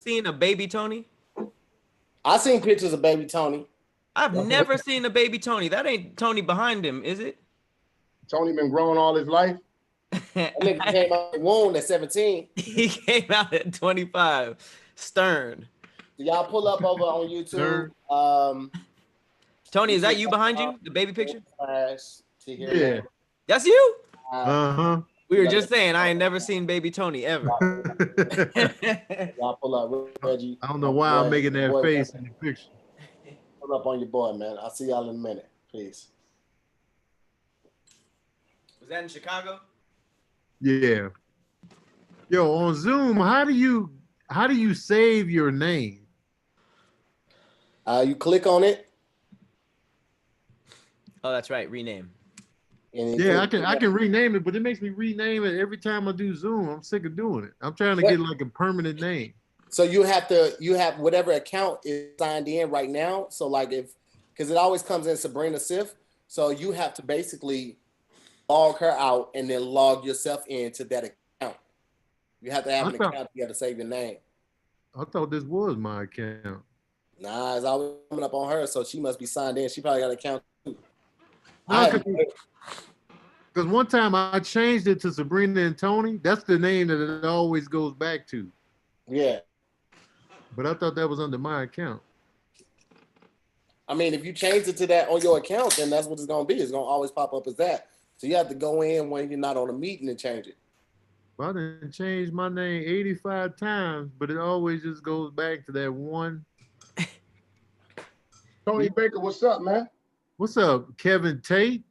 seen a baby Tony? I seen pictures of baby Tony. I've never seen a baby Tony. That ain't Tony behind him, is it? Tony been growing all his life. That nigga came out of the womb at 17. He came out at 25. Stern. So y'all pull up over on YouTube. Tony, is that you behind you? The baby picture? Yeah. That's you? Uh-huh. We were just saying, I ain't never seen baby Tony ever. Y'all pull up, Reggie. I don't know why I'm making that face in the picture. Pull up on your boy, man. I'll see y'all in a minute, please. Was that in Chicago? Yeah. Yo, on Zoom, how do you save your name? You click on it. Oh, that's right. Rename. Yeah, I can rename it, but it makes me rename it every time I do Zoom. I'm sick of doing it. I'm trying to get like a permanent name. So you have whatever account is signed in right now. So like because it always comes in Sabrina Sif. So you have to basically log her out and then log yourself into that account. You have to have an account. You have to save your name. I thought this was my account. Nah, it's always coming up on her, so she must be signed in. She probably got an account too. Because one time I changed it to Sabrina and Tony. That's the name that it always goes back to. Yeah. But I thought that was under my account. I mean, if you change it to that on your account, then that's what it's going to be. It's going to always pop up as that. So you have to go in when you're not on a meeting and change it. Well, I didn't change my name 85 times, but it always just goes back to that one. Tony Baker, what's up, man? What's up, Kevin Tate?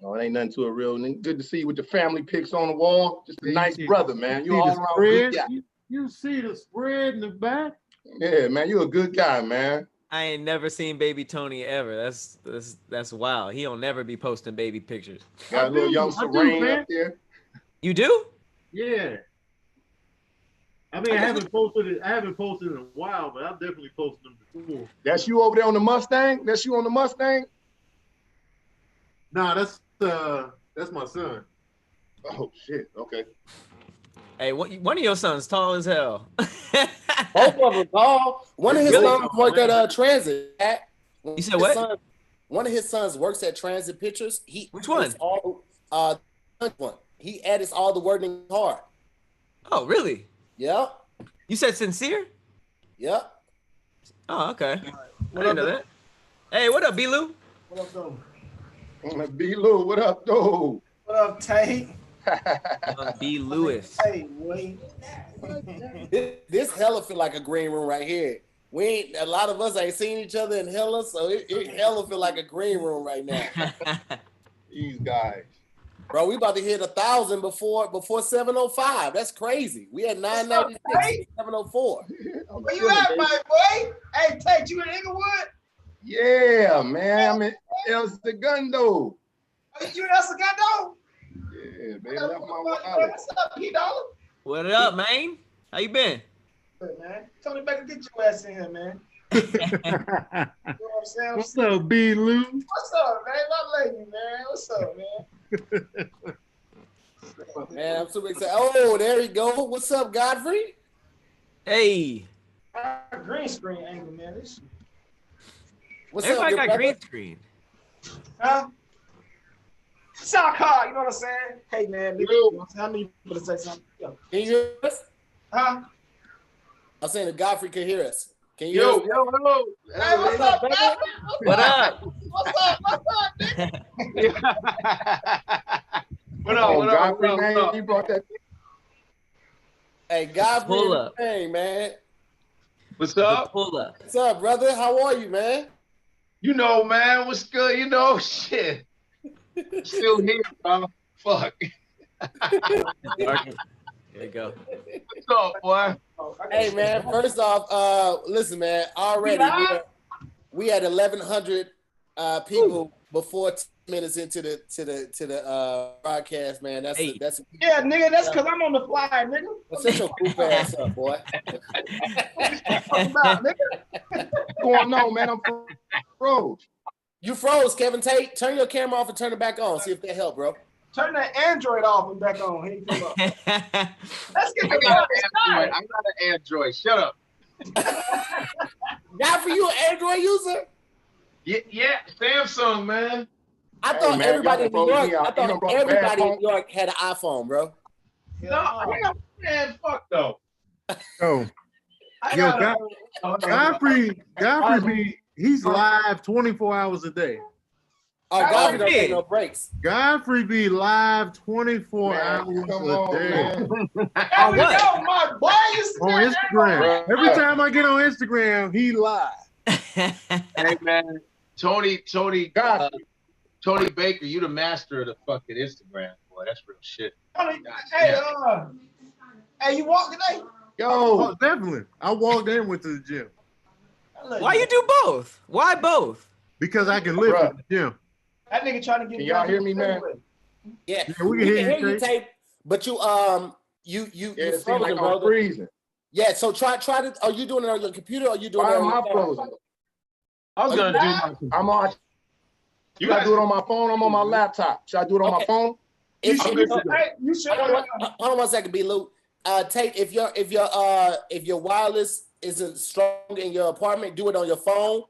Oh, it ain't nothing to a real nigga. Good to see you with the family pics on the wall. Just a nice brother, man. You all around good guy. You see the spread in the back? Yeah, man. You a good guy, man. I ain't never seen baby Tony ever. That's wild. He'll never be posting baby pictures. Got a little young Serene up there. You do? Yeah. I mean, I haven't posted it in a while, but I've definitely posted them before. That's you over there on the Mustang? That's you on the Mustang? Nah, that's my son. Oh shit. Okay. Hey, one of your sons tall as hell. Both of them tall. One of his sons worked at Transit. You said what? One of his sons works at Transit Pictures. Which one? One. He edits all the wording hard. Oh, really? Yep. You said Sincere? Yep. Oh, okay. I didn't know that. Hey, what up, B-Lou? What up, though? B-Lou, what up, though? What up, Tate? B. Lewis. Hey, wait. This hella feel like a green room right here. A lot of us ain't seen each other in hella, so it hella feel like a green room right now. These guys. Bro, we about to hit 1,000 before 7:05. That's crazy. We had 996, 7:04. Where you at, my boy? Hey, Tate, you in Inglewood? Yeah, man. I'm in El Segundo. Oh, you in El Segundo? Yeah, man. That's my wallet. What's up, P-Dollar? What up, man? How you been? Good, man. Tony Baker, get your ass in here, man. You know what I'm saying? What's up, B-Lou? What's up, man? My lady, man. What's up, man? Man, I'm super excited. Oh, there you go. What's up, Godfrey? Hey. Green screen angle, man. What's Everybody up, got green screen. Huh? Shock hard, you know what I'm saying? Hey, man. How many people to say something? Yo. Can you hear us? Huh? I'm saying if Godfrey can hear us. Can you Yo, hear us? hello. Hey, what's up, baby? What up? What's up, nigga? What up, Godfrey, man? You brought that. Hey, Godfrey, Pull up. hey, man. What's up? Pull up. What's up, brother? How are you, man? You know, man. What's good? You know, shit. Still here, bro. Fuck. There you go. What's up, boy? Hey, man. First off, listen, man. Already we had 1,100 people before 10 minutes into the broadcast, man. That's yeah, nigga. That's because I'm on the fly, nigga. Set your goof ass up, boy. About, nigga. What's going on, man? I'm froze. You froze, Kevin Tate. Turn your camera off and turn it back on. See if that help, bro. Turn that Android off and back on. Let's get the I got an Android. Shut up. Godfrey, you an Android user? Yeah, Samsung, man. I thought man, everybody in New y'all York. I brought me thought out. everybody in Bad New York had an iPhone, bro. No, man, fuck though. Oh, Godfrey he's live 24 hours a day. Oh, Godfrey don't take no breaks. Godfrey be live 24 hours Come a on, day. man. On what? My boy, On Instagram. Every time I get on Instagram, he live. Hey man, Tony Baker, you the master of the fucking Instagram, boy. That's real shit. Hey, you walk today? Oh, definitely. I walked in, went to the gym. Why you do both? Why both? Because I can live at the gym. That nigga trying to get. Can y'all hear me, man? Yeah, we can hear you, Tape. But you Yeah, you it seems frozen, like I'm brother. freezing. Yeah, so try to. Are you doing it on your computer or are you doing Why it am on I your phone? frozen? I was gonna do my. I'm on. You gotta do it on my phone. I'm on my laptop. Should I do it on my phone? You If should. hold on 1 second, B. Luke. Tate, if your wireless isn't strong in your apartment, do it on your phone.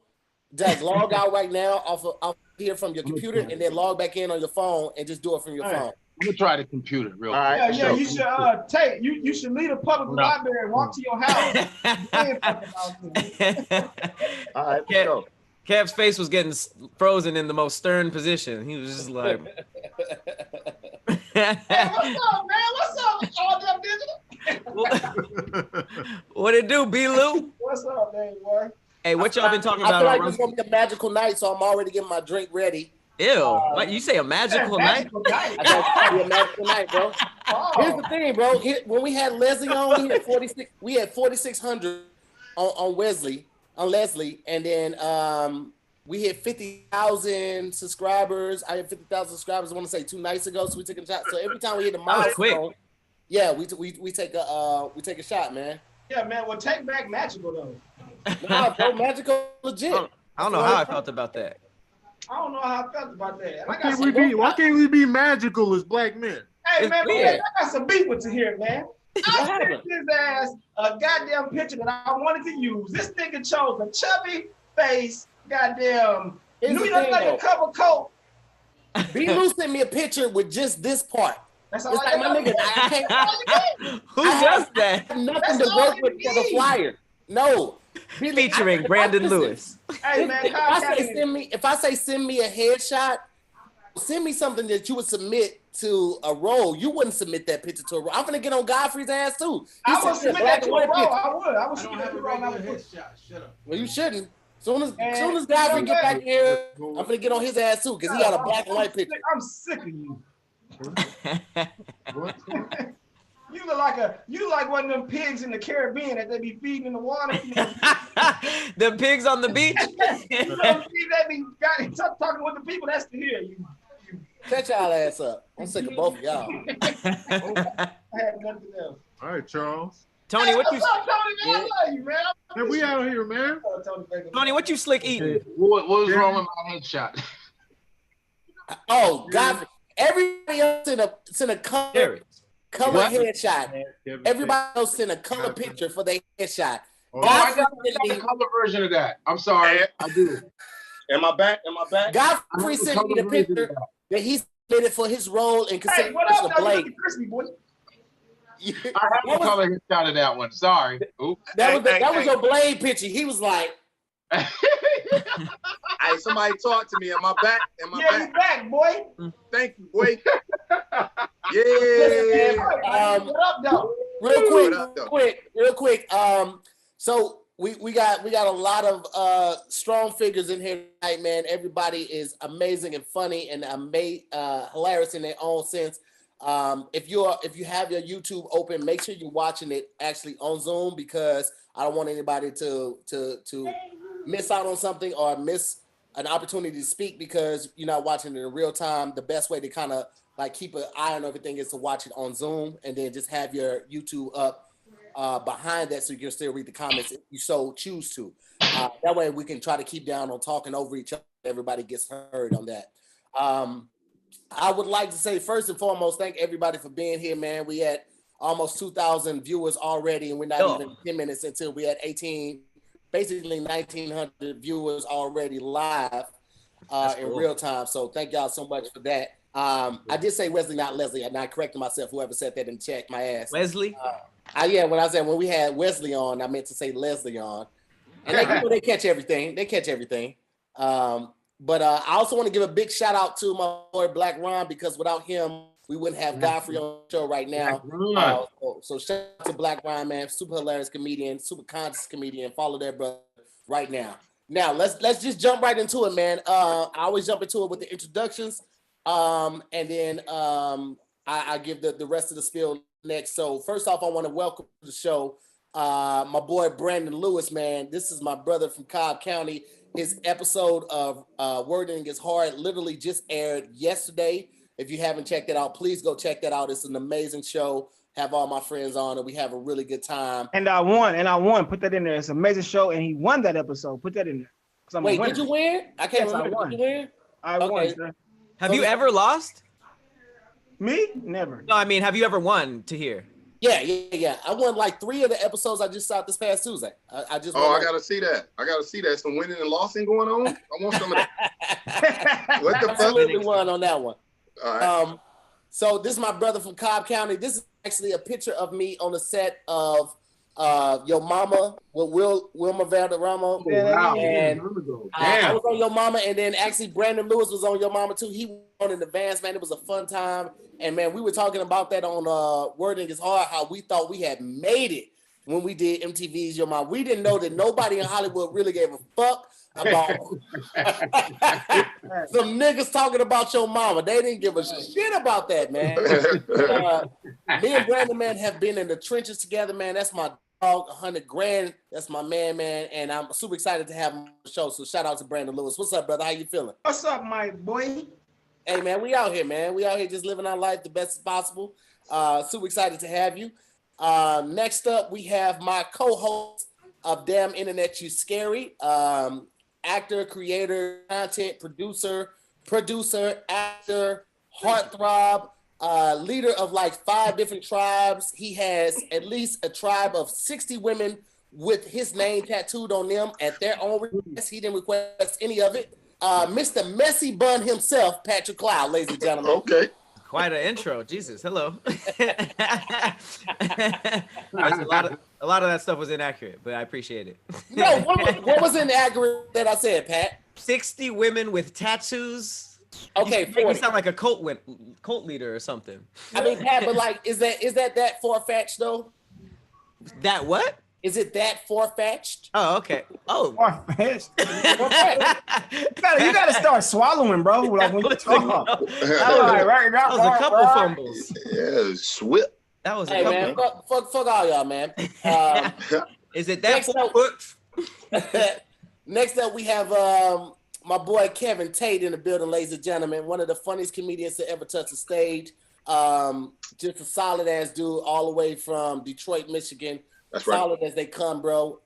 Just log out right now off here from your computer, and then log back in on your phone and just do it from your phone. I'm gonna try the computer real quick. All right. Yeah, you should Tate. You should leave a public library and walk to your house. All right. Cap- Go. Cap's face was getting frozen in the most stern position. He was just like, Hey, what's up, man? What's up, all them digital? what it do, B. Lou? What's up, man, boy? Hey, what y'all been talking I about? feel like on it's gonna be a magical night, so I'm already getting my drink ready. Ew, what, you say a magical night? I thought it was gonna be a magical night, bro. Here's the thing, bro. When we had Leslie on, we had 4,600 on Leslie, and then we hit 50,000 subscribers. I had 50,000 subscribers. I want to say 2 nights ago, so we took a shot. So every time we hit the milestone, yeah, we take a shot, man. Yeah, man. Well, take back magical though. Nah, bro, magical legit. I don't know how I felt about that. I don't know how I felt about that. Why can't we be magical as black men? Hey, It's man, weird. I got some beef with you here, man. I sent his ass a goddamn picture that I wanted to use. This nigga chose a chubby face, goddamn, Here's New the York thing, like a though. cover coat. B. Lou sent me a picture with just this part. That's It's all like, my nigga, I can't. Who does that? I have nothing That's to all work you with for the need. flyer. No. Featuring Brandon Lewis. Hey, man, If I say send me a headshot, send me something that you would submit to a role. You wouldn't submit that picture to a role. I'm gonna get on Godfrey's ass too. I would submit that to a role. I would I submit don't that have to a a role. regular headshot. Shut up. Well, you shouldn't. Soon as Godfrey get back here, I'm gonna get on his ass too, because he got a black and white picture. I'm sick of you. You like one of them pigs in the Caribbean that they be feeding in the water. The pigs on the beach. You know, that be talking with the people. That's to hear you. Shut y'all ass up. I'm sick of both of y'all. I had nothing else. All right, Charles. Tony, what you? What's up, Tony? Man, I love you, man. Hey, we out here, man. Tony, what you slick eating? What was wrong with my headshot? Oh, Godfrey. Everybody else sent a color headshot. Everybody else sent a color picture for their headshot. I got the color version of that. I'm sorry. I do. Am I back? Godfrey sent me the picture that he submitted for his role in Hey, what up, Blade. Crispy boy? I have a color headshot of that one. Sorry. Oops. That was your Blade picture. He was like, Hey, somebody talk to me. Am I back? You back, boy. Thank you, boy. Yeah. What up, though? Real quick. So we got a lot of strong figures in here tonight, man. Everybody is amazing and funny and hilarious in their own sense. If you have your YouTube open, make sure you're watching it actually on Zoom, because I don't want anybody to miss out on something or miss an opportunity to speak because you're not watching it in real time. The best way to kind of like keep an eye on everything is to watch it on Zoom and then just have your YouTube up behind that so you can still read the comments if you so choose to. That way we can try to keep down on talking over each other. Everybody gets heard on that. I would like to say first and foremost, thank everybody for being here, man. We had almost 2,000 viewers already, and we're not even 10 minutes until we had 1,900 viewers already live in real time. So thank y'all so much for that. I did say Wesley, not Leslie. I'm not correcting myself. Whoever said that in the chat, my ass. Wesley? When we had Wesley on, I meant to say Leslie on. And they catch everything. They catch everything. But I also want to give a big shout out to my boy Black Ron, because without him, we wouldn't have Godfrey on the show right now. So shout out to Black Ron, man. Super hilarious comedian, super conscious comedian. Follow that brother right now. Now let's just jump right into it, man. I always jump into it with the introductions, and then I give the rest of the spiel next. So first off, I want to welcome to the show my boy Brandon Lewis, man. This is my brother from Cobb County. His episode of Wording is Hard literally just aired yesterday. If you haven't checked it out, please go check that out. It's an amazing show. Have all my friends on, and we have a really good time. And I won. Put that in there. It's an amazing show, and he won that episode. Put that in there. Wait, did you win? I can't remember. Did you win? I won, sir. Have you ever lost? Me? Never. No, I mean, have you ever won, Tahir? Yeah. I won like 3 of the episodes I just saw this past Tuesday. I gotta see that. Some winning and losing going on. I want some of that. What the fuck? Absolutely won on that one. All right. So this is my brother from Cobb County. This is actually a picture of me on the set of Yo Mama with Wilma Valderrama. Wow. And I was on Yo Mama, and then actually Brandon Lewis was on Yo Mama too. He won in advance, man. It was a fun time. And man, we were talking about that on Wording is Hard, how we thought we had made it when we did MTV's Yo Mama. We didn't know that nobody in Hollywood really gave a fuck about some niggas talking about Your Mama. They didn't give a shit about that, man. Me and Brandon, man, have been in the trenches together, man. That's my dog, 100 grand. That's my man, and I'm super excited to have him on the show. So shout out to Brandon Lewis. What's up, brother? How you feeling? What's up, my boy? Hey, man, we out here, man. We out here just living our life the best as possible. Super excited to have you. Next up, we have my co-host of Damn Internet You Scary. Actor, creator, content producer, actor, heartthrob, leader of like 5 different tribes. He has at least a tribe of 60 women with his name tattooed on them at their own request. He didn't request any of it. Mr. Messy Bun himself, Patrick Cloud, ladies and gentlemen. Okay. Quite an intro. Jesus, hello. A lot of that stuff was inaccurate, but I appreciate it. No, what was inaccurate that I said, Pat? 60 women with tattoos. Okay, you make me sound like a cult leader or something. I mean, Pat, but like, is that far-fetched though? That what? Is it that far-fetched? Oh, okay. Oh, far-fetched. You gotta start swallowing, bro. Like when you talk. That was a couple fumbles. Yeah, swift. That was a hey, couple. Man, fuck all y'all, man. Is it that foot? Next up, we have my boy Kevin Tate in the building, ladies and gentlemen. One of the funniest comedians to ever touch the stage. Just a solid ass dude, all the way from Detroit, Michigan. That's right. Solid as they come, bro.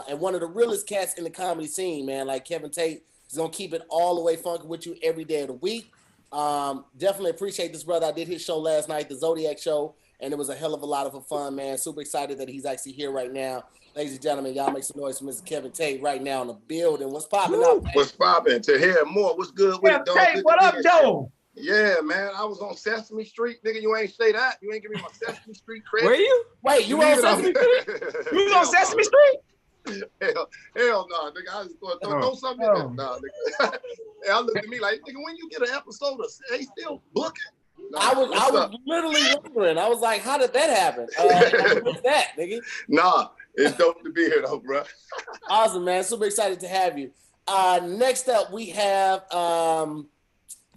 And one of the realest cats in the comedy scene, man. Like Kevin Tate is gonna keep it all the way funky with you every day of the week. Definitely appreciate this brother. I did his show last night, the Zodiac Show, and it was a hell of a lot of fun, man. Super excited that he's actually here right now. Ladies and gentlemen, y'all make some noise for Mr. Kevin Tate right now in the building. What's popping up? What's popping? Tahir Moore, what's good with it, dog? Tate, what up, Joe? Yeah, man. I was on Sesame Street, nigga. You ain't say that. You ain't give me my Sesame Street credit. Were you? Wait, you on Sesame Street? You was on Sesame Street? Hell no, nigga. I was going to throw something in there. Nah, nigga. I looked at me like, nigga, when you get an episode of they still booking? Nah, I was literally wondering. I was like, how did that happen? What's that, nigga? Nah, it's dope to be here though, bro. Awesome, man. Super excited to have you. Next up, we have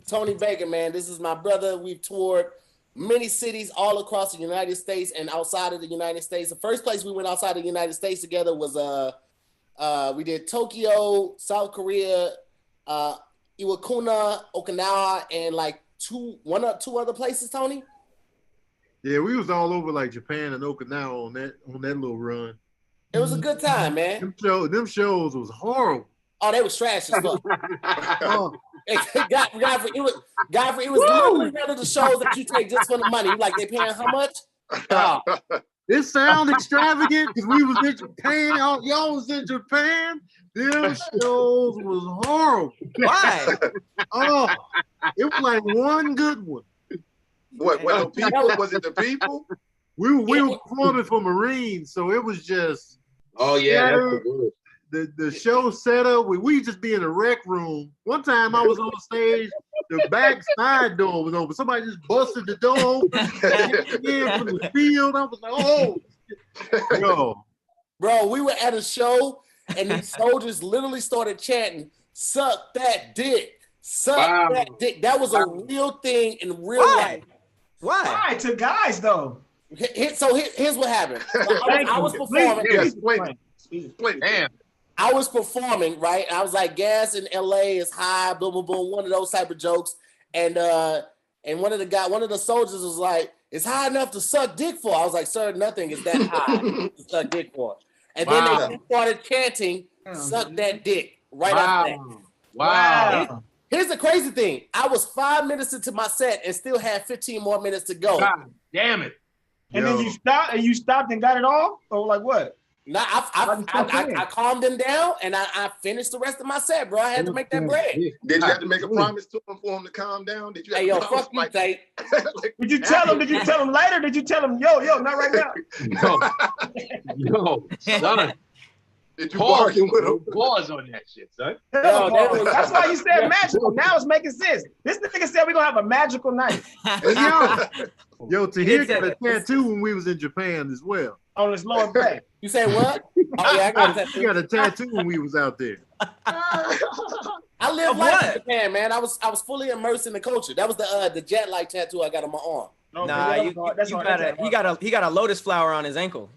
Tony Baker, man. This is my brother. We've toured many cities all across the United States and outside of the United States. The first place we went outside of the United States together was we did Tokyo, South Korea, Iwakuna, Okinawa, and like two other places, Tony. Yeah, we was all over like Japan and Okinawa on that little run. It was a good time, man. Them shows was horrible. Oh, they was trash as fuck. Godfrey, it was literally one of the shows that you take just for the money. Like, they paying how much? It sound extravagant because we was in Japan. Y'all was in Japan. Them shows was horrible. Why? Oh, it was like one good one. What the people? Was it the people? We were performing for Marines, so it was just. Oh yeah, the show set up. We just be in a rec room. One time I was on stage, the back side door was open. Somebody just busted the door open from the field. I was like, oh, yo, bro, we were at a show and these soldiers literally started chanting, "Suck that dick, suck that dick." That was a real thing in real life. Why? To guys though. So here's what happened. I was performing. Damn. I was performing, right? I was like, gas in LA is high, boom, boom, boom, one of those type of jokes. And one of the soldiers was like, "It's high enough to suck dick for." I was like, "Sir, nothing is that high to suck dick for." And then they started chanting, "Suck that dick," right after that. Wow. Here's the crazy thing. I was 5 minutes into my set and still had 15 more minutes to go. God damn it. And then you stopped and got it off? Or like what? No, I calmed them down and I finished the rest of my set, bro. I had to make that bread. Did you have to make a promise to him for him to calm down? Did you have hey, yo, fuck you, Tate. Did you tell him? Did you tell him later? Did you tell him, yo, not right now? No, son. Did you bargain with him? Pause on that shit, son. That's why you said magical. Now it's making sense. This nigga said we're gonna have a magical night. Yo, Tahir got a tattoo when we was in Japan as well. On his lower back. You say what? Oh yeah, I got a tattoo. He got a tattoo when we was out there. I lived life in Japan, man. I was fully immersed in the culture. That was the jet light tattoo I got on my arm. Nah, he got a lotus flower on his ankle.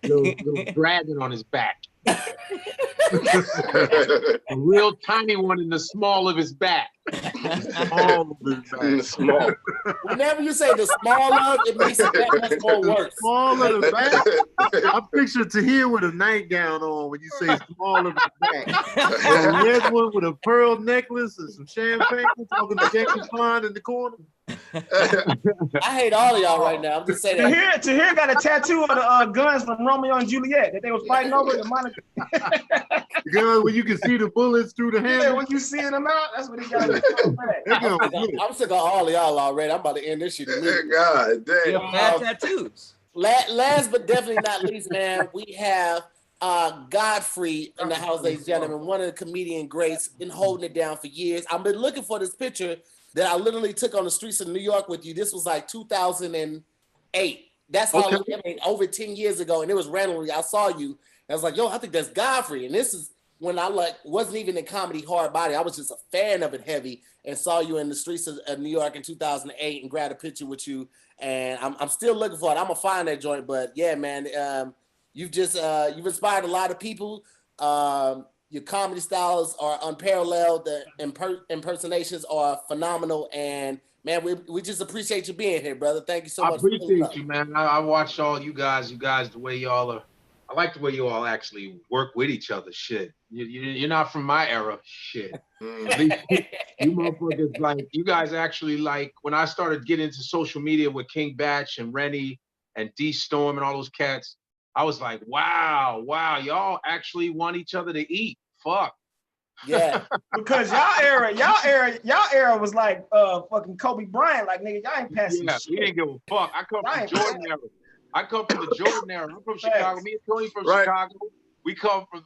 little dragon on his back. A real tiny one in the small of his back. Small. Whenever you say the small of, it makes it that much more worse. Small of the back. I picture Tahir with a nightgown on when you say small of the back. A red one with a pearl necklace and some champagne, talking to Jackie Kwan in the corner. I hate all of y'all right now. I'm just saying that. Tahir got a tattoo of the guns from Romeo and Juliet that they was fighting over the Monica. The gun where you can see the bullets through the hand. Yeah, when you seeing them out, that's what he got. I'm sick of all of y'all already. I'm about to end this shit. God damn. Bad tattoos. Last but definitely not least, man, we have Godfrey in the house, ladies and gentlemen. One of the comedian greats, been holding it down for years. I've been looking for this picture that I literally took on the streets of New York with you. This was like 2008. That's how I mean, over 10 years ago, and it was randomly. I saw you. I was like, yo, I think that's Godfrey. And this is when I wasn't even in comedy hard body. I was just a fan of it heavy and saw you in the streets of New York in 2008 and grabbed a picture with you. And I'm still looking for it. I'm gonna find that joint. But yeah, man, you've you've inspired a lot of people. Your comedy styles are unparalleled. The impersonations are phenomenal. And man, we just appreciate you being here, brother. Thank you so much. I appreciate you, man. I watched all you guys. The way y'all are. I like the way you all actually work with each other. Shit, you're not from my era. Shit, you motherfuckers like you guys actually like when I started getting into social media with King Batch and Rennie and D Storm and all those cats. I was like, wow, y'all actually want each other to eat. Fuck. Yeah, because y'all era was like fucking Kobe Bryant. Like nigga, y'all ain't passing shit. We didn't give a fuck. I come from Jordan era. I'm from Chicago. Me and Tony from Chicago. We come from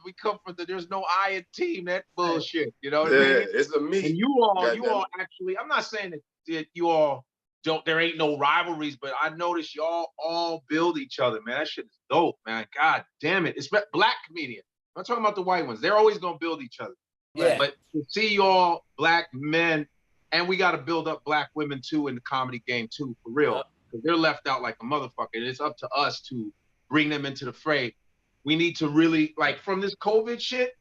the there's no I in team. That bullshit. You know what I mean? It's a me. And you all actually, I'm not saying that you all don't, there ain't no rivalries, but I noticed y'all all build each other, man. That shit is dope, man. God damn it. It's black comedians. I'm not talking about the white ones. They're always gonna build each other. Yeah. But to see y'all black men, and we got to build up black women too in the comedy game too, for real. Because they're left out like a motherfucker. And it's up to us to bring them into the fray. We need to really, like, from this COVID shit,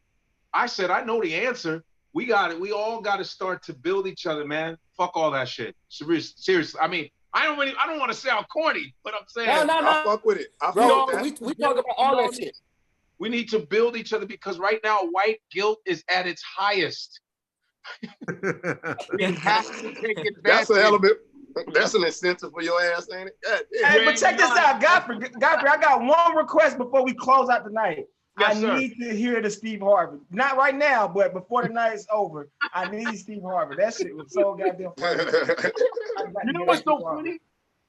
I said, I know the answer. We got it. We all got to start to build each other, man. Fuck all that shit. Seriously. I mean, I don't want to sound corny, but I'm saying. No. I fuck with it. We talk about all that shit. We need to build each other because right now, white guilt is at its highest. We have to take advantage. That's an element. That's an incentive for your ass, ain't it? Hey, but check this out, Godfrey. Godfrey, I got one request before we close out tonight. Yes, I need to hear the Steve Harvey. Not right now, but before the night's over, I need Steve Harvey. That shit was so goddamn funny. You know what's so funny?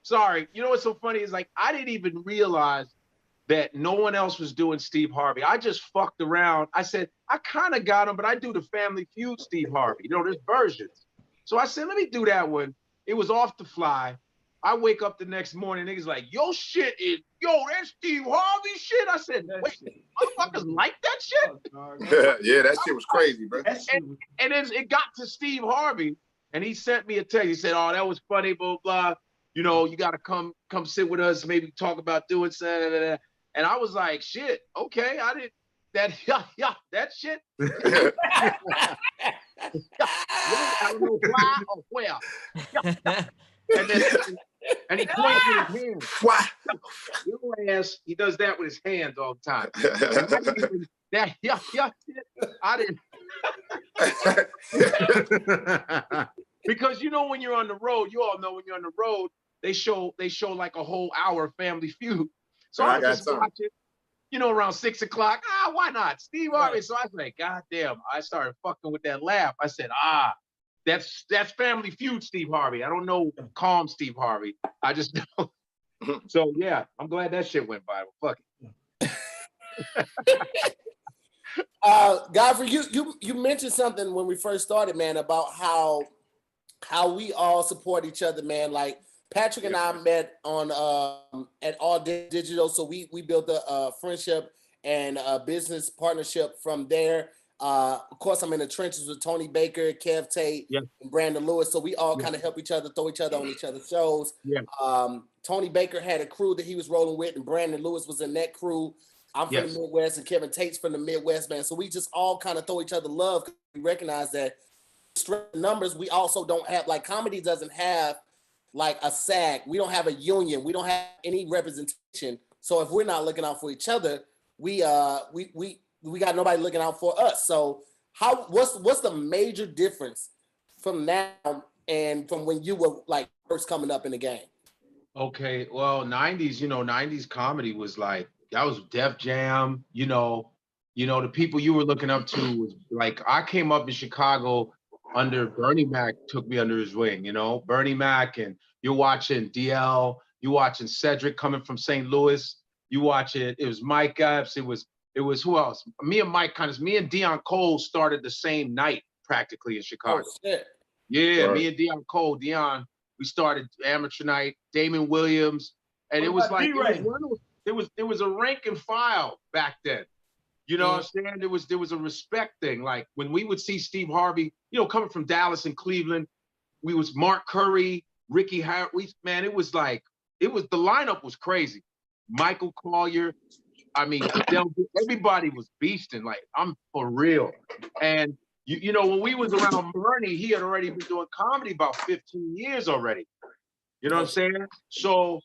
Sorry. You know what's so funny is like I didn't even realize that no one else was doing Steve Harvey. I just fucked around. I said, I kind of got him, but I do the Family Feud Steve Harvey. You know, there's versions. So I said, let me do that one. It was off the fly. I wake up the next morning, niggas like, yo, shit is, that's Steve Harvey shit. I said, wait, motherfuckers like that shit? Yeah, that shit was crazy, bro. And then it got to Steve Harvey, and he sent me a text. He said, oh, that was funny, blah, blah. You know, you got to come sit with us, maybe talk about doing something. And I was like, shit, okay, I didn't, that shit. I don't know why or where. And he points with his hands. Why? Your ass, he does that with his hands all the time. I didn't. Because you know when you're on the road, you all know when you're on the road, they show like a whole hour of Family Feud. So I just watch it, you know, around 6 o'clock. Why not? Steve Harvey. Right. So I was like, God damn. I started fucking with that laugh. I said, that's Family Feud Steve Harvey. I don't know Calm Steve Harvey. I just know. So yeah, I'm glad that shit went viral. Fuck it. Godfrey, you mentioned something when we first started, man, about how we all support each other, man. Like Patrick and I met on at All Digital, so we built a friendship and a business partnership from there. Of course, I'm in the trenches with Tony Baker, Kev Tate, and Brandon Lewis, so we all kind of help each other, throw each other on each other's shows. Tony Baker had a crew that he was rolling with, and Brandon Lewis was in that crew. I'm from the Midwest, and Kevin Tate's from the Midwest, man. So we just all kind of throw each other love. We recognize that numbers, we also don't have, like, comedy doesn't have like a SAG. We don't have a union. We don't have any representation. So if we're not looking out for each other, we got nobody looking out for us. So what's the major difference from now and from when you were like first coming up in the game? Okay, well, 90s comedy was like, that was Def Jam, you know, the people you were looking up to was like, I came up in Chicago under Bernie Mac, took me under his wing, you know, Bernie Mac, and you're watching DL, you're watching Cedric coming from St. Louis, you watch it was Mike Epps, it was who else? Me and Deion Cole started the same night practically in Chicago. Oh, shit. Yeah, right. Me and Deion Cole, we started amateur night, Damon Williams, and it was like, there was a rank and file back then. You know what I'm saying? There was a respect thing. Like when we would see Steve Harvey, you know, coming from Dallas and Cleveland, we was Mark Curry, Ricky Howard. It was the lineup was crazy. Michael Collier, I mean, everybody was beasting. Like, I'm for real. And you know, when we was around Bernie, he had already been doing comedy about 15 years already. You know what I'm saying? So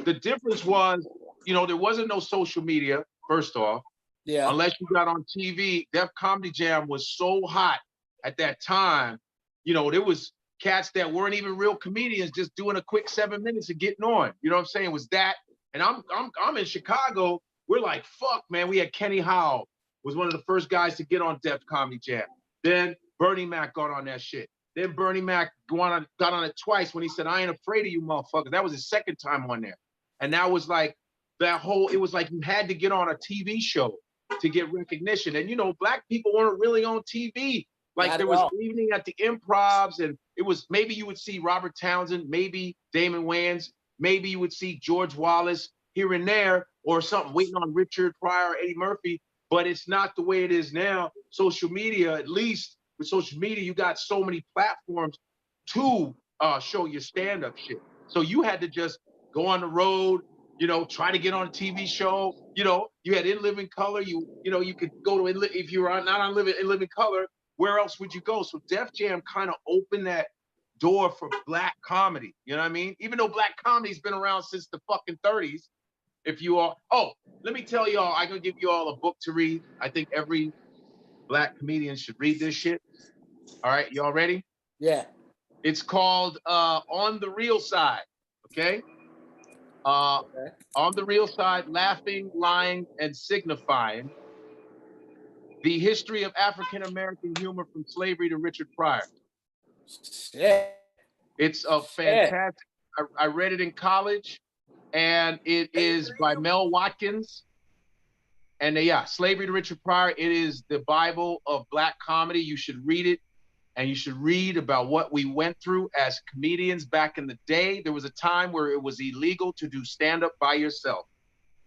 the difference was, you know, there wasn't no social media, first off. Yeah. Unless you got on TV. Def Comedy Jam was so hot at that time. You know, there was cats that weren't even real comedians just doing a quick 7 minutes and getting on. You know what I'm saying? It was that. And I'm in Chicago. We're like, fuck, man. We had Kenny Howell, was one of the first guys to get on Def Comedy Jam. Then Bernie Mac got on that shit. Then Bernie Mac got on it twice when he said, I ain't afraid of you motherfuckers. That was his second time on there. And that was like, it was like you had to get on a TV show to get recognition. And, you know, black people weren't really on TV. Like there was evening at the Improvs, and it was, maybe you would see Robert Townsend, maybe Damon Wayans, maybe you would see George Wallace here and there, or something, waiting on Richard Pryor, Eddie Murphy. But it's not the way it is now. Social media, at least with social media, you got so many platforms to show your stand-up shit. So you had to just go on the road, you know, try to get on a TV show. You know, you had In Living Color. You know, you could go to, if you were not on In Living Color, where else would you go? So Def Jam kind of opened that door for black comedy. You know what I mean? Even though black comedy's been around since the fucking 30s. If you all, let me tell y'all, I'm gonna give you all a book to read. I think every black comedian should read this shit. All right, y'all ready? Yeah. It's called On the Real Side, okay? On the Real Side, Laughing, Lying, and Signifying. The History of African-American Humor from Slavery to Richard Pryor. Shit. It's a fantastic, I read it in college, and it is by Mel Watkins. And yeah, Slavery to Richard Pryor, it is the Bible of Black comedy. You should read it. And you should read about what we went through as comedians back in the day. There was a time where it was illegal to do stand-up by yourself.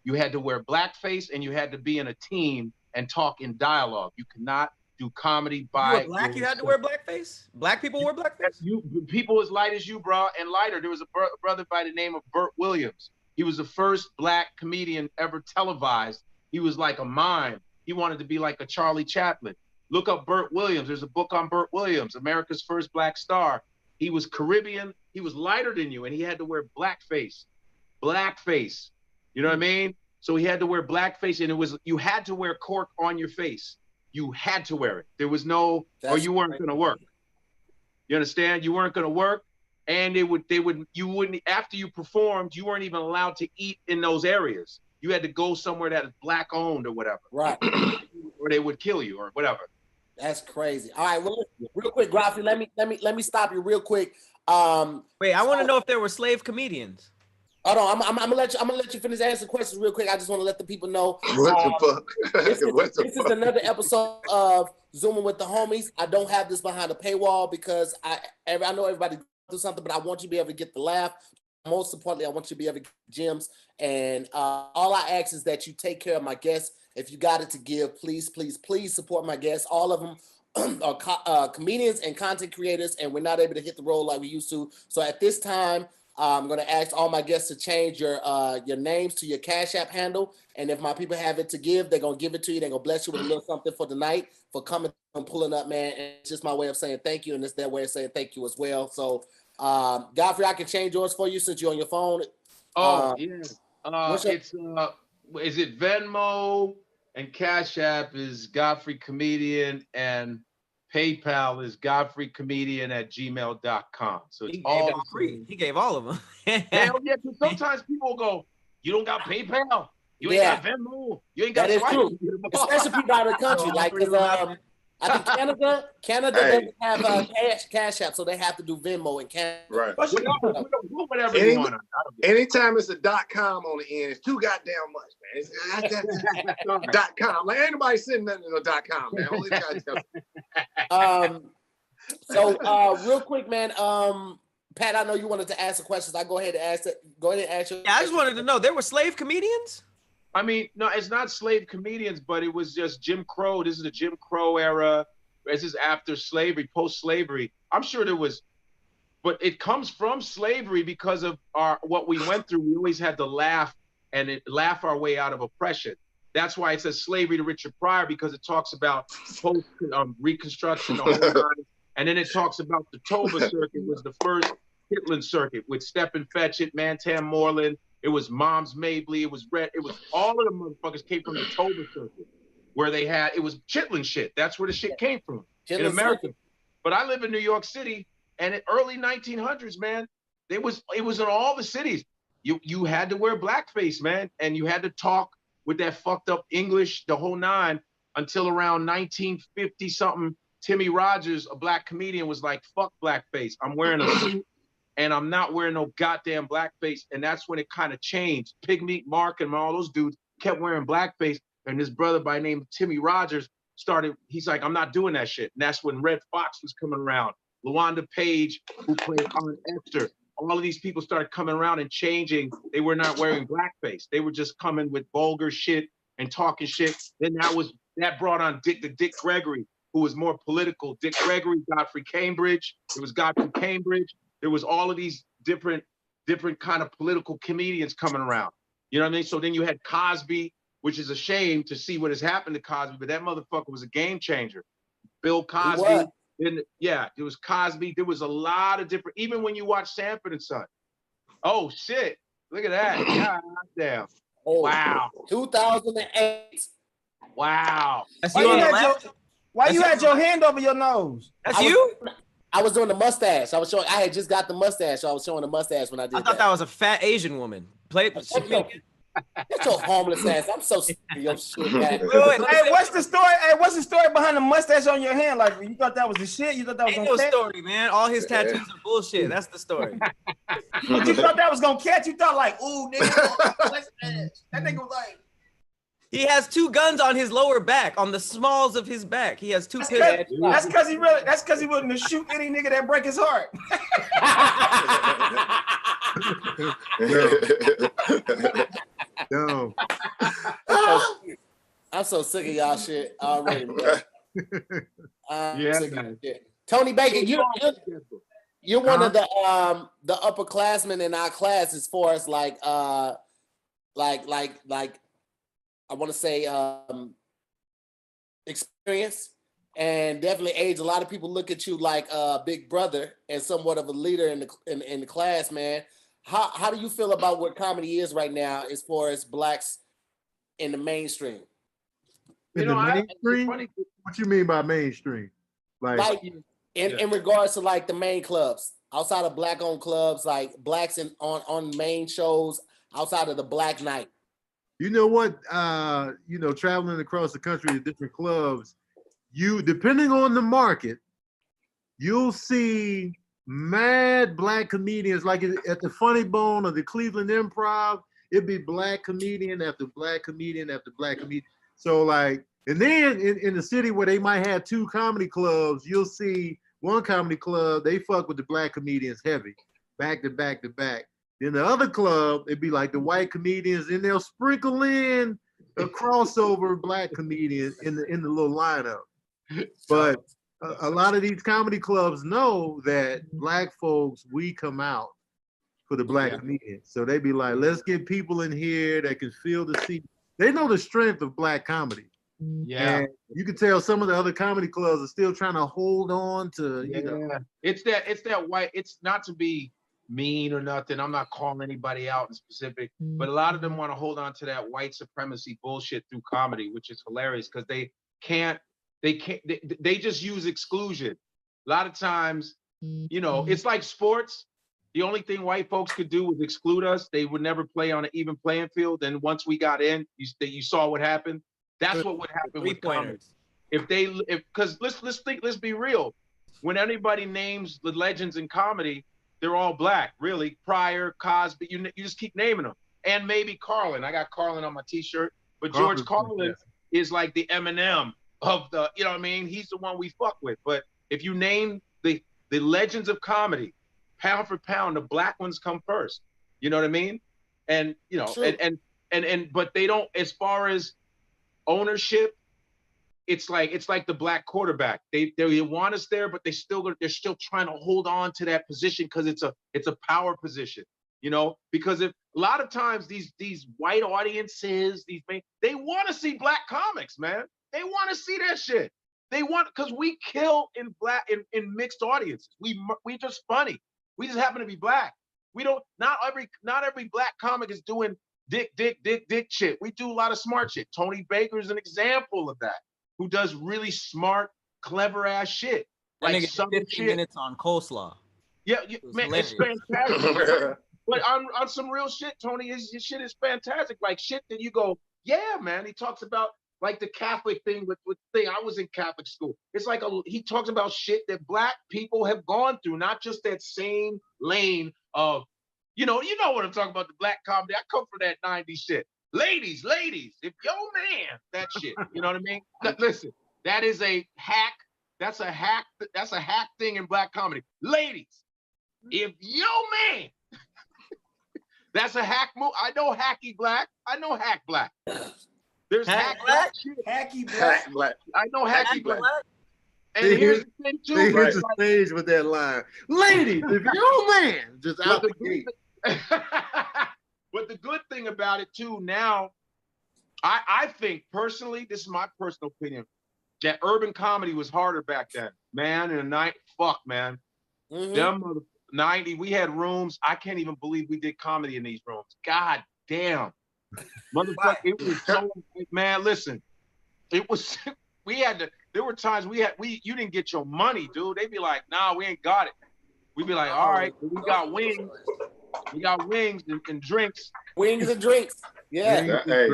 You had to wear blackface and you had to be in a team and talk in dialogue. You could not do comedy by You were black, you had to wear blackface? Black people wear blackface? People as light as you, bro, and lighter. There was a brother by the name of Burt Williams. He was the first black comedian ever televised. He was like a mime. He wanted to be like a Charlie Chaplin. Look up Burt Williams. There's a book on Burt Williams, America's first black star. He was Caribbean. He was lighter than you, and he had to wear blackface. Blackface. You know what I mean? So he had to wear blackface, and you had to wear cork on your face. You had to wear it. There was no, or you weren't going to work. You understand? You weren't going to work, and you wouldn't. After you performed, you weren't even allowed to eat in those areas. You had to go somewhere that is black owned or whatever. Right. Or they would kill you or whatever. That's crazy. All right, well, real quick, Godfrey, let me stop you real quick. Wait, I want to know if there were slave comedians. Hold on, I'm gonna let you finish answering questions real quick. I just want to let the people know. What the fuck? This is another episode of Zooming with the Homies. I don't have this behind a paywall because I know everybody do something, but I want you to be able to get the laugh. Most importantly, I want you to be able to get gems. And all I ask is that you take care of my guests. If you got it to give, please, please, please support my guests. All of them are comedians and content creators, and we're not able to hit the road like we used to. So at this time, I'm going to ask all my guests to change your names to your Cash App handle. And if my people have it to give, they're going to give it to you. They're going to bless you with a little something for the night for coming and pulling up, man. And it's just my way of saying thank you, and it's their way of saying thank you as well. So, Godfrey, I can change yours for you since you're on your phone. Is it Venmo? And Cash App is Godfrey Comedian, and PayPal is godfreycomedian@gmail.com. So it's all free. He gave all of them. Hell yeah, because sometimes people go, you don't got PayPal, you ain't got Venmo, you ain't got that is true. Especially people out of the country, like I think Canada doesn't have Cash App, so they have to do Venmo and Canada. Right. Whatever you want. Anytime it's a .com on the end, it's too goddamn much, man. It's .com. Like ain't nobody sending nothing in a .com, man. Only So real quick, man. Pat, I know you wanted to ask the questions. I go ahead and ask it. Go ahead and ask your. Yeah, I just wanted to know, there were slave comedians? I mean, no, it's not slave comedians, but it was just Jim Crow. This is the Jim Crow era. This is after slavery, post-slavery. I'm sure there was, but it comes from slavery because of what we went through. We always had to laugh laugh our way out of oppression. That's why it says slavery to Richard Pryor, because it talks about post Reconstruction, the whole time. And then it talks about the Toba circuit was the first Chitlin circuit with Stephen Fetchit, Mantan Moreland. It was Moms Mabley. It was Red. It was all of the motherfuckers came from the Toba circuit, where it was Chitlin shit. That's where the shit came from in America. But I live in New York City, and in early 1900s, man, it was in all the cities. You had to wear blackface, man, and you had to talk with that fucked up English, the whole nine, until around 1950 something. Timmy Rogers, a black comedian, was like, "Fuck blackface. I'm wearing a suit." And I'm not wearing no goddamn blackface. And that's when it kind of changed. Pigmeat Mark and all those dudes kept wearing blackface. And this brother by the name of Timmy Rogers he's like, I'm not doing that shit. And that's when Red Fox was coming around. LaWanda Page, who played Aunt Esther. All of these people started coming around and changing. They were not wearing blackface. They were just coming with vulgar shit and talking shit. Then that brought on Dick Gregory, who was more political. Dick Gregory, Godfrey Cambridge. It was Godfrey Cambridge. There was all of these different kind of political comedians coming around. You know what I mean? So then you had Cosby, which is a shame to see what has happened to Cosby, but that motherfucker was a game changer. Bill Cosby. There was Cosby. There was a lot of different, even when you watch Sanford and Son. Oh, shit. Look at that. God damn. Oh, wow. 2008. Wow. That's you on the left? Why you had your hand over your nose? That's you? I was doing the mustache. I had just got the mustache, so I was showing the mustache when I did that. I thought that was a fat Asian woman. Get your homeless ass. I'm so sick of your shit, man. Hey, what's the story? Hey, what's the story behind the mustache on your hand? Like, you thought that was the shit? You thought that was Ain't gonna no story, man. All his tattoos are bullshit. That's the story. But you thought that was gonna catch? You thought like, ooh, nigga, that nigga was like. He has 2 guns on his lower back, on the smalls of his back. He has 2 pistols. That's because he wasn't to shoot any nigga that break his heart. No. I'm so sick of y'all shit already, bro. Yeah, man. Tony Bacon, you're one of the upperclassmen in our class as far as like I want to say experience and definitely age. A lot of people look at you like a big brother and somewhat of a leader in the class, man. How do you feel about what comedy is right now as far as blacks in the mainstream? In the mainstream? What you mean by mainstream? Like in regards to like the main clubs, outside of black-owned clubs, like blacks on main shows outside of the Black Night. You know what? Traveling across the country to different clubs, depending on the market, you'll see mad black comedians. Like at the Funny Bone or the Cleveland Improv, it'd be black comedian after black comedian after black comedian. So like, and then in the city where they might have 2 comedy clubs, you'll see one comedy club, they fuck with the black comedians heavy, back to back to back. Then the other club, it'd be like the white comedians, and they'll sprinkle in a crossover black comedian in the little lineup. But a lot of these comedy clubs know that black folks, we come out for the black comedians. So they be like, let's get people in here that can feel the seat. They know the strength of black comedy. Yeah. And you can tell some of the other comedy clubs are still trying to hold on to, you know. It's that white, it's not to be mean or nothing. I'm not calling anybody out in specific, but a lot of them want to hold on to that white supremacy bullshit through comedy, which is hilarious because they just use exclusion. A lot of times, it's like sports. The only thing white folks could do was exclude us. They would never play on an even playing field. And once we got in, you saw what happened. That's what would happen with comedy. Because let's be real. When anybody names the legends in comedy, they're all black, really. Pryor, Cosby, you just keep naming them. And maybe Carlin. I got Carlin on my t-shirt. But George Carlin is like the Eminem of the, you know what I mean? He's the one we fuck with. But if you name the legends of comedy, pound for pound, the black ones come first. You know what I mean? And, but they don't, as far as ownership, it's like the black quarterback. They want us there, but they're still trying to hold on to that position because it's a power position, because if a lot of times these white audiences, they want to see black comics, man. They want to see that shit. They want, because we kill in mixed audiences. We just funny. We just happen to be black. We don't, not every black comic is doing dick shit. We do a lot of smart shit. Tony Baker's an example of that, who does really smart, clever ass shit. Like 15 minutes on coleslaw. Yeah, man, it's fantastic. But on some real shit, Tony, his shit is fantastic. Like shit that you go, yeah, man. He talks about like the Catholic thing with thing. I was in Catholic school. It's like he talks about shit that black people have gone through, not just that same lane of, you know what I'm talking about, the black comedy. I come from that 90s shit. Ladies, if yo man, that shit, you know what I mean? Listen, that is a hack. That's a hack thing in black comedy. Ladies, if yo man, that's a hack move. I know hacky black. I know hack black. There's hack black. Hacky black. I know hacky black. And here's the thing too. They hit the stage with that line. Ladies, if yo man, just out the gate. But the good thing about it too, now, I think personally, this is my personal opinion, that urban comedy was harder back then. Man, in the night, fuck, man. Mm-hmm. Them 90, we had rooms. I can't even believe we did comedy in these rooms. God damn. Motherfucker, it was so, man, listen, it was, we had to, there were times you didn't get your money, dude. They'd be like, nah, we ain't got it. We'd be like, all right, we got wings. We got wings and drinks. Wings and drinks. Yeah. Hey,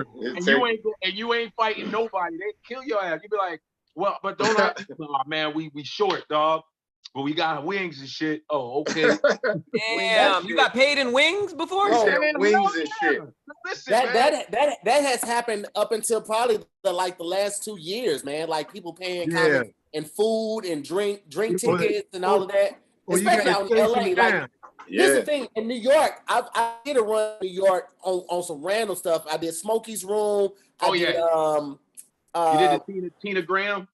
and you ain't fighting nobody. They kill your ass. You be like, well, but don't nah, man, we short, dog. But we got wings and shit. Oh, okay. Damn, you got paid in wings before? Oh, wings and shit. Listen, that has happened up until probably the last 2 years, man. Like people paying and food and drink tickets and all of that. Especially out in LA. Like this is the thing. In New York, I did a run in New York on some random stuff. I did Smokey's Room. You did the Tina Graham?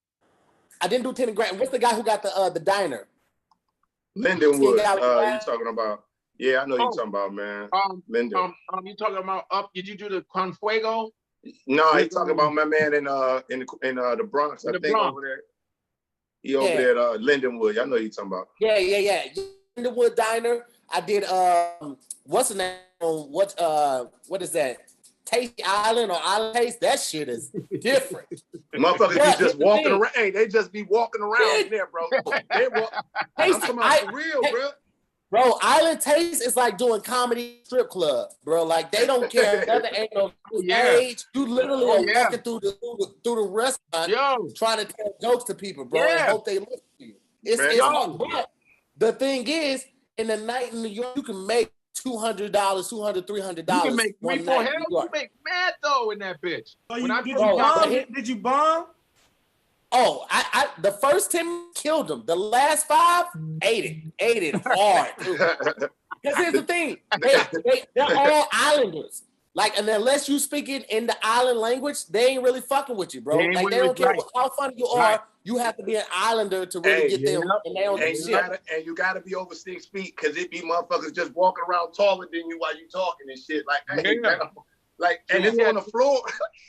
I didn't do Tina Graham. What's the guy who got the diner? Lindenwood. You talking about? Yeah, I know you're talking about, man. Linden. You talking about Did you do the Confuego? No, he's talking about my man in the Bronx. I think over there. He over there at Lindenwood. I know you're talking about. Yeah. Lindenwood Diner. I did what's the name? What is that? Tasty Island or Island Taste? That shit is different. Motherfuckers be just walking around. Hey, they just be walking around in there, bro. I'm talking about for real, bro. Bro, Island Taste is like doing comedy strip club, bro. Like they don't care. Nothing ain't no age. You literally are walking through the restaurant trying to tell jokes to people, bro. And hope they listen to you. But the thing is, in the night in New York, you can make $200, $300. You can make $300, $400. You make mad though in that bitch. So did you bomb? Oh, I the first 10 killed them. The last 5 ate it hard. Because here's the thing, they're all islanders. Like, and unless you speak it in the island language, they ain't really fucking with you, bro. Like they don't care how funny you are. You have to be an islander to really get them. And they don't do shit. And you gotta be over 6 feet because it be motherfuckers just walking around taller than you while you talking and shit. Like, and it's on the floor.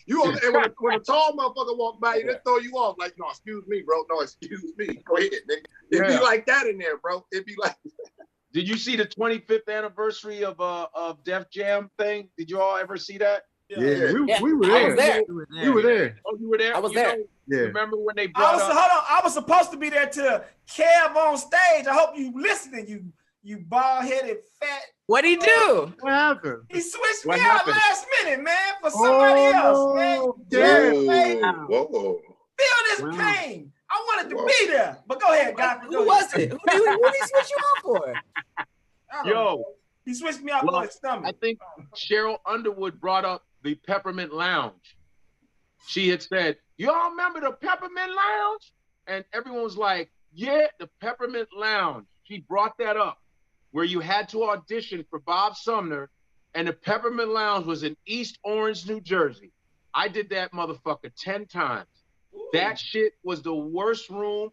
When a tall motherfucker walk by you, they throw you off. Like, no, excuse me, bro. No, excuse me. Go ahead, nigga. It be like that in there, bro. It be like. Did you see the 25th anniversary of Def Jam thing? Did you all ever see that? Yeah, we were there. We were there. Oh, you were there? I was there. Yeah. Remember when they brought Hold on. I was supposed to be there to Kev on stage. I hope you listening, you bald-headed fat. What'd he do? What happened? He switched me out last minute, man, for somebody else, man. Whoa. Feel this pain. I wanted to be there. But go ahead, Godfrey. Who was it? Who did he switch you out for? Yo. He switched me out for his stomach. I think Cheryl Underwood brought up the Peppermint Lounge. She had said, y'all remember the Peppermint Lounge? And everyone was like, yeah, the Peppermint Lounge. She brought that up where you had to audition for Bob Sumner, and the Peppermint Lounge was in East Orange, New Jersey. I did that motherfucker 10 times. Ooh. That shit was the worst room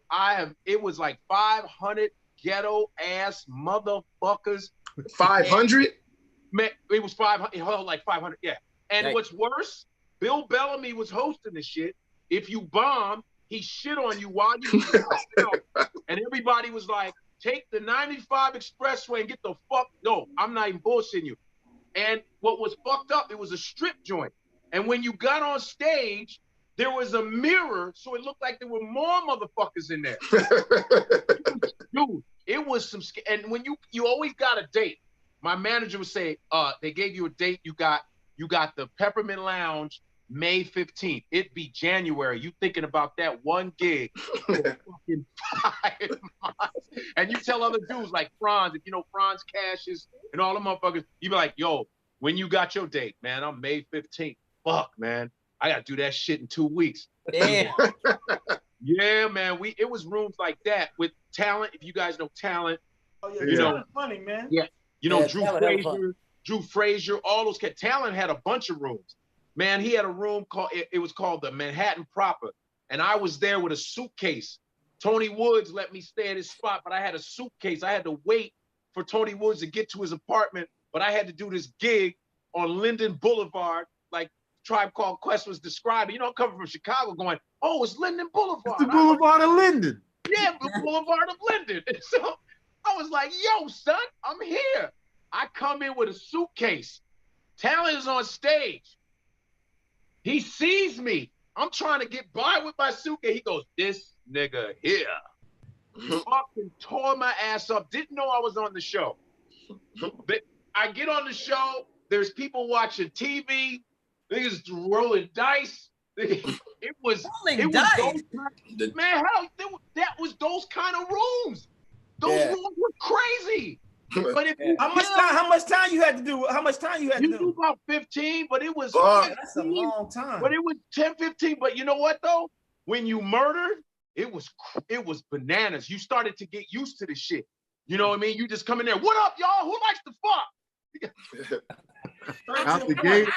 it was like 500 ghetto ass motherfuckers. 500? Man, it was 500, like 500, yeah. And what's worse, Bill Bellamy was hosting the shit. If you bomb, he shit on you while you and everybody was like, take the 95 expressway and get the fuck. No, I'm not even bullshitting you. And what was fucked up, it was a strip joint. And when you got on stage, there was a mirror, so it looked like there were more motherfuckers in there. Dude, it was some, and when you always got a date. My manager would say, they gave you a date, you got the Peppermint Lounge May 15th. It'd be January. You thinking about that one gig for fucking 5 months. And you tell other dudes like Franz, if you know Franz Cashes and all the motherfuckers, you be like, yo, when you got your date, man, I'm May 15th. Fuck, man. I gotta do that shit in 2 weeks. Damn. Yeah, man. It was rooms like that with Talent. If you guys know Talent. Oh yeah, you know, funny, man. Yeah. You know, Drew Frazier, all those cats. Talent had a bunch of rooms. Man, he had a room called, it was called the Manhattan Proper. And I was there with a suitcase. Tony Woods let me stay at his spot, but I had a suitcase. I had to wait for Tony Woods to get to his apartment, but I had to do this gig on Linden Boulevard, like Tribe Called Quest was describing. You know, I'm coming from Chicago going, oh, it's Linden Boulevard. It's the Boulevard of Linden. Yeah, the Boulevard of Linden. And so I was like, yo, son, I'm here. I come in with a suitcase. Talent is on stage. He sees me. I'm trying to get by with my suitcase. He goes, this nigga here. Fucking tore my ass up. Didn't know I was on the show. But I get on the show. There's people watching TV. Niggas rolling dice. It was dice. Man, that was those kind of rooms. Those rooms were crazy. But if how much time you had to do? How much time you had to do? You do about 15, but it was that's a long time. But it was 10, 15. But you know what though? When you murdered, it was bananas. You started to get used to the shit. You know what I mean? You just come in there. What up, y'all? Who likes to fuck? Out the gate.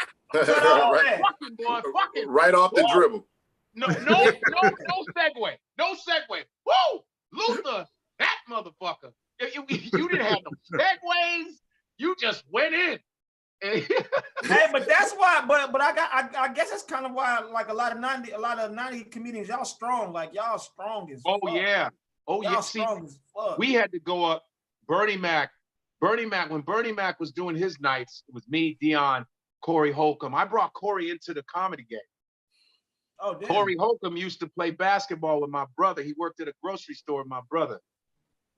Right off the dribble. No segue. No segue. Woo! Luther, that motherfucker. You didn't have no segues. You just went in. Hey, but that's why. But I guess that's kind of why. Like a lot of 90 comedians, y'all strong. Like y'all strong as fuck. Yeah. Y'all strong as fuck. We had to go up. Bernie Mac. When Bernie Mac was doing his nights, it was me, Dion, Corey Holcomb. I brought Corey into the comedy game. Oh, damn. Corey Holcomb used to play basketball with my brother. He worked at a grocery store with my brother.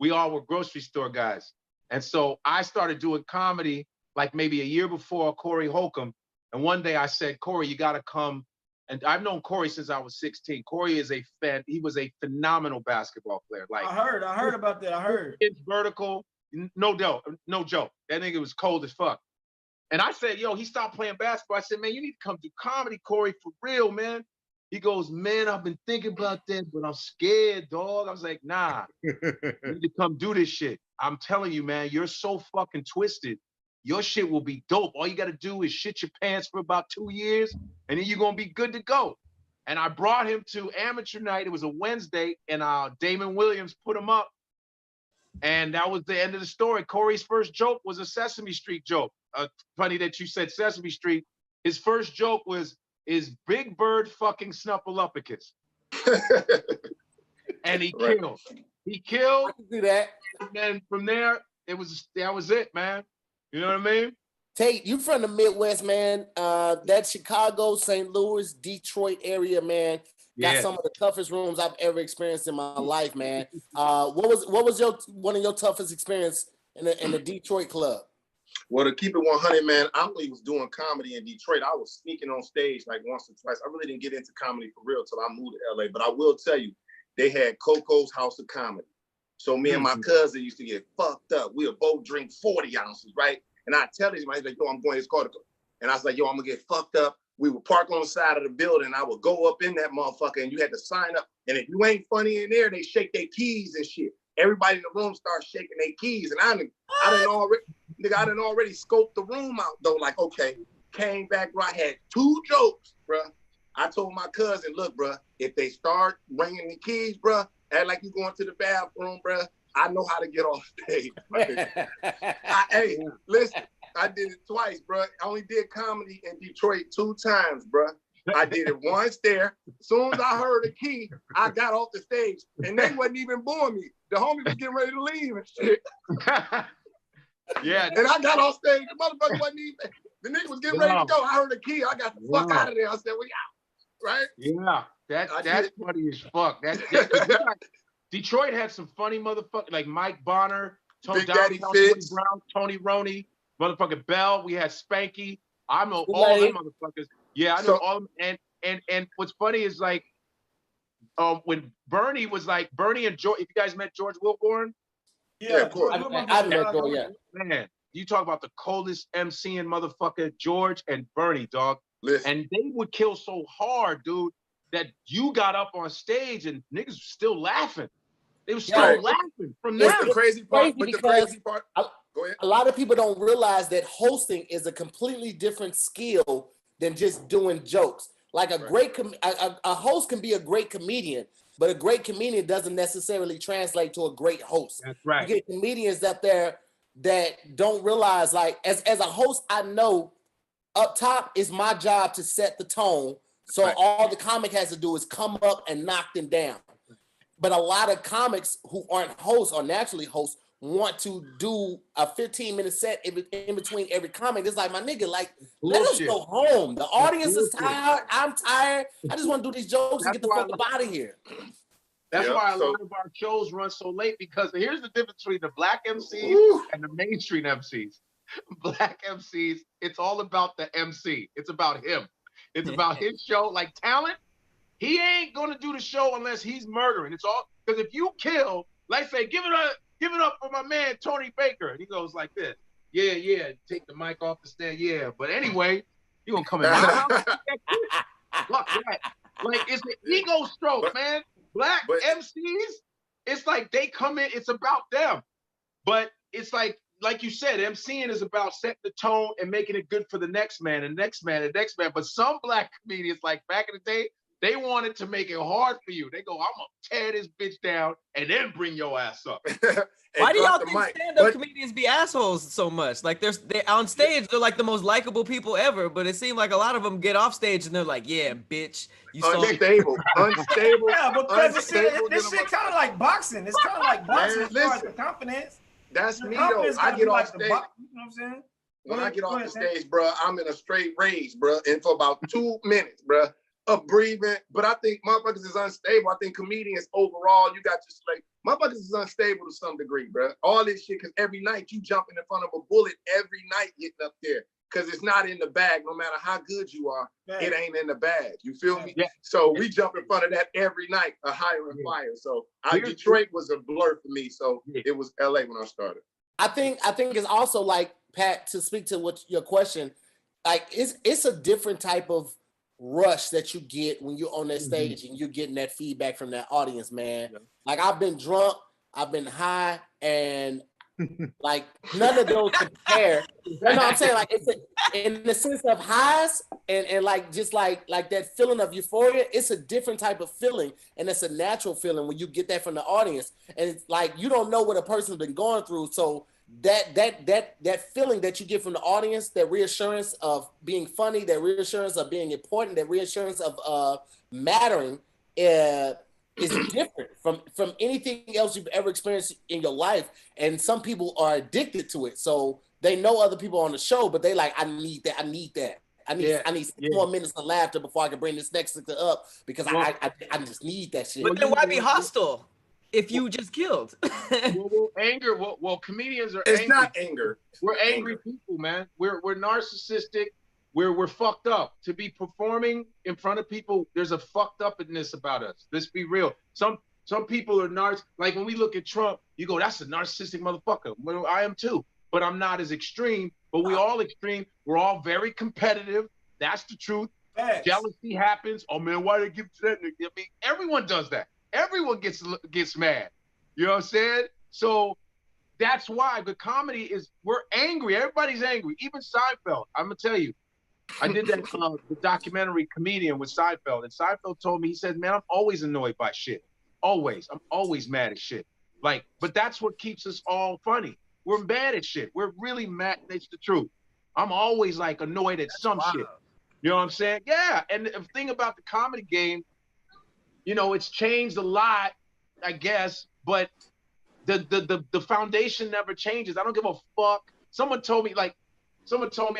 We all were grocery store guys. And so I started doing comedy like maybe a year before Corey Holcomb. And one day I said, Corey, you got to come. And I've known Corey since I was 16. Corey is he was a phenomenal basketball player. Like I heard about that. I heard. It's vertical. No joke. That nigga was cold as fuck. And I said, yo, he stopped playing basketball. I said, man, you need to come do comedy, Corey, for real, man. He goes, man, I've been thinking about that, but I'm scared, dog. I was like, nah, you need to come do this shit. I'm telling you, man, you're so fucking twisted. Your shit will be dope. All you got to do is shit your pants for about 2 years, and then you're going to be good to go. And I brought him to amateur night. It was a Wednesday, and Damon Williams put him up. And that was the end of the story. Corey's first joke was a Sesame Street joke. Funny that you said Sesame Street. His first joke was, is Big Bird fucking Snuffleupagus? And he killed. He killed. I can do that. And then from there, that was it, man. You know what I mean? Tate, you from the Midwest, man. That Chicago, St. Louis, Detroit area, man. Got some of the toughest rooms I've ever experienced in my life, man. What was one of your toughest experience in the Detroit club? Well, to keep it 100, man, I only was doing comedy in Detroit. I was sneaking on stage like once or twice. I really didn't get into comedy for real till I moved to LA. But I will tell you, they had Coco's House of Comedy. So me and my cousin used to get fucked up. We would both drink 40 ounces, right? And I tell him, he's like, yo, I'm going to his car. And I was like, yo, I'm going to get fucked up. We would park on the side of the building. I would go up in that motherfucker and you had to sign up. And if you ain't funny in there, they shake their keys and shit. Everybody in the room starts shaking their keys. And I done already scoped the room out though. Like, okay, came back, bro. I had 2 jokes, bro. I told my cousin, look, bro, if they start ringing the keys, bro, act like you going to the bathroom, bro. I know how to get off stage. Hey, listen, I did it twice, bro. I only did comedy in Detroit 2 times, bro. I did it once there. As soon as I heard the key, I got off the stage, and they wasn't even booing me. The homie was getting ready to leave and shit. Yeah. And I got off stage. The motherfucker wasn't even. The nigga was getting ready to go. I heard the key. I got the fuck out of there. I said, "We out." Right? Yeah. That's funny as fuck. Detroit had some funny motherfuckers like Mike Bonner, Tony Brown, Tony Roney, motherfucking Bell. We had Spanky. I know all them motherfuckers. Yeah, I know all of them. And what's funny is like when Bernie and George, if you guys met George Wilborn. Yeah, of course. I've met George, yeah. Man, you talk about the coldest MC and motherfucker, George and Bernie, dog. Listen. And they would kill so hard, dude, that you got up on stage and niggas were still laughing. They were still laughing from there. The crazy part. Go ahead. A lot of people don't realize that hosting is a completely different skill than just doing jokes. Like a host can be a great comedian, but a great comedian doesn't necessarily translate to a great host. That's right. You get comedians up there that don't realize, like, as a host, I know up top is my job to set the tone. So all the comic has to do is come up and knock them down. But a lot of comics who aren't hosts or naturally hosts want to do a 15-minute set in between every comment. It's like, my nigga, like, let us go home. The audience is tired. I'm tired. I just want to do these jokes and get the fuck up out of here. That's why a lot of our shows run so late, because here's the difference between the black MCs and the mainstream MCs. Black MCs, it's all about the MC. It's about him. It's about his show. Like talent, he ain't gonna do the show unless he's murdering. It's all because if you kill, like say, give it up for my man Tony Baker, and he goes like this. Yeah, take the mic off the stand. Yeah, but anyway, you gonna come in my house? Fuck that. Like it's the ego stroke, man. Black MCs, it's like they come in, it's about them. But it's like you said, MCing is about setting the tone and making it good for the next man, and next man, and next man. But some black comedians, like back in the day, they wanted to make it hard for you. They go, I'm gonna tear this bitch down and then bring your ass up. Why do y'all think stand-up comedians be assholes so much? Like they on stage, they're like the most likable people ever, but it seems like a lot of them get off stage and they're like, yeah, bitch, you unstable. Yeah, because this shit kind of like boxing. It's kind of like boxing as far as the confidence. That's me though. I get off stage. You know what I'm saying? When I get off the stage, bro, I'm in a straight rage, bro, and for about 2 minutes, bro, of breathing. But I think motherfuckers is unstable. I think comedians overall, you got just like motherfuckers is unstable to some degree, bro. All this shit, because every night you jumping in front of a bullet every night getting up there. Because it's not in the bag. No matter how good you are, it ain't in the bag. You feel me? Yeah. So we jump in front of that every night, a higher and fire. So Detroit was a blur for me. So it was LA when I started. I think it's also like, Pat, to speak to what your question, like it's a different type of rush that you get when you're on that stage and you're getting that feedback from that audience, man. Yeah. Like I've been drunk, I've been high, and like none of those compare. You know what I'm saying? Like it's in the sense of highs and like just like that feeling of euphoria, it's a different type of feeling, and it's a natural feeling when you get that from the audience. And it's like you don't know what a person's been going through, so that feeling that you get from the audience, that reassurance of being funny, that reassurance of being important, that reassurance of mattering, is different from anything else you've ever experienced in your life. And some people are addicted to it, so they know other people on the show, but they like, I need that. I need 6 more minutes of laughter before I can bring this next thing up, because I just need that shit. But then why be hostile if you just killed? Anger. Well, comedians are. It's angry. not anger. We're angry people, man. We're narcissistic. We're fucked up. To be performing in front of people, there's a fucked upness about us. Let's be real. Some people are like when we look at Trump, you go, that's a narcissistic motherfucker. Well, I am too, but I'm not as extreme. But we all extreme. We're all very competitive. That's the truth. Thanks. Jealousy happens. Oh man, why did they give to that nigga? I mean, everyone does that. Everyone gets mad. You know what I'm saying? So that's why the comedy is, we're angry. Everybody's angry. Even Seinfeld. I'm gonna tell you, I did that the documentary Comedian with Seinfeld, and Seinfeld told me, he said, man, I'm always annoyed by shit. Always. I'm always mad at shit. Like, but that's what keeps us all funny. We're mad at shit. We're really mad. It's the truth. I'm always like annoyed at some shit. You know what I'm saying? Yeah. And the thing about the comedy game, you know, it's changed a lot, I guess, but the foundation never changes. I don't give a fuck. Someone told me I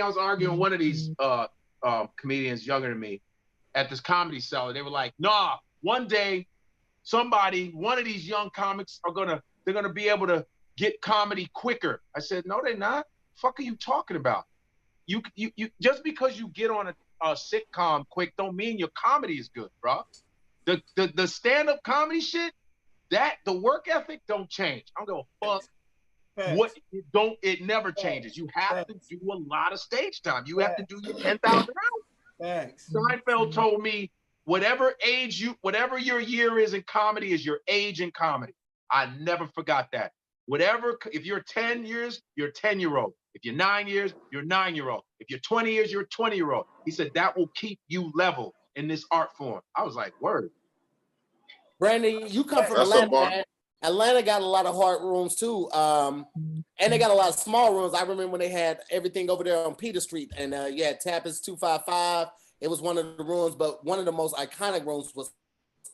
was arguing with one of these comedians younger than me at this Comedy Cellar. They were like, nah, one day one of these young comics they're gonna be able to get comedy quicker. I said, no, they're not. Fuck are you talking about? You just because you get on a sitcom quick don't mean your comedy is good, bro. The stand-up comedy shit, the work ethic don't change. I don't give a fuck. Thanks. It never changes. You have to do a lot of stage time. You have to do your 10,000 hours. Thanks. Seinfeld told me whatever your year is in comedy is your age in comedy. I never forgot that. If you're 10 years, you're a 10-year-old. If you're 9 years, you're a 9-year-old. If you're 20 years, you're a 20-year-old. He said that will keep you level in this art form. I was like, word. Brandon, you come from Atlanta, man. Atlanta got a lot of hard rooms too. And they got a lot of small rooms. I remember when they had everything over there on Peter Street, and you had Tapas 255. It was one of the rooms, but one of the most iconic rooms was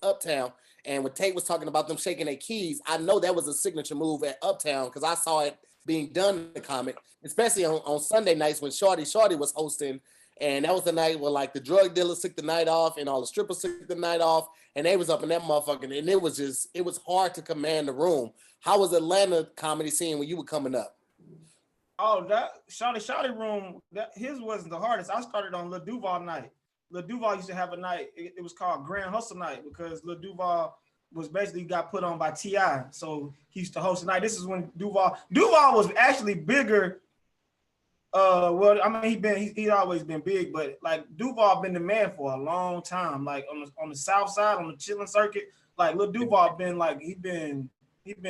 Uptown. And when Tate was talking about them shaking their keys, I know that was a signature move at Uptown because I saw it being done in the comic, especially on Sunday nights when Shorty was hosting. And that was the night where like the drug dealers took the night off and all the strippers took the night off. And they was up in that motherfucker. And it was hard to command the room. How was Atlanta comedy scene when you were coming up? Oh, that Shawty room, his wasn't the hardest. I started on Lil Duval night. Lil Duval used to have a night, it was called Grand Hustle Night because Lil Duval was basically got put on by T.I. So he used to host a night. This is when Duval was actually bigger. Well, I mean, he'd always been big, but like Duval been the man for a long time. Like on the South Side, on the chilling circuit, like Lil Duval been like he been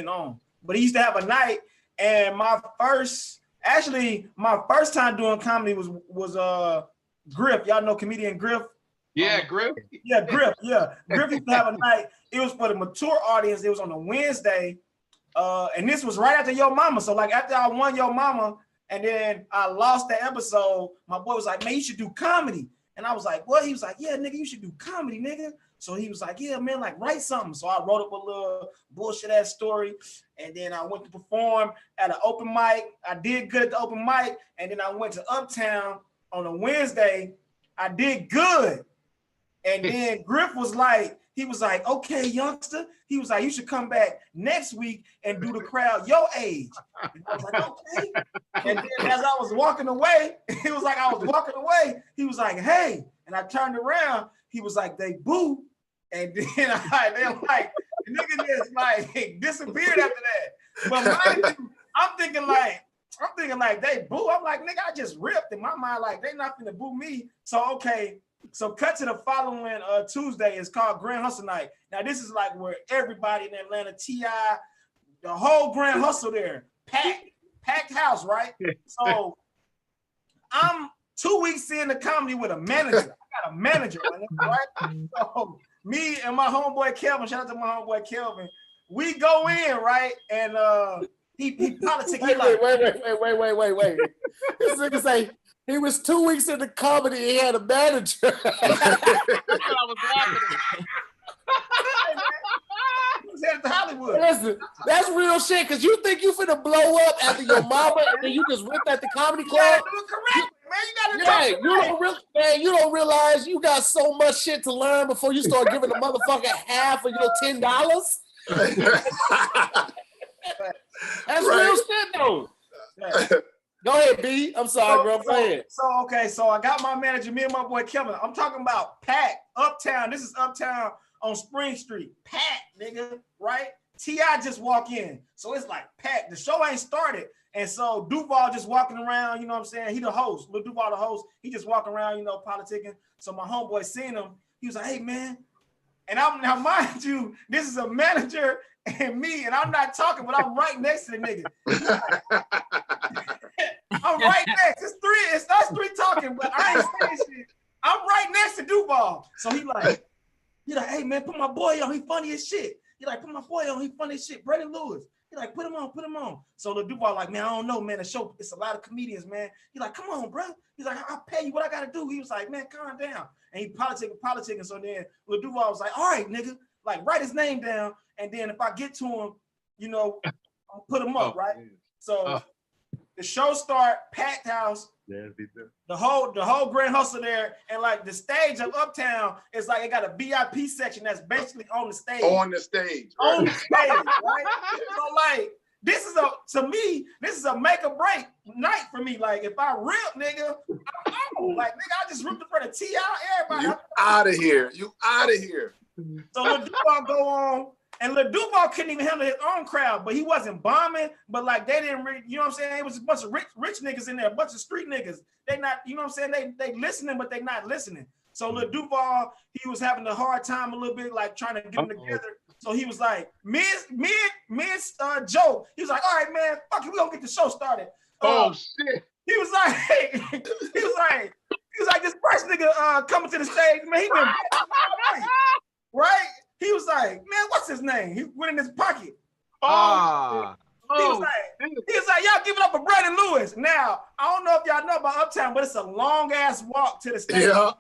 on. But he used to have a night, and my first time doing comedy was Griff. Y'all know comedian Griff? Yeah, Griff. Yeah, Griff. Yeah, Griff used to have a night. It was for the mature audience. It was on a Wednesday, and this was right after Yo Mama. So like after I won Yo Mama, and then I lost that episode, my boy was like, "Man, you should do comedy." And I was like, "What?" He was like, "Yeah, nigga, you should do comedy, nigga." So he was like, "Yeah, man, like write something." So I wrote up a little bullshit ass story, and then I went to perform at an open mic. I did good at the open mic, and then I went to Uptown on a Wednesday. I did good, and then Griff was like, he was like, "Okay, youngster," he was like, "You should come back next week and do the crowd your age." And I was like, "Okay." And then as I was walking away, he was like, he was like, "Hey," and I turned around. He was like, "They boo," and then they're like, the nigga just like disappeared after that. But mind you, I'm thinking like they boo. I'm like, nigga, I just ripped. In my mind, like they not gonna boo me. So okay. So cut to the following Tuesday. It's called Grand Hustle Night. Now this is like where everybody in Atlanta, T.I., the whole Grand Hustle there, packed house, right? So I'm 2 weeks into comedy with a manager. I got a manager, right? So me and my homeboy Kelvin, shout out to my homeboy Kelvin, we go in, right? And he politic. Wait. This nigga say he was 2 weeks into comedy. He had a manager. That's what I was laughing at. He was headed to Hollywood. Listen, that's real shit. Cause you think you finna blow up after your mama, and then you just ripped at the comedy club. You gotta do it correctly, man. You don't realize you got so much shit to learn before you start giving the motherfucker half of your $10. That's real shit, though. Go ahead, B. I'm sorry, bro. Go ahead. So I got my manager, me and my boy Kevin. I'm talking about packed Uptown. This is Uptown on Spring Street. Packed, nigga, right? T.I. just walk in. So it's like packed. The show ain't started. And so Duval just walking around, you know what I'm saying? He the host. Lil Duval the host. He just walking around, you know, politicking. So my homeboy seen him. He was like, "Hey, man." And now mind you, this is a manager and me, and I'm not talking, but I'm right next to the nigga. I'm right next. It's us three talking, but I ain't saying shit. I'm right next to Duval. So he like, "Hey man, put my boy on. He funny as shit." He like, "Put my boy on. He funny as shit." Brandon Lewis. He like, "Put him on." So the Duval like, "Man, I don't know, man. The show, it's a lot of comedians, man." He like, "Come on, bro." He's like, "I'll pay you what I gotta do." He was like, "Man, calm down." And he politicking. So then Lil Duval was like, "All right, nigga, like write his name down, and then if I get to him, you know, I'll put him up, right?" So the show start, packed house. Yeah, the whole Grand Hustle there, and like the stage of Uptown is like it got a VIP section that's basically on the stage. On the stage, right? So like this is a make or break night for me. Like if I rip, nigga, I'm like nigga, I just ripped in front of T.I. everybody. You out of here. So Lil Duval go on. And Lil Duval couldn't even handle his own crowd, but he wasn't bombing. But like they didn't, you know what I'm saying? It was a bunch of rich niggas in there, a bunch of street niggas. They not, you know what I'm saying? They listening, but they not listening. So Lil Duval, he was having a hard time a little bit, like trying to get them together. So he was like, me and Joe. He was like, "All right, man, fuck it, we gonna get the show started." Shit. He was like, this first nigga coming to the stage, man. He been right. He was like, "Man, what's his name?" He went in his pocket. He was like, "Y'all give it up for Brandon Lewis." Now, I don't know if y'all know about Uptown, but it's a long ass walk to the stage. Yeah.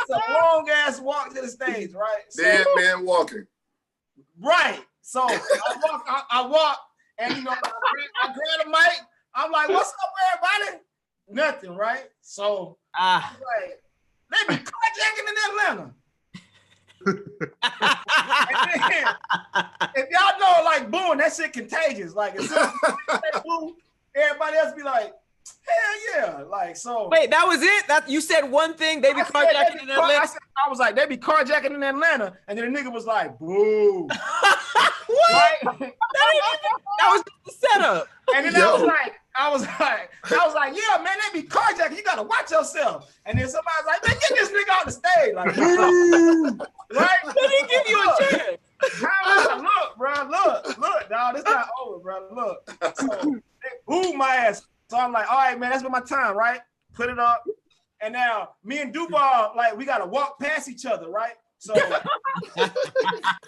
It's a long ass walk to the stage, right? So, Dead man walking. Right. So I walk, and you know, I grab the mic. I'm like, "What's up, everybody?" Nothing, right? So I'm like, they be carjacking in Atlanta. And then, if y'all know, like, boom, that shit contagious. Like, as soon as you say boom, everybody else be like, hell yeah. Like, so. Wait, that was it? That you said one thing, they be carjacking in Atlanta? I was like, they be carjacking in Atlanta, and then the nigga was like, boo. What? Right? That was just the setup. And then I was like, yeah, man, they be carjacking. You gotta watch yourself. And then somebody's like, man, get this nigga off the stage. Like, right? They didn't give you a chance. Look, bro, look, dog, it's not over, bro. Look. So they booed my ass. So I'm like, all right, man, that's been my time, right? Put it up. And now me and Duval, like, we gotta walk past each other, right? So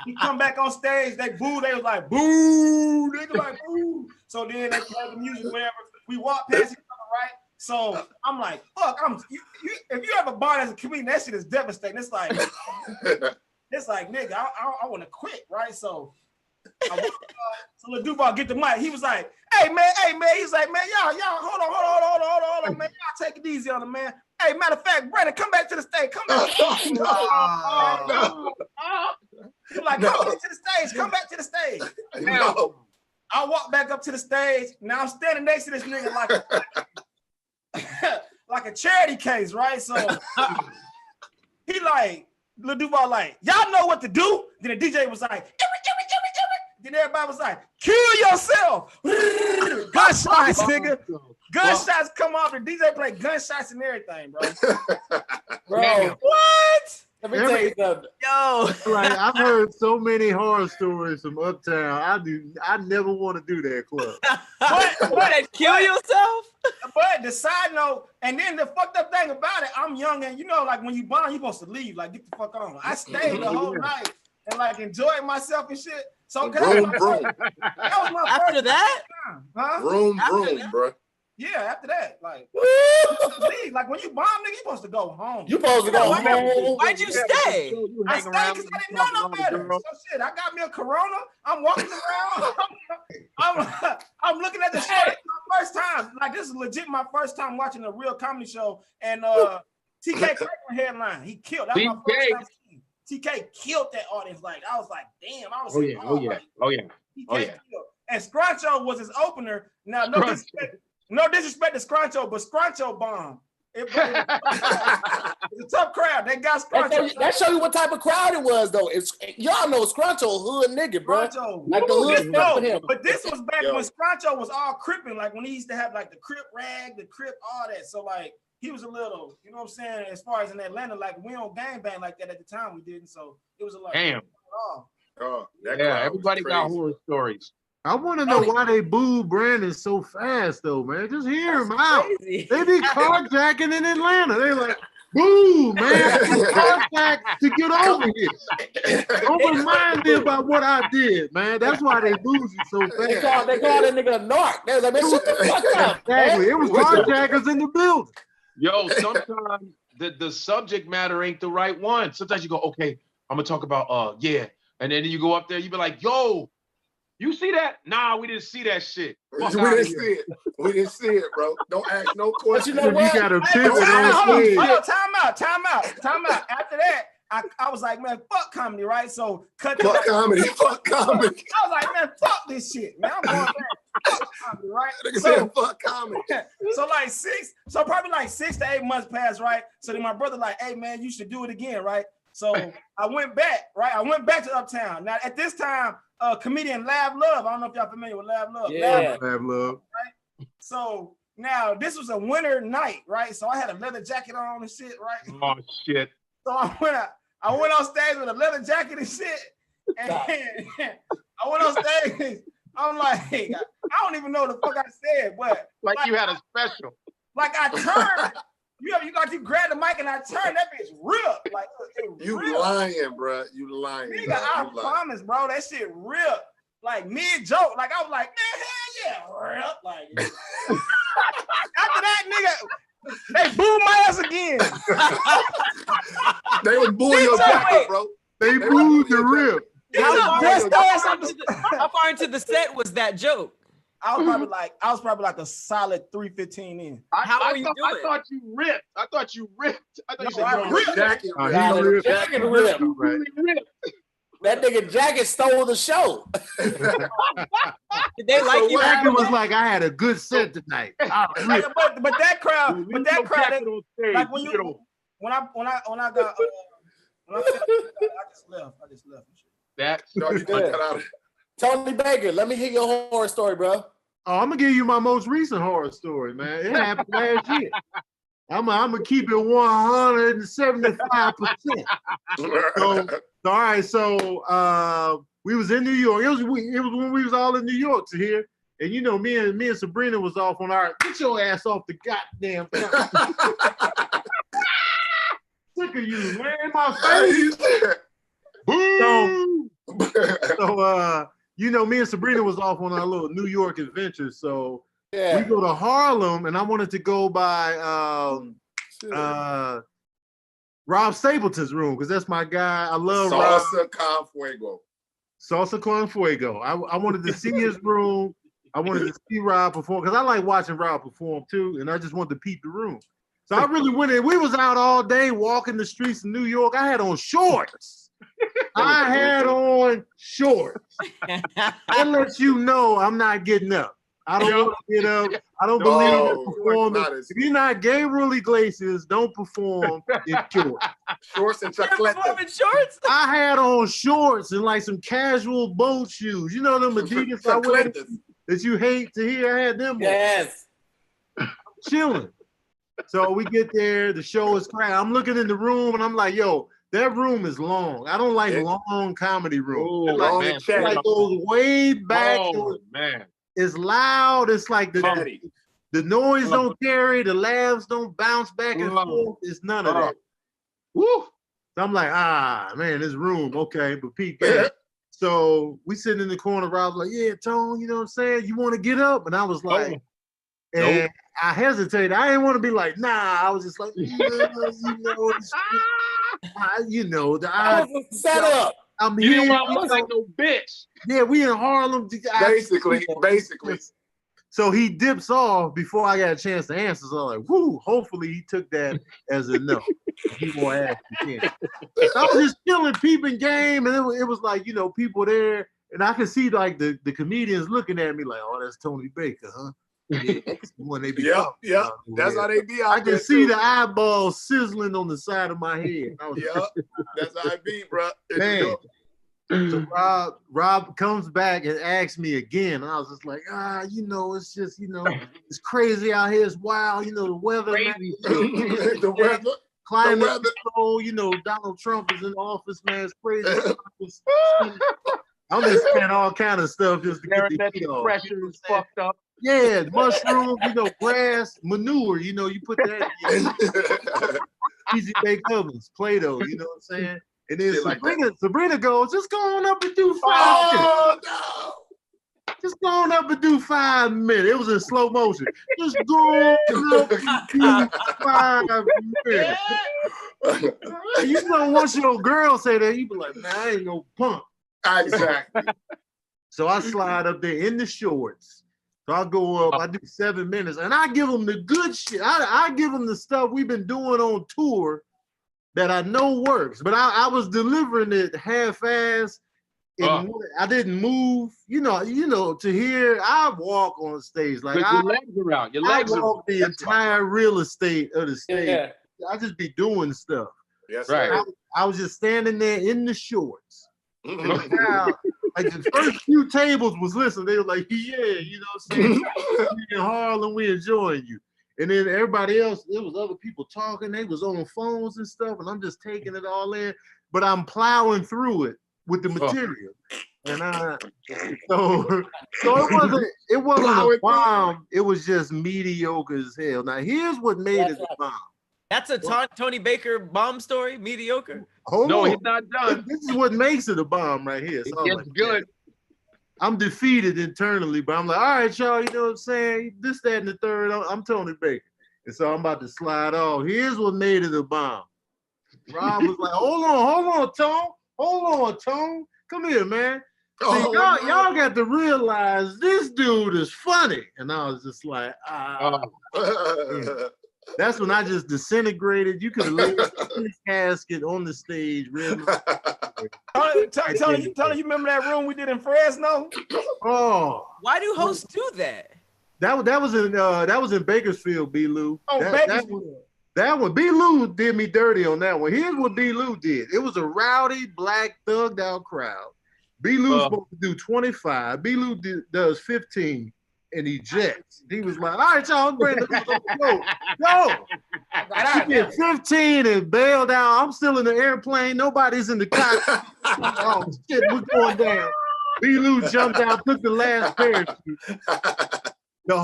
he come back on stage, they boo, they was like, boo, nigga, like, boo. So then they play the music, whatever. We walk past each other, right? So I'm like, fuck, if you ever bought as a comedian, that shit is devastating. It's like, nigga, I want to quit, right? So I walk up, so Lil Duval get the mic. He was like, hey man. He's like, man, y'all, hold on, man. Y'all take it easy on him, man. Hey, matter of fact, Brandon, come back to the stage. Come back. He's like, come back to the stage. Come back to the stage. Now, I walk back up to the stage. Now I'm standing next to this nigga like a charity case, right? So he like, Lil Duval like, y'all know what to do? Then the DJ was like, then everybody was like, kill yourself. Gunshots, nigga. Gunshots come off. The DJ play gunshots and everything, bro. Bro, What? let me tell you something. Yo. Like, I've heard so many horror stories from Uptown. I never want to do that club. What? Kill yourself? But the side note, and then the fucked up thing about it, I'm young, and you know, like when you bond, you're supposed to leave, like get the fuck on. I stayed the whole night and like enjoyed myself and shit. So that was my After first that? time. Huh? Room, bro. Yeah, after that, like when you bomb, nigga, you supposed to go home. You supposed to go home. Why'd you stay? I stayed because I didn't know no better. So shit, I got me a Corona. I'm walking around. I'm looking at the show. It's my first time. Like, this is legit my first time watching a real comedy show. And TK Kirkland headline. He killed. That was my first time. TK killed that audience. Like, I was like, damn. I was Oh yeah. TK killed. And Scruncho was his opener. Now, no disrespect to Scruncho, but Scruncho bombed. It's a tough crowd. They got Scruncho. That show you what type of crowd it was, though. Y'all know Scruncho hood nigga, bro. Scruncho. Like the hood stuff for him. But this was back when Scruncho was all cripping, like when he used to have like the crip rag, the crip, all that. So like he was a little, you know what I'm saying, as far as in Atlanta, like we don't gangbang like that at the time, we didn't. So it was a lot. Damn. Yeah, everybody got horror stories. I want to know why they booed Brandon so fast, though, man. Just hear him out. Crazy. They be carjacking in Atlanta. They like, boo, man. Carjack to get over here. Don't remind me about what I did, man. That's why they booed you so fast. They called that nigga a narc. They was like, man, shut the fuck up. Exactly. It was carjackers in the building. Yo, sometimes the subject matter ain't the right one. Sometimes you go, okay, I'm gonna talk about yeah. And then you go up there, you be like, yo, you see that? Nah, we didn't see that shit. We didn't see it, bro. Don't ask no questions. You know what? You got to pivot on stage. Time out. After that, I was like, man, fuck comedy, right? So Fuck comedy. I was like, man, fuck this shit, man. I'm going back. Fuck comedy, right? Nigga said fuck comedy. So probably like 6 to 8 months passed, right? So then my brother like, hey man, you should do it again, right? So I went back, right? I went back to Uptown. Now at this time, comedian Lab Love. I don't know if y'all familiar with Lab Love. Yeah, Lab Love. Right? So now this was a winter night, right? So I had a leather jacket on and shit, right? Oh shit. So I went on stage with a leather jacket and shit. And I went on stage. I'm like, I don't even know what the fuck I said, but like you had a special. Like I turned. You grab the mic and I turned, that bitch ripped. Like you ripped. Lying, bro. You lying. Nigga, I promise, bro. That shit ripped. Like mid joke. Like I was like, man, hell yeah, ripped. Like after that, nigga, they booed my ass again. They was booing your jacket, bro. They booed the rip. How far into the set was that joke? I was probably like a solid 3:15 in. How are you doing? I thought you ripped. I thought you said Your jacket ripped. ripped. That nigga jacket stole the show. Did they like you? Jacket was like, I had a good set tonight. But that crowd, like when I just left. That's Tony Baker, let me hear your horror story, bro. Oh, I'm gonna give you my most recent horror story, man. It happened last year. I'm gonna keep it 175%. All right, so we was in New York. It was when we was all in New York to here. And you know, me and Sabrina was off on our get your ass off the goddamn sick of you, man. My face. So you know, me and Sabrina was off on our little New York adventure. So we go to Harlem, and I wanted to go by Rob Stapleton's room because that's my guy. I love Salsa Con Fuego. Salsa Con Fuego. I wanted to see his room. I wanted to see Rob perform because I like watching Rob perform too, and I just wanted to peep the room. So I really went in. We was out all day walking the streets of New York. I had on shorts. That lets you know I'm not getting up. I don't want to get up. I don't believe in performing. If you're not Gabriel Iglesias, don't perform in shorts. Shorts and chocolate. Shorts? I had on shorts and like some casual boat shoes. You know them Adidas I wear that you hate to hear? I had them on. Yes. Chilling. So we get there. The show is cracked. I'm looking in the room and I'm like, yo, that room is long. I don't like long comedy rooms. It like goes way back. Man. It's loud. It's like the noise don't carry. The laughs don't bounce back and forth. It's none of that. Woo! So I'm like, man, this room, okay, but Pete. So we sitting in the corner. Rob was like, yeah, Tone, you know what I'm saying? You want to get up? And I was like, and I hesitated. I didn't want to be like, nah. I was just like, I set up. I'm you here. didn't want to look like no bitch. Yeah, we in Harlem. Basically. So he dips off before I got a chance to answer. So I'm like, whoo, hopefully he took that as a no. He won't ask again. I was just chilling, peeping game, and it was like, you know, people there, and I could see like the comedians looking at me like, oh, that's Tony Baker, huh? Yeah, when they be that's how they be out I can see the eyeballs sizzling on the side of my head. That's how I be, bro. Man. So Rob comes back and asks me again. And I was just like, you know, it's just, you know, it's crazy out here. It's wild. You know, the weather. The weather. Climate control. You know, Donald Trump is in office, man. It's crazy. I'm just saying all kind of stuff just to get the pressure is fucked up. Yeah, mushrooms, you know, grass, manure, you know, you put that in easy bake ovens, Play-Doh, you know what I'm saying? And then Sabrina goes, just go on up and do 5 minutes. No. Just go on up and do 5 minutes. It was in slow motion. Just go on up and do 5 minutes. You know, once your girl say that, you be like, man, I ain't no punk. Exactly. So I slide up there in the shorts. So I go up, I do 7 minutes, and I give them the good shit. I give them the stuff we've been doing on tour that I know works, but I was delivering it half-assed. I didn't move, you know, to hear. I walk on stage like your legs are out. Your legs I walk the entire real estate of the stage. Yeah. I just be doing stuff. Yes, right. I was just standing there in the shorts. Now, like the first few tables was listening. They were like, yeah, you know what I'm saying? We in Harlem, we enjoying you. And then everybody else, there was other people talking. They was on phones and stuff, and I'm just taking it all in. But I'm plowing through it with the material. And so it wasn't a bomb. It was just mediocre as hell. Now here's what made it a bomb. That's a Tony Baker bomb story, mediocre. No, he's not done. This is what makes it a bomb right here. So it's good. I'm defeated internally, but I'm like, all right, y'all, you know what I'm saying? This, that, and the third, I'm Tony Baker. And so I'm about to slide off. Here's what made it a bomb. Rob was like, hold on, Tone. Hold on, Tone. Come here, man. See, y'all got to realize this dude is funny. And I was just like, That's when I just disintegrated. You could have laid this casket on the stage. Really. Tony, you remember that room we did in Fresno? Oh. Why do hosts do that? That was in Bakersfield, B. Lou. Oh, Bakersfield. That one, B. Lou did me dirty on that one. Here's what B. Lou did. It was a rowdy, black, thugged out crowd. B. Lou's supposed to do 25. B. Lou does 15 and ejects. He was like, all right, y'all, bring the Yo, he did 15 and bailed out. I'm still in the airplane. Nobody's in the cockpit. Oh, shit, we're going down. B. Lou jumped out, took the last parachute. The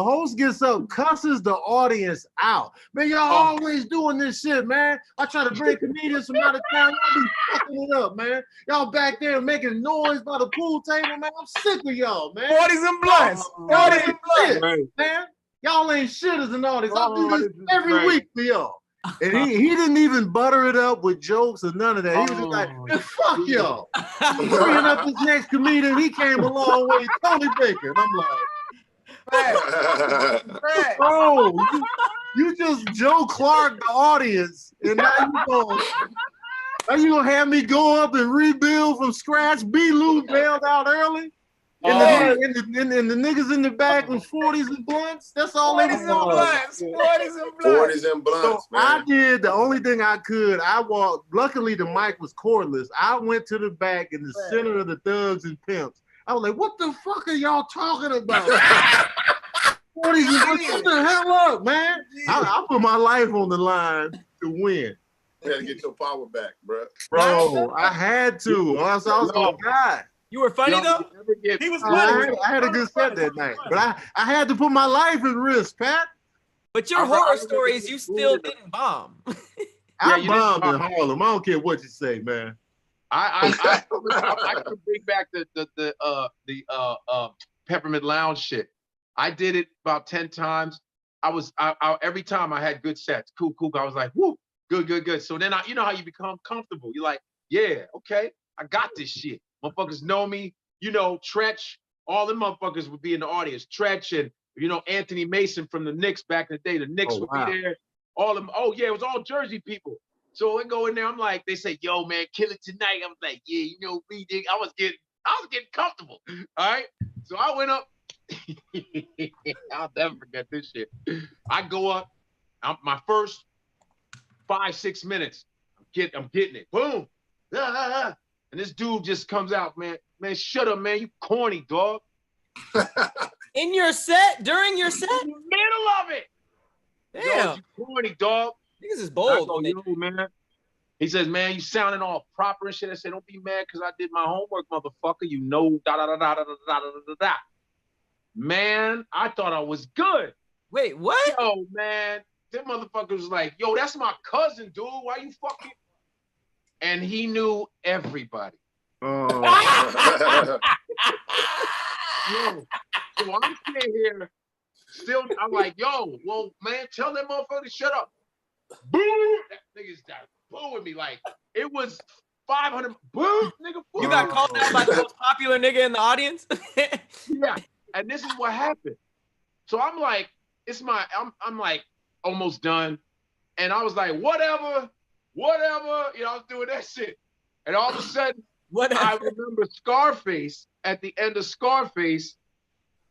host gets up, cusses the audience out. Man, y'all always doing this shit, man. I try to bring comedians from out of town. Y'all be fucking it up, man. Y'all back there making noise by the pool table, man. I'm sick of y'all, man. 40s and blunts. 40s and blunts, man. Y'all ain't shitters and all this. I do this every week for y'all. And he didn't even butter it up with jokes or none of that. He was just like, fuck y'all. Bringing up this next comedian, he came a long way, Tony Baker. And I'm like, bro, you just Joe Clark the audience, and now you gonna have me go up and rebuild from scratch. B. Lou bailed out early. And the niggas in the back was 40s and blunts. That's all they did. 40s and blunts. So I did the only thing I could. I walked. Luckily, the mic was cordless. I went to the back in the center of the thugs and pimps. I was like, "What the fuck are y'all talking about?" 40s and blunts. Shut the hell up, man! I put my life on the line to win. You had to get your power back, bro. Bro, I had to. Or else I was gonna die. You were funny though. He was funny. I had a good set that night, but I had to put my life at risk, Pat. But your horror stories, you still didn't bomb. I bombed in Harlem. I don't care what you say, man. I could bring back the Peppermint Lounge shit. I did it about 10 times. Every time I had good sets. Cool. I was like, whoo, good. So then you know how you become comfortable. You're like, yeah, okay, I got this shit. Motherfuckers know me, you know, Tretch, all the motherfuckers would be in the audience. Tretch and, you know, Anthony Mason from the Knicks back in the day. The Knicks would be there. All of them. Oh, yeah, it was all Jersey people. So I go in there, I'm like, they say, yo, man, kill it tonight. I'm like, yeah, you know me, dig. I was getting comfortable. All right. So I went up. I'll never forget this shit. I go up. My first 5-6 minutes, I'm getting it. Boom. And this dude just comes out, man. Man, shut up, man. You corny, dog. In your set? During your set? In the middle of it. Damn. Yo, you corny, dog. Niggas is bold. Go, yo, man. He says, man, you sounding all proper and shit. I said, don't be mad because I did my homework, motherfucker. You know, da-da-da-da-da-da-da-da-da. Man, I thought I was good. Wait, what? Yo, man. Them motherfuckers was like, yo, that's my cousin, dude. Why you fucking... And he knew everybody. Oh. Yo, so I'm sitting here, still, I'm like, yo, well, man, tell that motherfucker to shut up. Boo! That nigga's booing me like it was 500. Boo, nigga. Boo. You got called out by the most popular nigga in the audience? Yeah, and this is what happened. So I'm like, I'm like almost done, and I was like, whatever. You know, I was doing that shit. And all of a sudden, I remember Scarface. At the end of Scarface,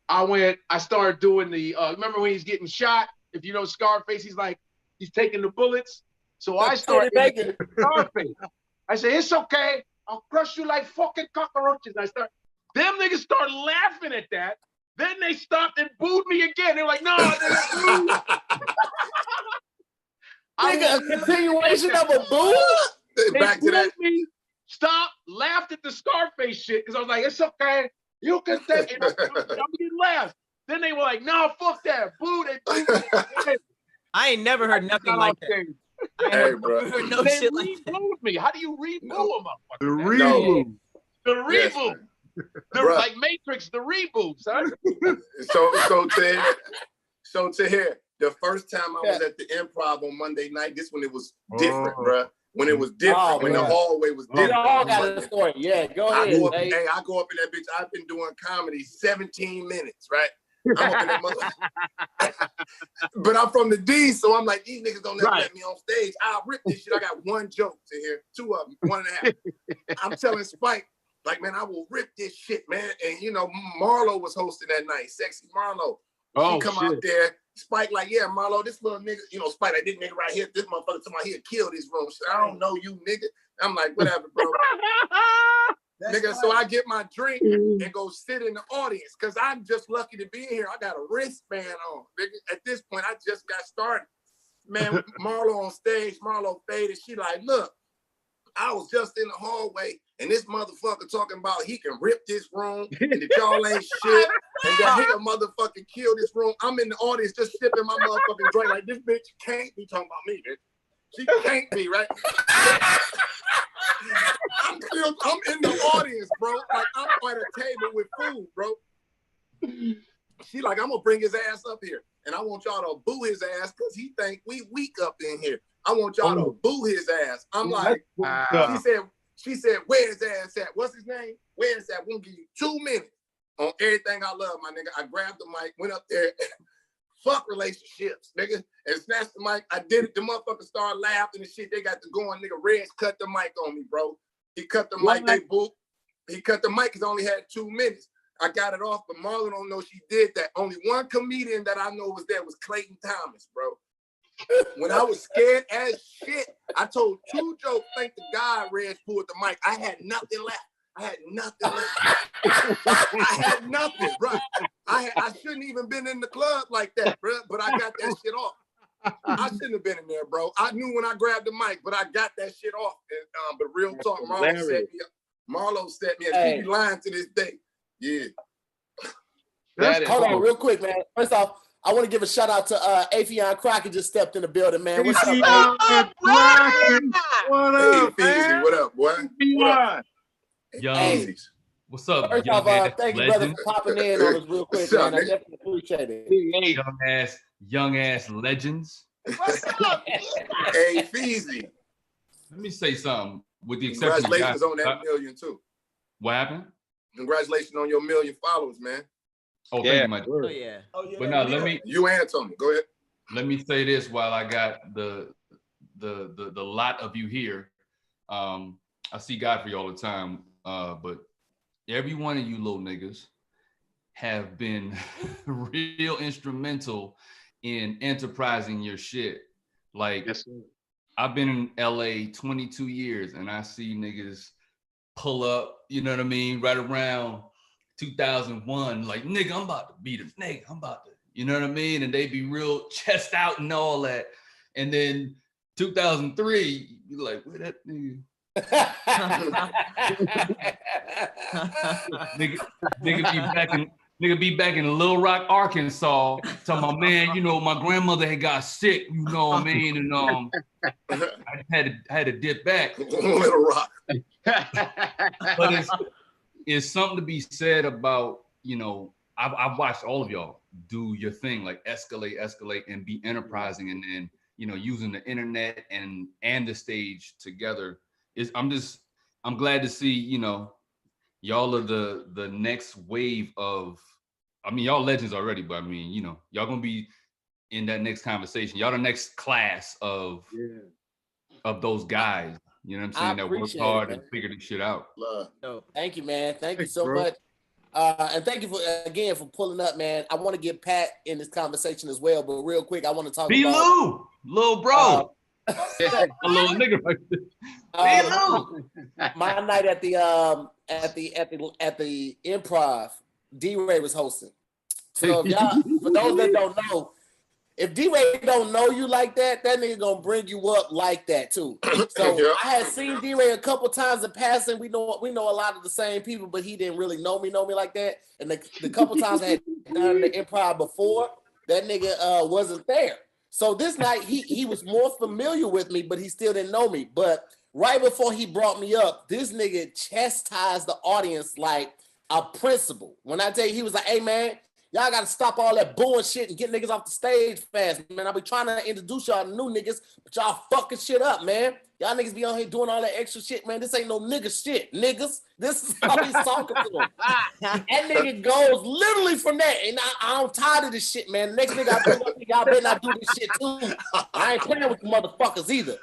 I started doing the, remember when he's getting shot? If you know Scarface, he's taking the bullets. So I started making Scarface. I said, it's okay. I'll crush you like fucking cockroaches. Them niggas started laughing at that. Then they stopped and booed me again. They were like, no, Nigga, a continuation of a boo? Back to that. Me, stop, laughed at the Scarface shit because I was like, it's okay. You can take it. I'm getting laughs. Then they were like, no, fuck that. Boo. I ain't never heard nothing like that. Hey, bro. Heard no they shit like that. me. How do you reboot them? The reboot. The reboot. They're like Matrix, the reboot, son. So to hear, the first time I was at the Improv on Monday night, this when it was different, bro. When it was different, when the hallway was different. We all got a story. Yeah, go ahead. I go up in that bitch. I've been doing comedy 17 minutes, right? I'm up in that mother. But I'm from the D, so I'm like, these niggas don't ever let me on stage. I'll rip this shit. I got one joke to hear, 2 of them, 1.5. I'm telling Spike, like, man, I will rip this shit, man. And you know, Marlo was hosting that night, Sexy Marlo. She come out there. Spike like, yeah, Marlo, this little nigga, you know, Spike like, this nigga right here, this motherfucker told me he'll kill this room. She said, I don't know you, nigga. I'm like, whatever, bro. Nigga, so I get my drink and go sit in the audience because I'm just lucky to be here. I got a wristband on. Nigga. At this point, I just got started. Man, Marlo on stage, Marlo faded. She like, look, I was just in the hallway and this motherfucker talking about he can rip this room and that y'all ain't shit and that he'll motherfucking kill this room. I'm in the audience just sipping my motherfucking drink like this bitch can't be talking about me, bitch. She can't be, right? I'm in the audience, bro. Like I'm at a table with food, bro. She like, I'm gonna bring his ass up here. And I want y'all to boo his ass because he think we weak up in here. I want y'all to boo his ass. I'm like, she said, where his ass at? What's his name? Where is that? We'll give you 2 minutes on everything I love, my nigga. I grabbed the mic, went up there, fuck relationships, nigga, and snatched the mic. I did it. The motherfuckers started laughing and shit. They got to going, nigga. Reg cut the mic on me, bro. He cut the mic, they booed. He cut the mic because I only had 2 minutes. I got it off, but Marlon don't know she did that. Only one comedian that I know was there was Clayton Thomas, bro. When I was scared as shit, I told 2 jokes. Thank the God Reg pulled the mic. I had nothing left. I had nothing, bro. I shouldn't even been in the club like that, bro. But I got that shit off. I shouldn't have been in there, bro. I knew when I grabbed the mic, but I got that shit off. And, but real talk, Marlo set me up. Marlo set me up. She be lying to this day. Yeah. Hold on, real quick, man. First off, I want to give a shout out to Affion Crockett just stepped in the building, man. What's up, Crockett? What up, man? What up, boy? What up? Young, what's up? First off, thank you, brother, for popping in on us real quick, man. I definitely appreciate it. Young ass legends. What's up? Hey, Feezy. Let me say something. With the exception, congratulations on that million too. What happened? Congratulations on your 1 million followers, man. Oh, thank you, my Oh yeah. But now let me. You and Tony, go ahead. Let me say this while I got the lot of you here. I see Godfrey all the time, but every one of you little niggas have been real instrumental in enterprising your shit. Like, yes, I've been in LA 22 years and I see niggas pull up, you know what I mean, right around 2001, like, nigga, I'm about to beat him, nigga, I'm about to, you know what I mean? And they be real chest out and all that. And then 2003, you like, where that nigga? nigga be back in Little Rock, Arkansas, talking about, man, you know, my grandmother had got sick, you know what I mean? And I had to dip back. Little Rock. But it's something to be said about, you know, I've watched all of y'all do your thing, like escalate and be enterprising, and then, you know, using the internet and the stage together. I'm glad to see, you know, y'all are the next wave of, I mean, y'all legends already, but I mean, you know, y'all gonna be in that next conversation. Y'all the next class of those guys, you know what I'm saying, that work hard and figure this shit out. Thank you, man. Thank you so much. And thank you for pulling up, man. I want to get Pat in this conversation as well, but real quick, I want to talk about little bro. A little nigga right there. My night at the Improv, D-Ray was hosting. So if y'all, for those that don't know, if D-Ray don't know you like that, that nigga gonna bring you up like that too. So I had seen D-Ray a couple times in passing. We know a lot of the same people, but he didn't really know me like that. And the couple times I had done the Improv before, that nigga wasn't there. So this night he was more familiar with me, but he still didn't know me. But right before he brought me up, this nigga chastised the audience like a principal. When I tell you, he was like, hey man, Y'all got to stop all that bullshit and get niggas off the stage fast, man. I be trying to introduce y'all to new niggas, but y'all fucking shit up, man. Y'all niggas be on here doing all that extra shit, man. This ain't no nigga shit, niggas. This is how he's talking to him. That nigga goes literally from that, and I'm tired of this shit, man. The next nigga I bring up, y'all better not do this shit too. I ain't playing with the motherfuckers either.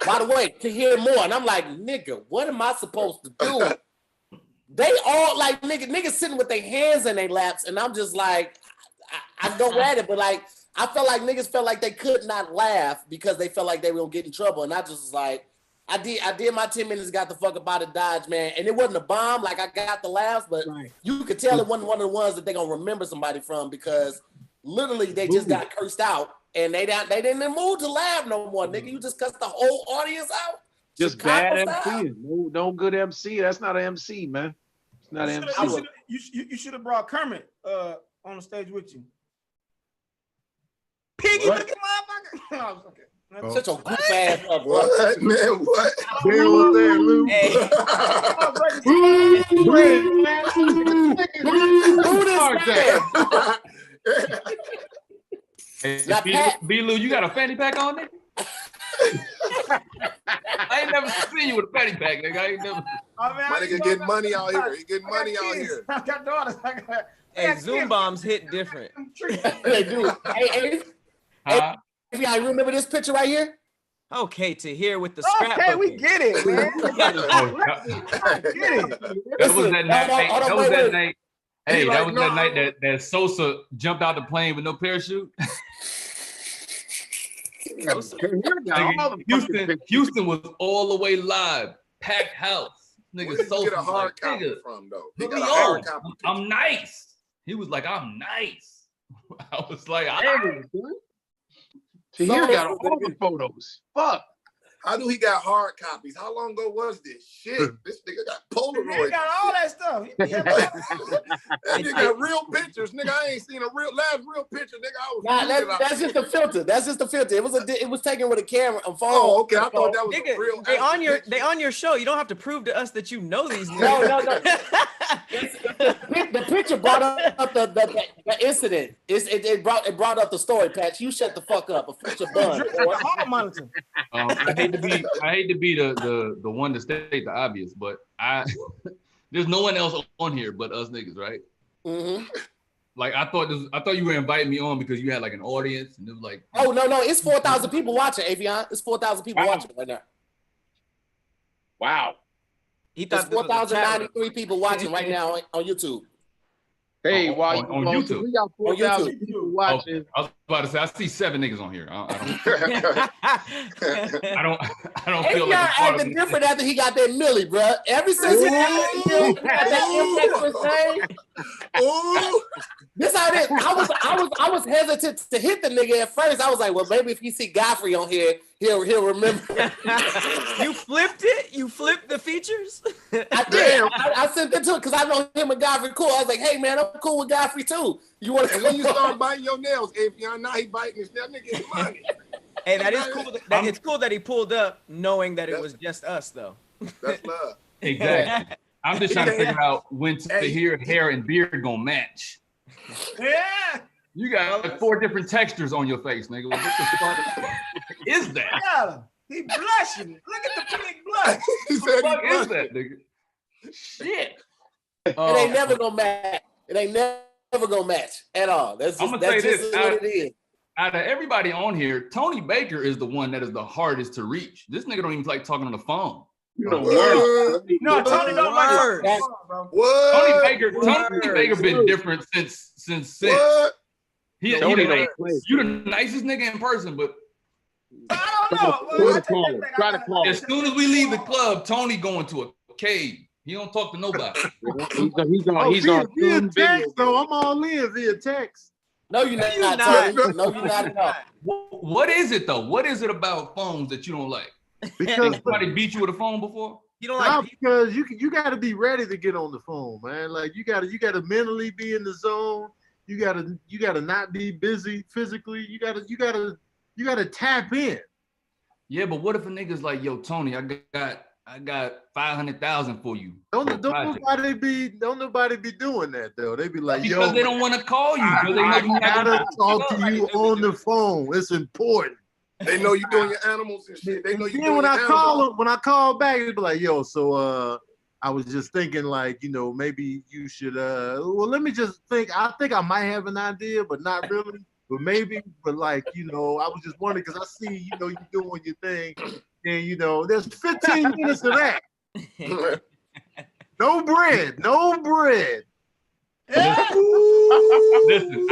By the way, Tahir Moore, and I'm like, nigga, what am I supposed to do? They all like niggas sitting with their hands in their laps, and I'm just like, I go at it, but like I felt like niggas felt like they could not laugh because they felt like they were gonna get in trouble, and I just was like, I did my 10 minutes, got the fuck up out of Dodge, man, and it wasn't a bomb. Like I got the laughs, but you could tell it wasn't one of the ones that they gonna remember somebody from because literally they just got cursed out, and they didn't in the mood to laugh no more, nigga. You just cussed the whole audience out. Just Chicago bad MC. No good MC. That's not an MC, man. It's not an MC. You should have brought Kermit on the stage with you. Piggy looking motherfucker. Oh, okay. Such a goof ass up, bro. What, man? What? There was that, Lou. Hey, B-Lou, you got a fanny pack on there? I ain't never seen you with a fanny pack, nigga. I ain't never. My nigga getting money out here. He getting money out here. I got daughters. Hey, Zoom bombs hit different. They do. Hey, I remember this picture right here. Okay, Tahir with the scrap. Okay, we get it, man. That was that night. That was that night. Hey, that was that night that Sosa jumped out the plane with no parachute. Houston was all the way live, packed house. Nigga, Sosa get a hard copy nigga, from though. He got a hard copy. I'm nice. He was like, I'm nice. I was like, Tahir got all the photos. Fuck. How do he got hard copies? How long ago was this? Shit, this nigga got Polaroid. He got all that stuff. That nigga got real pictures, nigga. I ain't seen a last real picture, nigga. That's just the filter. That's just the filter. It was taken with a camera, a phone. Oh, okay. I thought that was nigga, a real. They on your show. You don't have to prove to us that you know these. No. The picture brought up the incident. It brought up the story, Patch. You shut the fuck up. A future bun. I hate to be the one to state the obvious, but there's no one else on here but us niggas, right? Mm-hmm. Like I thought you were inviting me on because you had like an audience, and it was like, oh no, it's 4,000 people watching, Affion. It's 4,000 people watching right now. Wow. There's 4,093 people watching right now on YouTube. Hey, on YouTube. We got 4,000 people watching. I was about to say, I see 7 niggas on here. I don't feel like it's acting different after he got that Millie, bro. Ever since he got that this how it is. I was hesitant to hit the nigga at first. I was like, well, maybe if you see Godfrey on here, he'll remember. You flipped it? You flipped the features? I did. I sent it to him because I know him and Godfrey cool. I was like, hey man, I'm cool with Godfrey too. You want to? And when you start biting your nails, Affion, now he biting his nails. Nigga, get money. Hey, that is cool. It's cool that he pulled up knowing that it was just us, though. That's love. Exactly. I'm just trying to figure out when Tahir hair and beard gonna match. Yeah. You got like 4 different textures on your face, nigga. What the fuck is that? Yeah, he blushing. Look at the big blush. He said What the fuck is that, nigga? Shit. It ain't never gonna match. It ain't never gonna match at all. That's just, what it is. Out of everybody on here, Tony Baker is the one that is the hardest to reach. This nigga don't even like talking on the phone. No, Tony don't like words. Tony Baker been different since. What? You the nicest nigga in person, but I don't know. Try to call. As soon as we leave the club, Tony going to a cave. He don't talk to nobody. He's on via text, though. I'm all in via text. No, you're not. No, you're not at all. What is it though? What is it about phones that you don't like? Because somebody beat you with a phone before? You don't like because you got to be ready to get on the phone, man. Like you got to mentally be in the zone. You got to not be busy physically. You got to tap in. Yeah, but what if a nigga's like, yo, Tony, I got I got 500,000 for you. Don't nobody be doing that though. They be like, because they don't want to call you. I gotta talk to you on the phone. It's important. They know you doing your animals and shit. They know you doing when your animals. when I call back, they be like, yo, so I was just thinking like, maybe you should well, let me just think. I think I might have an idea, but not really. But maybe, but like, I was just wondering because I see, you doing your thing, and there's 15 minutes of that. No bread. Listen,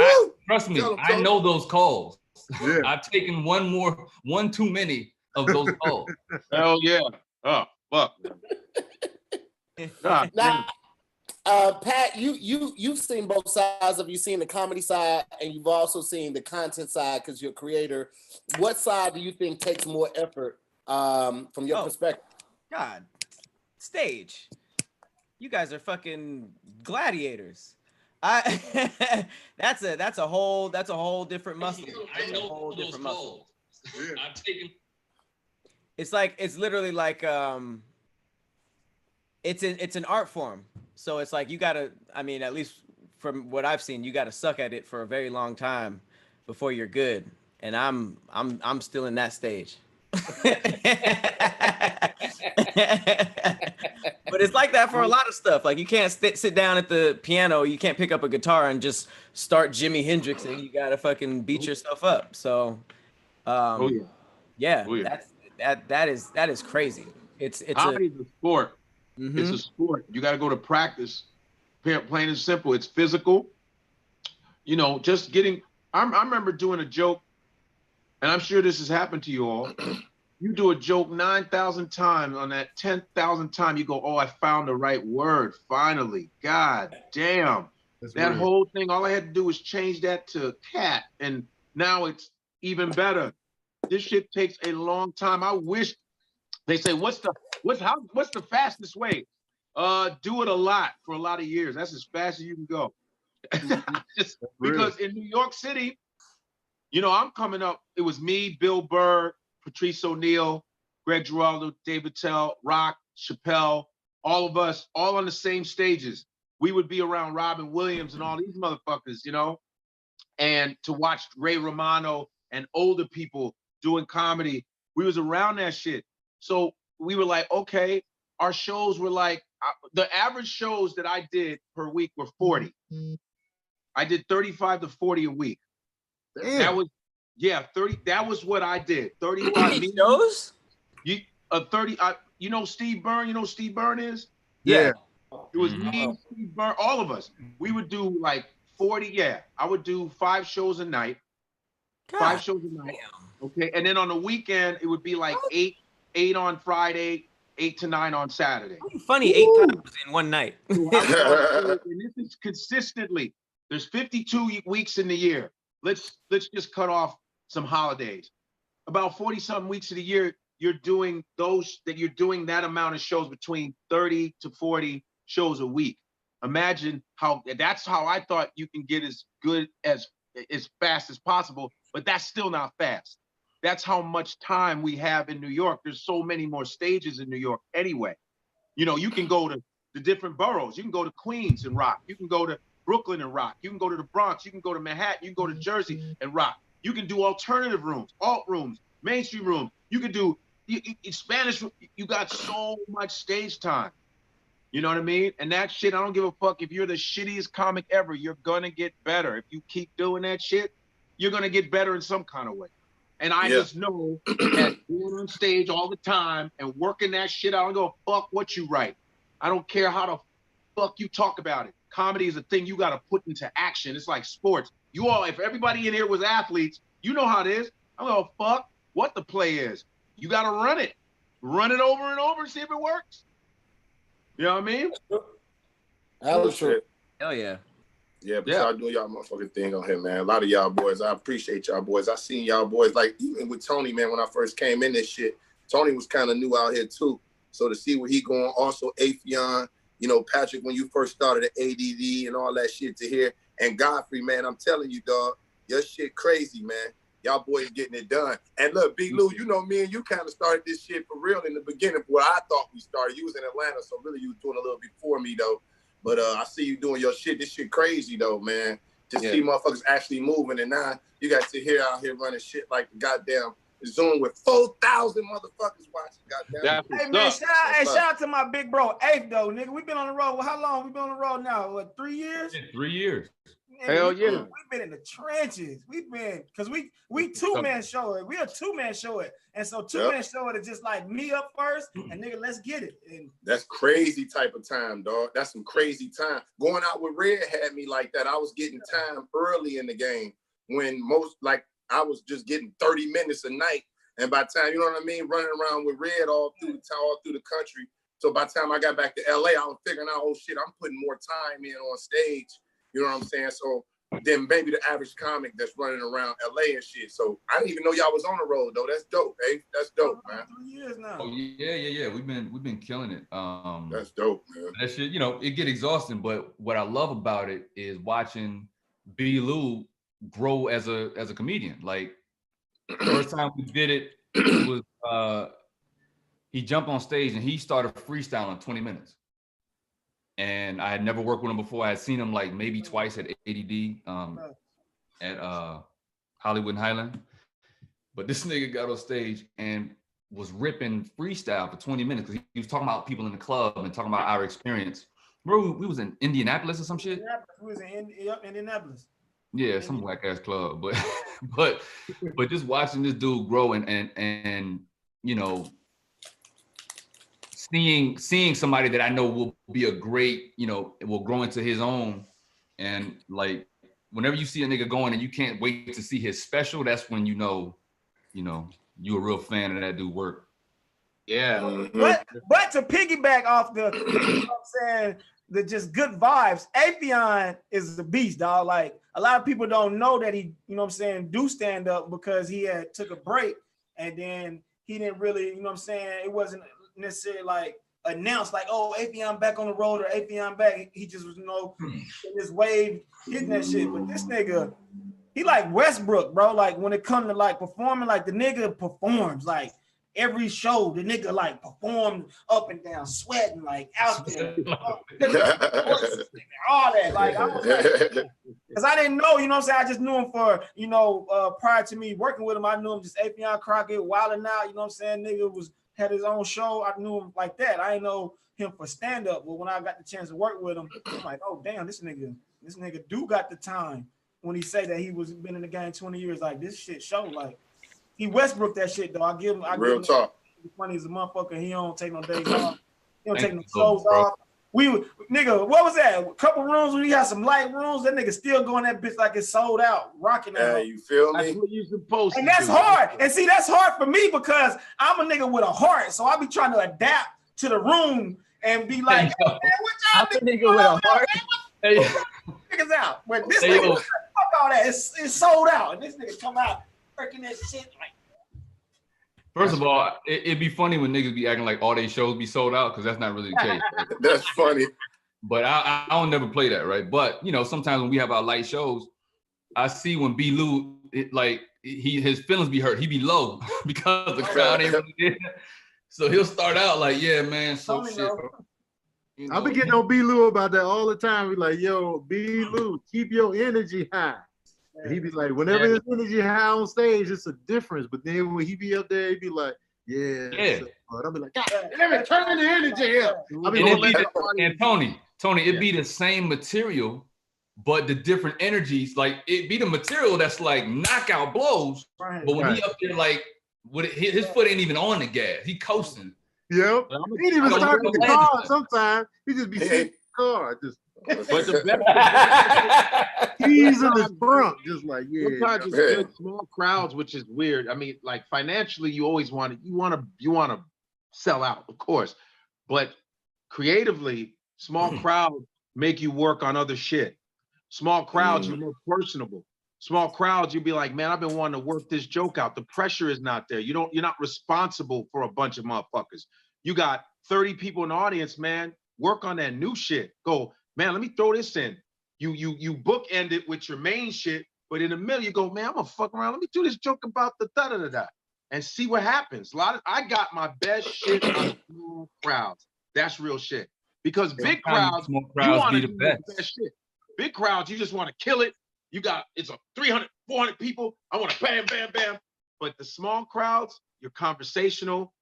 trust me, I know those calls. Yeah. I've taken one too many of those calls. Hell yeah. Oh, fuck. Now, Pat, you've seen both sides of. You've seen the comedy side, and you've also seen the content side because you're a creator. What side do you think takes more effort from your perspective? God, stage. You guys are fucking gladiators. That's a whole different muscle. I know those calls. I've taken. It's literally like it's an art form. So it's like you gotta, at least from what I've seen, you gotta suck at it for a very long time before you're good. And I'm still in that stage. But it's like that for a lot of stuff. Like you can't sit down at the piano, you can't pick up a guitar and just start Jimi Hendrix, and you gotta fucking beat yourself up. So, that is crazy. It's comedy's a sport. Mm-hmm. It's a sport. You got to go to practice. Plain and simple. It's physical. Just getting. I remember doing a joke, and I'm sure this has happened to you all. You do a joke 9,000 times. On that 10,000th time, you go, "Oh, I found the right word. Finally, God damn." That's that weird. Whole thing. All I had to do was change that to cat, and now it's even better. This shit takes a long time. I wish they say, what's the fastest way? Do it a lot for a lot of years. That's as fast as you can go. Because in New York City, I'm coming up. It was me, Bill Burr, Patrice O'Neal, Greg Giraldo, Dave Attell, Rock, Chappelle, all of us, all on the same stages. We would be around Robin Williams and all these motherfuckers, and to watch Ray Romano and older people doing comedy. We was around that shit. So we were like, okay, our shows were like, the average shows that I did per week were 40. I did 35 to 40 a week. Damn. That was, 30. That was what I did. 35 shows? 30. Steve Byrne. You know who Steve Byrne is? Yeah. It was me, Steve Byrne, all of us. We would do like 40. Yeah, I would do 5 shows a night. God. 5 shows a night. Damn. Okay, and then on the weekend it would be like 8 on Friday, 8 to 9 on Saturday. Funny, 8 times in one night. And this is consistently. There's 52 weeks in the year. Let's just cut off some holidays. About 40-something weeks of the year, you're doing that amount of shows, between 30 to 40 shows a week. Imagine that's how I thought you can get as good as fast as possible, but that's still not fast. That's how much time we have in New York. There's so many more stages in New York anyway. You can go to the different boroughs. You can go to Queens and rock. You can go to Brooklyn and rock. You can go to the Bronx. You can go to Manhattan. You can go to Jersey and rock. You can do alternative rooms, alt rooms, mainstream rooms. You can do Spanish. You got so much stage time. You know what I mean? And that shit, I don't give a fuck. If you're the shittiest comic ever, you're going to get better. If you keep doing that shit, you're going to get better in some kind of way. And I just know that being on stage all the time and working that shit, I don't go, fuck what you write. I don't care how the fuck you talk about it. Comedy is a thing you got to put into action. It's like sports. You all, if everybody in here was athletes, you know how it is. I don't go, fuck what the play is. You got to run it. Run it over and over and see if it works. You know what I mean? That was true. Hell yeah. Yeah, but y'all doing y'all motherfucking thing on here, man. A lot of y'all boys, I appreciate y'all boys. I seen y'all boys, like even with Tony, man, when I first came in this shit, Tony was kind of new out here too. So to see where he going, also Affion, Patrick, when you first started at ADD and all that shit to hear. And Godfrey, man, I'm telling you, dog, your shit crazy, man. Y'all boys getting it done. And look, Big Lou, you know me and you kind of started this shit for real in the beginning. Where I thought we started. You was in Atlanta, so really you was doing a little before me though. But I see you doing your shit. This shit crazy though, man. To see motherfuckers actually moving, and now you got to hear out here running shit like the goddamn Zoom with 4,000 motherfuckers watching. Goddamn. Hey man, shout out to my big bro, Ape though, nigga. We've been on the road. Well, how long we been on the road now? What, 3 years? Yeah, 3 years. Hell yeah. We've been in the trenches. We've been, because we two-man show it. We a two-man show it. And so two-man show it is just like me up first and nigga, let's get it. And that's crazy type of time, dog. That's some crazy time. Going out with Red had me like that. I was getting time early in the game when most, like, I was just getting 30 minutes a night. And by the time, you know what I mean, running around with Red all through the town, all through the country. So by the time I got back to LA, I was figuring out, oh shit, I'm putting more time in on stage. You know what I'm saying? So then maybe the average comic that's running around LA and shit. So I didn't even know y'all was on the road though. That's dope, hey. That's dope, man. 3 years now. Oh yeah. We've been killing it. That's dope, man. That shit, you know, it get exhausting, but what I love about it is watching B. Lou grow as a comedian. Like first time we did it, it was he jumped on stage and he started freestyling 20 minutes. And I had never worked with him before. I had seen him like maybe twice at ADD at Hollywood and Highland. But this nigga got on stage and was ripping freestyle for 20 minutes because he was talking about people in the club and talking about our experience. Remember we was in Indianapolis or some shit? We was in Indianapolis. Yeah, some whack ass club. But just watching this dude grow and you know, seeing somebody that I know will be a great, you know, will grow into his own. And like whenever you see a nigga going and you can't wait to see his special, that's when you know you a real fan of that dude work. Yeah. But to piggyback off the, you know what I'm saying, the just good vibes, Affion is the beast, dog. Like a lot of people don't know that he, you know what I'm saying, do stand up because he had took a break and then he didn't really, you know what I'm saying, it wasn't necessarily like announced like, oh, Affion back on the road or Affion back. He just was, you know, in this wave hitting that shit. But this nigga, he like Westbrook, bro. Like when it comes to like performing, like the nigga performs like every show. The nigga like performed up and down, sweating like out there, all that. Like I was like, because I didn't know, you know what I'm saying. I just knew him for, you know, prior to me working with him, I knew him just Affion Crockett, wilding out. You know what I'm saying. Nigga had his own show. I knew him like that. I didn't know him for stand up, but when I got the chance to work with him, I'm like, oh damn, this nigga do got the time. When he say that he was been in the game 20 years, like this shit show, like he Westbrook that shit though. I give him real talk. He's funny as a motherfucker. He don't take no days off. He don't take no shows off. Nigga, what was that? A couple rooms when we had some light rooms. That nigga still going that bitch like it's sold out, rocking that. You feel me? That's what you supposed to and that's do. hard. And see, that's hard for me because I'm a nigga with a heart, so I be trying to adapt to the room and be like, hey, man, what y'all nigga with a heart? Niggas out. But this nigga, fuck all that. It's sold out. And this nigga come out working that shit like. First of all, it'd be funny when niggas be acting like all their shows be sold out because that's not really the case. Right? That's funny. But I don't never play that, right? But you know, sometimes when we have our light shows, I see when B. Lou, his feelings be hurt. He be low because the crowd ain't really there. So he'll start out like, yeah, man, so shit. You know, I be getting on B. Lou about that all the time. Be like, yo, B. Lou, keep your energy high. And he be like, whenever his energy high on stage, it's a difference. But then when he be up there, he be like, yeah. I'll be like, God, let me turn the energy up. And Tony, it be the same material, but the different energies. Like it be the material that's like knockout blows. Right. But when he up there, like his foot ain't even on the gas. He coasting. Yep. He ain't even starting the car sometimes. He just be sitting in the car. But the best he's in his front, just like sometimes it's good small crowds, which is weird. I mean, like financially, you always want to sell out, of course, but creatively, small crowds make you work on other shit. Small crowds, you're more personable. Small crowds, you'll be like, man, I've been wanting to work this joke out. The pressure is not there. You're not responsible for a bunch of motherfuckers. You got 30 people in the audience, man. Work on that new shit. Go, man, let me throw this in. You bookend it with your main shit, But in the middle, you go, man, I'm gonna fuck around. Let me do this joke about the da-da-da-da and see what happens. I got my best shit on small crowds. That's real shit. Because big crowds, you want to do the best shit. Big crowds, you just want to kill it. It's a 300, 400 people. I want to bam, bam, bam. But the small crowds, you're conversational.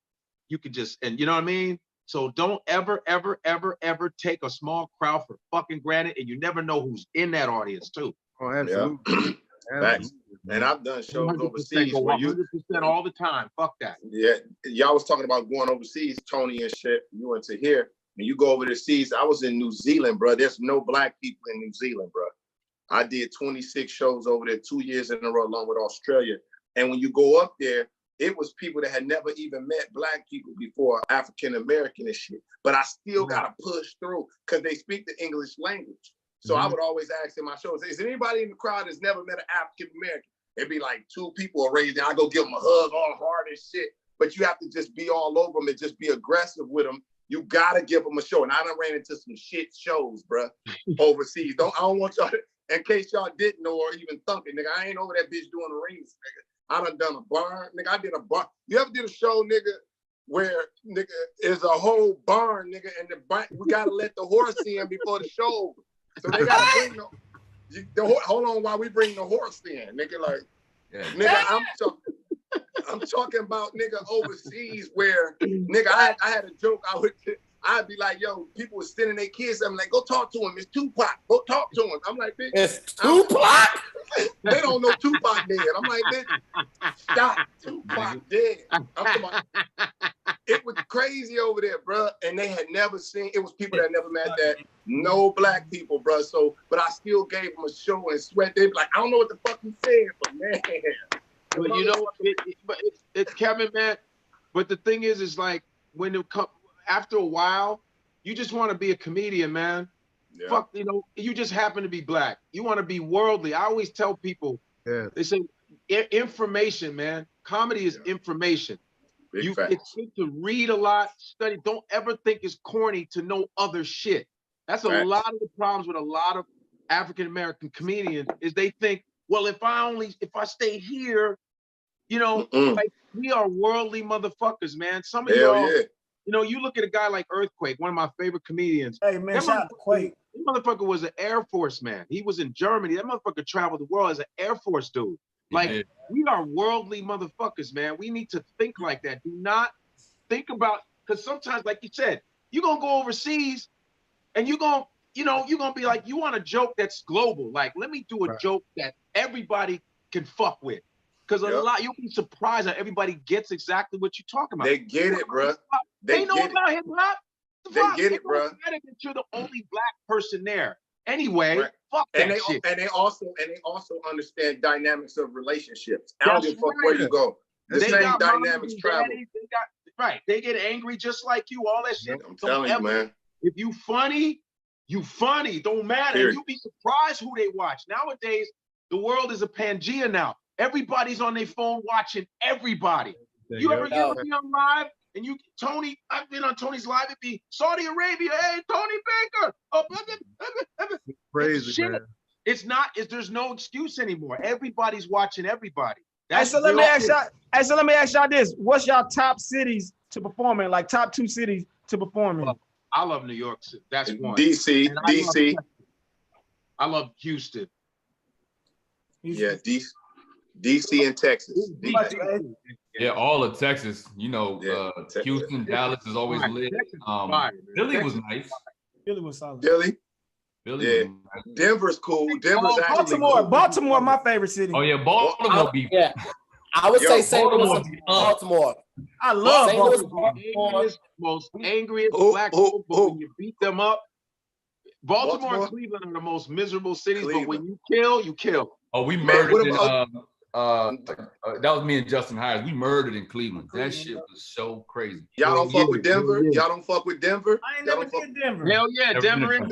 You can just, and you know what I mean? So don't ever, ever, ever, ever take a small crowd for fucking granted. And you never know who's in that audience too. Oh, absolutely. Facts. And I've done shows overseas where 100% all the time. Fuck that. Yeah, y'all was talking about going overseas, Tony and shit. You went to here, and you go over the seas. I was in New Zealand, bro. There's no black people in New Zealand, bro. I did 26 shows over there 2 years in a row, along with Australia. And when you go up there, it was people that had never even met black people before, African American and shit. But I still gotta push through because they speak the English language. So I would always ask in my shows, is there anybody in the crowd that's never met an African American? It'd be like 2 people are raised, and I go give them a hug all hard and shit. But you have to just be all over them and just be aggressive with them. You gotta give them a show. And I done ran into some shit shows, bro, overseas. I don't want y'all to, in case y'all didn't know or even thunk it, nigga, I ain't over that bitch doing the rings, nigga. I done a barn, nigga. I did a barn. You ever did a show, nigga, where, nigga, is a whole barn, nigga, and we gotta let the horse in before the show. So they gotta bring hold on while we bring the horse in, nigga. Like, nigga, I'm talking about, nigga, overseas where, nigga, I had a joke. I'd be like, yo, people were sending their kids. I'm like, go talk to him. It's Tupac. Go talk to him. I'm like, bitch. It's Tupac? They don't know Tupac dead. I'm like, bitch, stop. Tupac dead. I'm talking about, it was crazy over there, bro. And they had never seen, it was people that never met that. No black people, bro. So, but I still gave them a show and sweat. They'd be like, I don't know what the fuck you said, but man. But you know, it's Kevin, man. But the thing is like, when it comes, after a while, you just want to be a comedian, man. Yeah. Fuck, you know, you just happen to be black. You want to be worldly. I always tell people, they say, information, man. Comedy is information. It's good to read a lot, study. Don't ever think it's corny to know other shit. That's a lot of the problems with a lot of African-American comedians is they think, well, if I stay here, you know, like we are worldly motherfuckers, man. Some of y'all, you know, you look at a guy like Earthquake, one of my favorite comedians. Hey, man, shout out to Quake. That motherfucker was an Air Force man. He was in Germany. That motherfucker traveled the world as an Air Force dude. Like, we are worldly motherfuckers, man. We need to think like that. Do not think about, because sometimes, like you said, you're going to go overseas and you're going to be like, you want a joke that's global. Like, let me do a joke that everybody can fuck with. Because you'll be surprised that everybody gets exactly what you're talking about. They get it, bro. They know about hip hop. They get it, bro. That you're the only black person there. Anyway, fuck that shit. And they also understand dynamics of relationships. I don't give a fuck where you go. The same dynamics travel. They get angry just like you. All that shit. I'm telling you, man. If you funny. Don't matter. You'll be surprised who they watch. Nowadays, the world is a Pangea now. Everybody's on their phone watching everybody. You ever be on live and Tony, I've been on Tony's live, it'd be Saudi Arabia, hey, Tony Baker. Oh, crazy, man. There's no excuse anymore. Everybody's watching everybody. So let me ask y'all this. What's y'all top cities to perform in? Like top 2 cities to perform in? I love New York City. That's one. DC. I love Houston. Yeah, DC and Texas. Yeah, all of Texas. You know, Houston, Dallas is always lit. Philly was nice. Philly was solid. Philly was nice. Denver's cool. Denver's actually cool. Baltimore, my favorite city. Oh yeah, Baltimore. I would say St. Louis, Baltimore. I love Baltimore. Most angriest black people when you beat them up. Baltimore and Cleveland are the most miserable cities, but when you kill, you kill. Oh, we murdered that was me and Justin Hires. We murdered in Cleveland. That shit was so crazy. Y'all don't fuck with Denver? Y'all don't fuck with Denver? I ain't never been Denver. Hell yeah, Denver and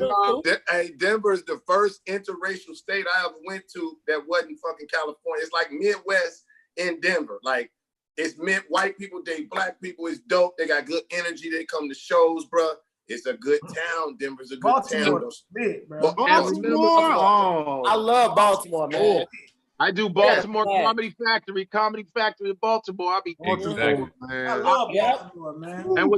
Denver is the first interracial state I ever went to that wasn't fucking California. It's like Midwest in Denver. Like, it's white people date black people. It's dope. They got good energy. They come to shows, bro. It's a good town. Denver's a good town. Big, bro. Baltimore. I love Baltimore, man. I do Baltimore Comedy Factory in Baltimore. I'll be Exactly. I love Baltimore, man. And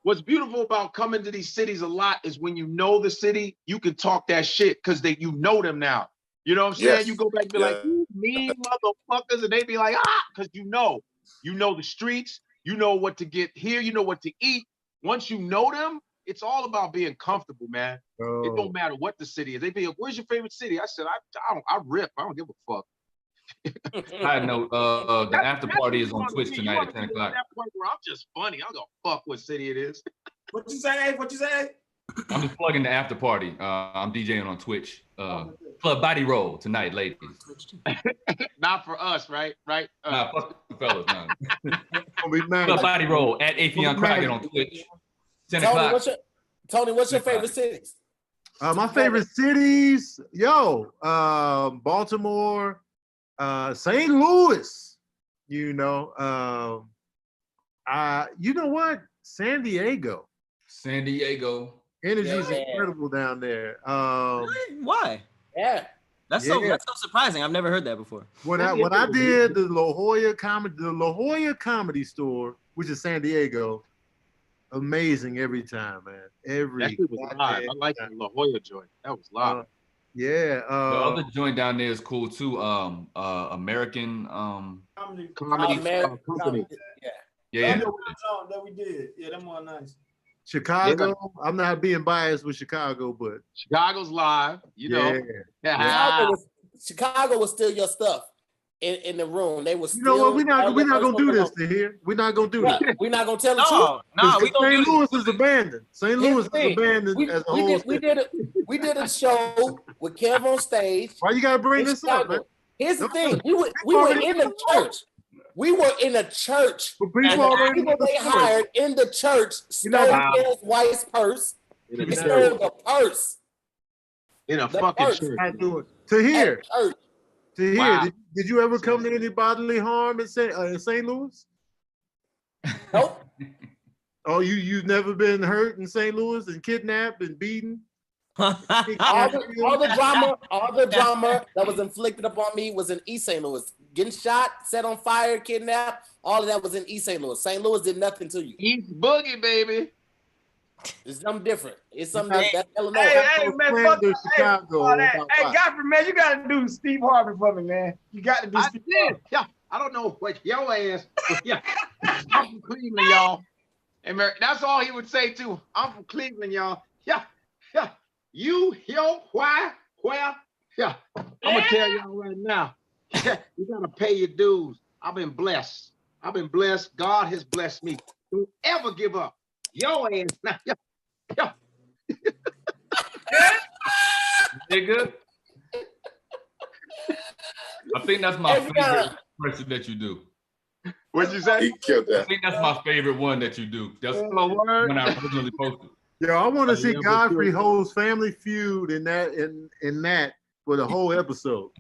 what's beautiful about coming to these cities a lot is when you know the city, you can talk that shit because you know them now. You know what I'm saying? Yes. You go back and be like, you mean motherfuckers, and they be like, because you know the streets, you know what to get here, you know what to eat. Once you know them, it's all about being comfortable, man. It don't matter what the city is. They be like, where's your favorite city? I said, I rip. I don't give a fuck. Side note, the after party is on Twitch tonight at 10 o'clock. That point where I'm just funny. I'm gonna fuck what city it is. What you say? What you say? I'm just plugging the after party. I'm DJing on Twitch. Club Body Roll tonight, ladies. Not for us, right? Right? Nah, fuck the fellas. Nah. Club Club Body Roll at Affion Crockett on Twitch. 10 o'clock. Tony, what's your favorite cities? My favorite cities, Baltimore, St. Louis. You know what? San Diego. San Diego. Energy is incredible down there. Why? Yeah. That's so surprising. I've never heard that before. When I did the La Jolla Comedy Store, which is San Diego, amazing every time, man. That shit was live. I like the La Jolla joint. That was live. The other joint down there is cool too. American Comedy Company. Yeah. That we did. Yeah, them all nice. Chicago. Yeah. I'm not being biased with Chicago, but Chicago's live. You know. Chicago was still your stuff in the room. They was. You know what? We're not gonna do this here. We're not gonna do this. We're not gonna tell the truth. No, St. Louis is abandoned. St. Louis is abandoned as a whole. We did a show with Kev on stage. Why you gotta bring this up, man? Here's the thing. We were in the church. We were in a church. But people they hired in the church stole Kev's wife's purse. They stole the purse. In a fucking church. Tahir, did you ever come to any bodily harm in St. Louis? Nope. Oh, you've never been hurt in St. Louis and kidnapped and beaten? all the drama that was inflicted upon me was in East St. Louis. Getting shot, set on fire, kidnapped, all of that was in East St. Louis. St. Louis did nothing to you. East Boogie, baby. It's something different. It's something that's Illinois. Hey, man, fuck Chicago. Hey, Godfrey, man, you got to do Steve Harvey for me, man. You got to do Steve Harvey. Yeah, I don't know what your ass, yeah. I'm from Cleveland, y'all. And that's all he would say, too. I'm from Cleveland, y'all. Yeah. You, why, where? Yeah, I'm going to tell y'all right now. You got to pay your dues. I've been blessed. God has blessed me. Don't ever give up. Your ass now. Yeah. Nigga. I think that's my favorite expression that you do. What'd you say? He killed that. I think that's my favorite one that you do. That's when I originally posted. Yo, I want to see Godfrey holds Family Feud in that for the whole episode.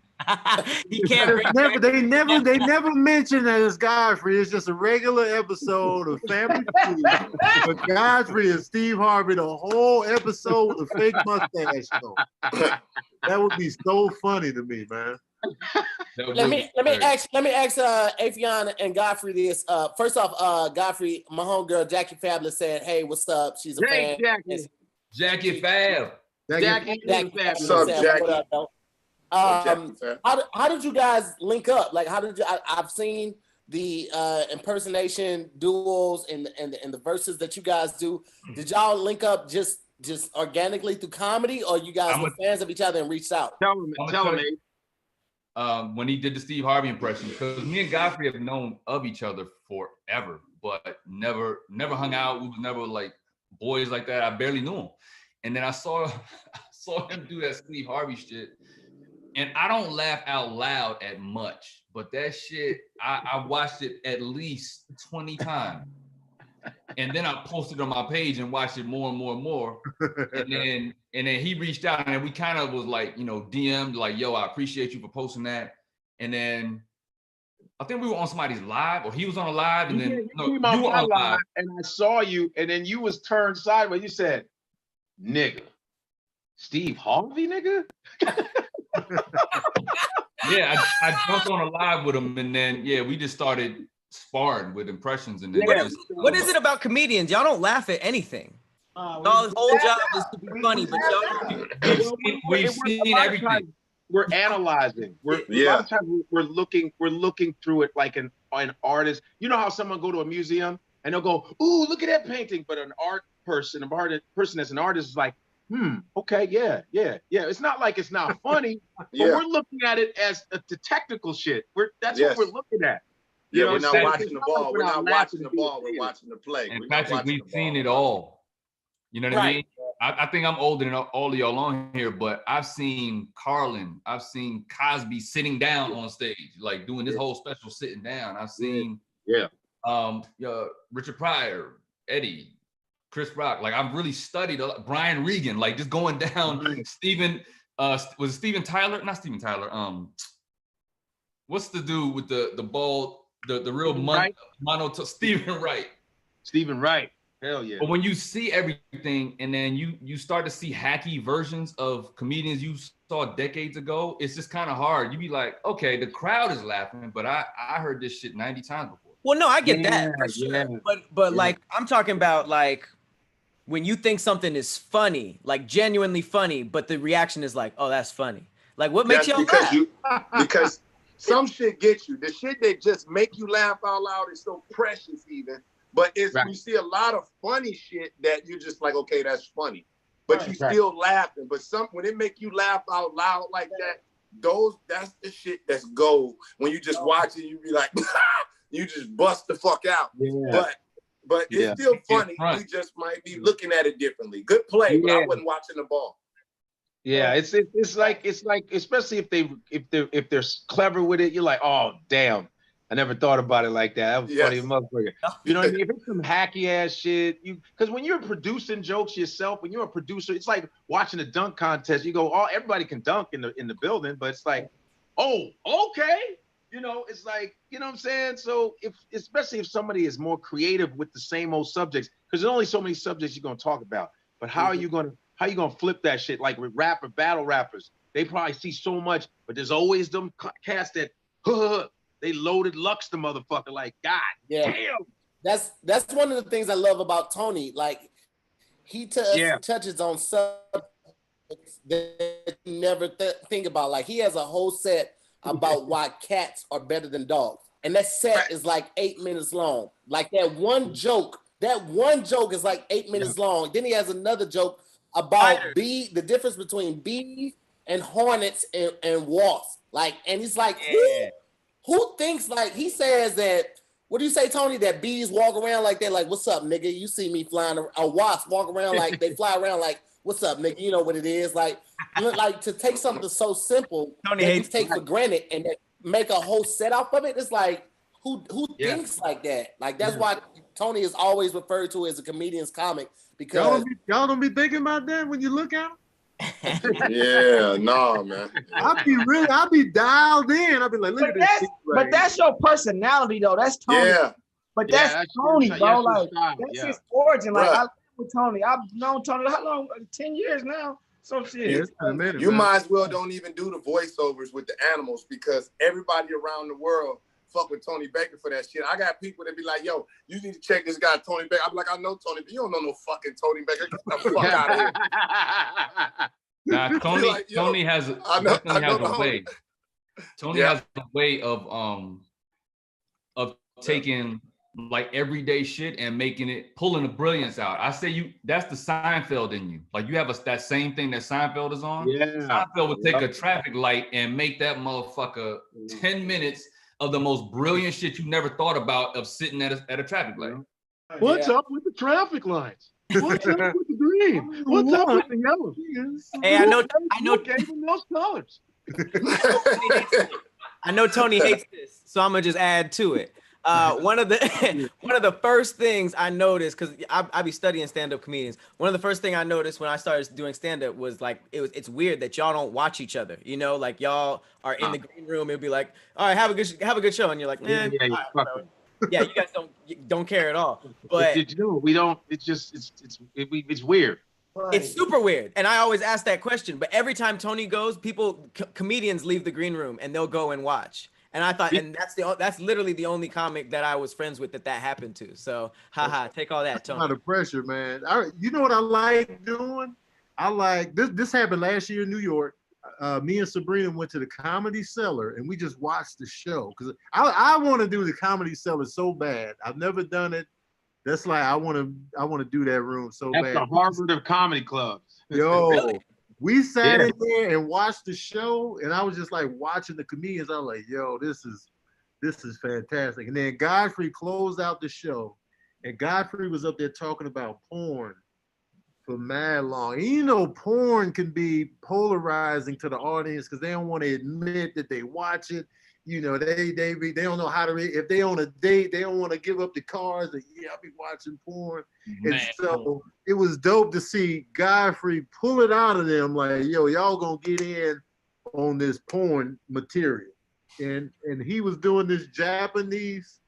He can't. They never mention that it's Godfrey. It's just a regular episode of Family Feud. But Godfrey and Steve Harvey, the whole episode with a fake mustache though. That would be so funny to me, man. Let me ask Affion and Godfrey this. First off, Godfrey, my homegirl Jackie Fabulous said, "Hey, what's up?" She's a fan. Jackie Fab. Jackie What's up, Jackie? What up, how did you guys link up? Like, how did you? I've seen the impersonation duels and the verses that you guys do. Did y'all link up just organically through comedy, or you guys were fans of each other and reached out? Tell me. When he did the Steve Harvey impression, because me and Godfrey have known of each other forever, but never hung out. We was never like boys like that. I barely knew him. And then I saw him do that Steve Harvey shit. And I don't laugh out loud at much, but that shit, I watched it at least 20 times. And then I posted on my page and watched it more and more and more. And then he reached out and we kind of was like, DM'd like, yo, I appreciate you for posting that. And then I think we were on somebody's live, or he was on a live, and then you were on live. And I saw you, and then you was turned sideways. You said, nigga. Steve Harvey, nigga? Yeah, I jumped on a live with him, and then we just started sparring with impressions, and then what is it about comedians? Y'all don't laugh at anything. Y'all's whole job is to be funny, but y'all we've seen everything. We're analyzing. A lot of times we're looking through it like an artist. You know how someone go to a museum and they'll go, "Ooh, look at that painting," but an art person that's an artist is like, okay, yeah. It's not like it's not funny, but we're looking at it as the technical shit. That's what we're looking at. Yeah, we're not watching the ball. We're not watching the ball. We're watching the play. And Patrick, we've seen it all. You know what I mean? I think I'm older than all of y'all on here, but I've seen Carlin, I've seen Cosby sitting down on stage, like doing this whole special sitting down. I've seen Richard Pryor, Eddie, Chris Rock. Like I've really studied a lot. Brian Regan, like just going down. Stephen, was it Steven Tyler? Not Steven Tyler. What's the dude with the bald, the real mono? Stephen Wright. Stephen Wright. Hell yeah. But when you see everything and then you start to see hacky versions of comedians you saw decades ago, it's just kind of hard. You be like, okay, the crowd is laughing, but I heard this shit 90 times before. Well, no, I get that for sure. But like I'm talking about like when you think something is funny, like genuinely funny, but the reaction is like, oh, that's funny. Like what makes y'all laugh? Because some shit gets you. The shit that just make you laugh out loud is so precious even. But you see a lot of funny shit that you're just like, okay, that's funny. But you still laughing. But when it make you laugh out loud like that, that's the shit that's gold. When you just watch it, you be like, you just bust the fuck out. Yeah. But it's still funny. We just might be looking at it differently. Good play, but I wasn't watching the ball. Yeah, it's like especially if they're clever with it, you're like, oh damn. I never thought about it like that. That was funny, motherfucker. You know what I mean? If it's some hacky ass shit, because when you're producing jokes yourself, when you're a producer, it's like watching a dunk contest. You go, oh, everybody can dunk in the building, but it's like, oh, okay. You know, it's like, you know what I'm saying? So especially if somebody is more creative with the same old subjects, because there's only so many subjects you're gonna talk about. But how are you gonna flip that shit? Like with battle rappers, they probably see so much, but there's always them cats that they loaded Lux the motherfucker, like, God damn. That's one of the things I love about Tony. Like, he touches on subjects that you never think about. Like, he has a whole set about why cats are better than dogs. And that set is like 8 minutes long. Like, that one joke is like 8 minutes long. Then he has another joke about the difference between bees and hornets and wasps. Like, and he's like, who thinks, like, he says that, what do you say, Tony, that bees walk around like that, like, what's up, nigga? You see me flying, a wasp walk around like, they fly around like, what's up, nigga? You know what it is. Like to take something so simple Tony that you take for granted and then make a whole set off of it, it's like, who thinks like that? Like, that's why Tony is always referred to as a comedian's comic, because y'all don't be thinking about that when you look at him? Man. I'll be dialed in. I'll be like, look at this shit right But that's your personality, though. That's Tony. Yeah. But that's Tony, bro. Like, that's his origin. Like, I live with Tony. I've known Tony how long? 10 years now. So shit. You might as well don't even do the voiceovers with the animals, because everybody around the world fuck with Tony Baker for that shit. I got people that be like, yo, you need to check this guy, Tony Baker. I'm like, I know Tony, but you don't know no fucking Tony Baker. Get the fuck out of here. Nah, Tony has a way. Tony has a way of taking like everyday shit and pulling the brilliance out. I say that's the Seinfeld in you. Like, you have that same thing that Seinfeld is on. Yeah. Seinfeld would take a traffic light and make that motherfucker 10 minutes of the most brilliant shit you never thought about of sitting at a traffic light. What's up with the traffic lights? What's up with the green? What's up with the yellow? Hey, I know gave him those colors. I know Tony hates this, so I'm gonna just add to it. One of the first things I noticed, because I be studying stand-up comedians. One of the first things I noticed when I started doing stand-up was like it's weird that y'all don't watch each other. You know, like y'all are in the green room. It'd be like, all right, have a good show, and you're like, man, yeah, you guys don't care at all. But we don't. It's weird. It's super weird, and I always ask that question. But every time Tony goes, comedians leave the green room and they'll go and watch. And I thought, and that's literally the only comic that I was friends with that happened to. So, haha, take all that, Tony. A lot of pressure, man. You know what I like doing? I like this. This happened last year in New York. Me and Sabrina went to the Comedy Cellar and we just watched the show because I want to do the Comedy Cellar so bad. I've never done it. That's like I want to do that room so bad. That's the Harvard of comedy clubs. Yo, Really? we sat in there and watched the show, and I was just like watching the comedians. I was like, yo, this is fantastic. And then Godfrey closed out the show, and Godfrey was up there talking about porn for mad long. And you know, porn can be polarizing to the audience because they don't want to admit that they watch it. You know, they don't know how to if they on a date, they don't want to give up the cards. That, yeah, I'll be watching porn. Man. And so it was dope to see Godfrey pull it out of them like, yo, y'all gonna get in on this porn material. And he was doing this Japanese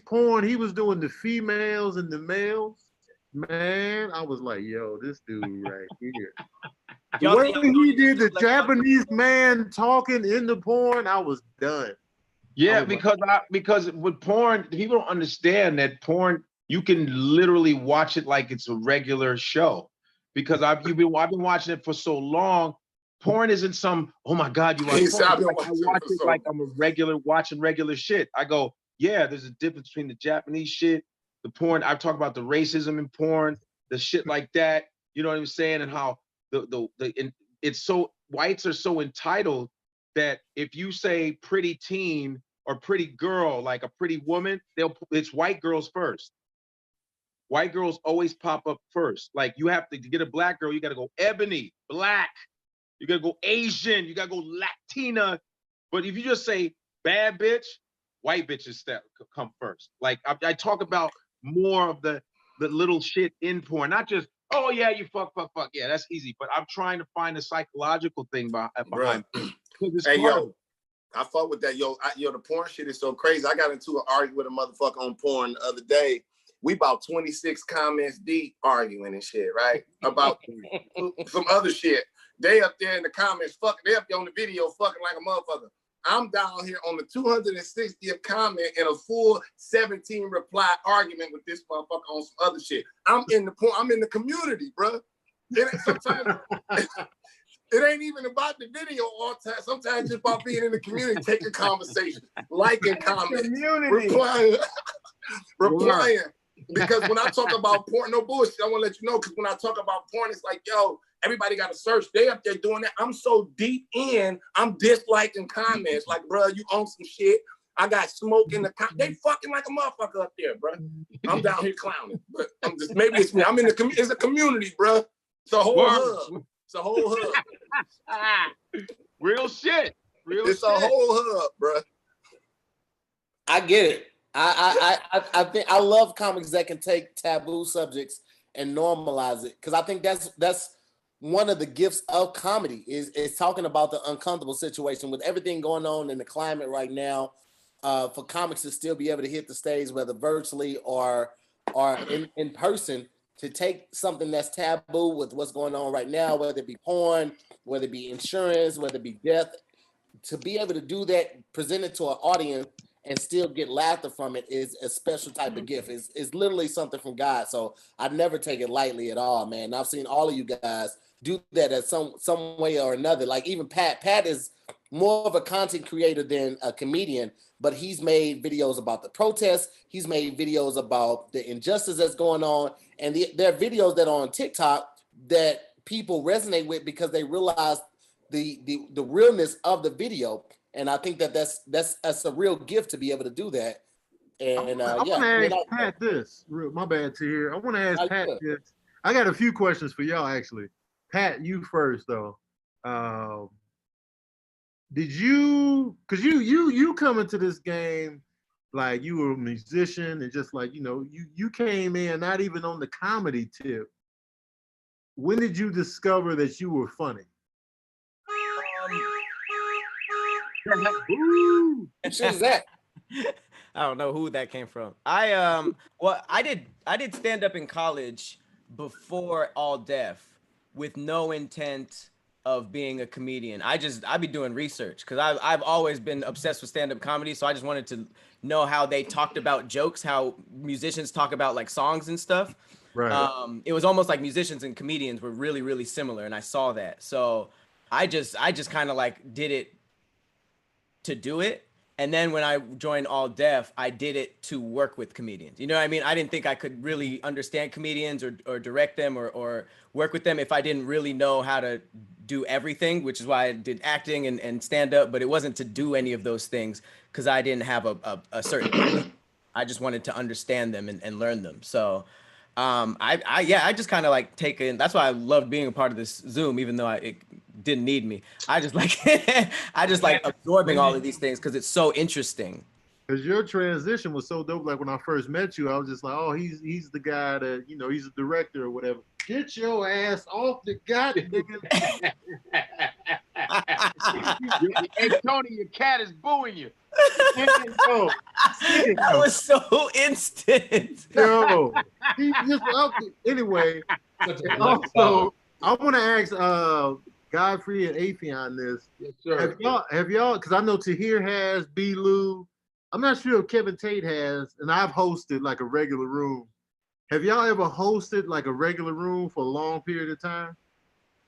porn. He was doing the females and the males. Man, I was like, yo, this dude right here. The way he did the Japanese man talking in the porn, I was done. Yeah, because with porn, people don't understand that porn, you can literally watch it like it's a regular show. Because I've been watching it for so long. Porn isn't some, oh my God, you watch porn. Like, I watch it like I'm watching regular shit. I go, yeah, there's a difference between the Japanese shit, the porn. I've talked about the racism in porn, the shit like that. You know what I'm saying? And how it's so, whites are so entitled that if you say pretty teen or pretty girl, like a pretty woman, it's white girls first. White girls always pop up first. Like you have to get a black girl, you got to go ebony, black. You got to go Asian. You got to go Latina. But if you just say bad bitch, white bitches come first. Like I talk about more of the little shit in porn, not just, oh yeah, you fuck. Yeah, that's easy. But I'm trying to find a psychological thing behind it. Hey, yo, I fuck with that. Yo, the porn shit is so crazy. I got into an argument with a motherfucker on porn the other day. We about 26 comments deep arguing and shit, right? About some other shit. They up there in the comments, fucking, they up there on the video fucking like a motherfucker. I'm down here on the 260th comment in a full 17 reply argument with this motherfucker on some other shit. I'm in the community, bro. Sometimes it ain't even about the video all the time. Sometimes it's about being in the community, taking conversation, liking comments, replying. Because when I talk about porn, no bullshit, I want to let you know, because when I talk about porn, it's like, yo, everybody got to search. They up there doing that. I'm so deep in, I'm disliking comments. Like, bro, you own some shit. I got smoke in the they fucking like a motherfucker up there, bro. I'm down here clowning. But I'm just, maybe it's me. I'm in it's a community, bro. It's a whole hub. It's a whole hub. Real shit. It's a whole hub, bro. I get it. I think I love comics that can take taboo subjects and normalize it, because I think that's one of the gifts of comedy is talking about the uncomfortable situation with everything going on in the climate right now. For comics to still be able to hit the stage, whether virtually or in person, to take something that's taboo with what's going on right now, whether it be porn, whether it be insurance, whether it be death, to be able to do that, present it to an audience, and still get laughter from it is a special type of gift. It's literally something from God. So I never take it lightly at all, man. I've seen all of you guys do that at some way or another. Like even Pat. Pat is more of a content creator than a comedian, but he's made videos about the protests. He's made videos about the injustice that's going on. And there are videos that are on TikTok that people resonate with because they realize the realness of the video. And I think that's a real gift to be able to do that. And I want to ask Pat this. My bad, Tahir. I want to ask Pat this. I got a few questions for y'all, actually. Pat, you first, though. Did you, because you come into this game like you were a musician and just like, you came in not even on the comedy tip. When did you discover that you were funny? Who's that? I don't know who that came from. I did stand up in college. before All Deaf with no intent of being a comedian. I'd be doing research because I've always been obsessed with stand-up comedy. So I just wanted to know how they talked about jokes, how musicians talk about like songs and stuff. Right. It was almost like musicians and comedians were really, really similar, and I saw that. So I just kind of like did it to do it. And then when I joined All Deaf, I did it to work with comedians. You know what I mean? I didn't think I could really understand comedians or direct them or work with them if I didn't really know how to do everything, which is why I did acting and stand up. But it wasn't to do any of those things because I didn't have a certain, I just wanted to understand them and learn them. So I just kind of like that's why I loved being a part of this Zoom, even though it didn't need me. I just like absorbing all of these things because it's so interesting. Because your transition was so dope. Like when I first met you, I was just like, oh, he's the guy that, you know, he's a director or whatever. Get your ass off the goddamn. Hey, Tony, your cat is booing you. That was so instant. Yo, he just anyway. Also, I want to ask Godfrey and Affion this. Yes, sir. Have y'all? Because I know Tahir has, B. Lou. I'm not sure if Kevin Tate has, and I've hosted like a regular room. Have y'all ever hosted like a regular room for a long period of time?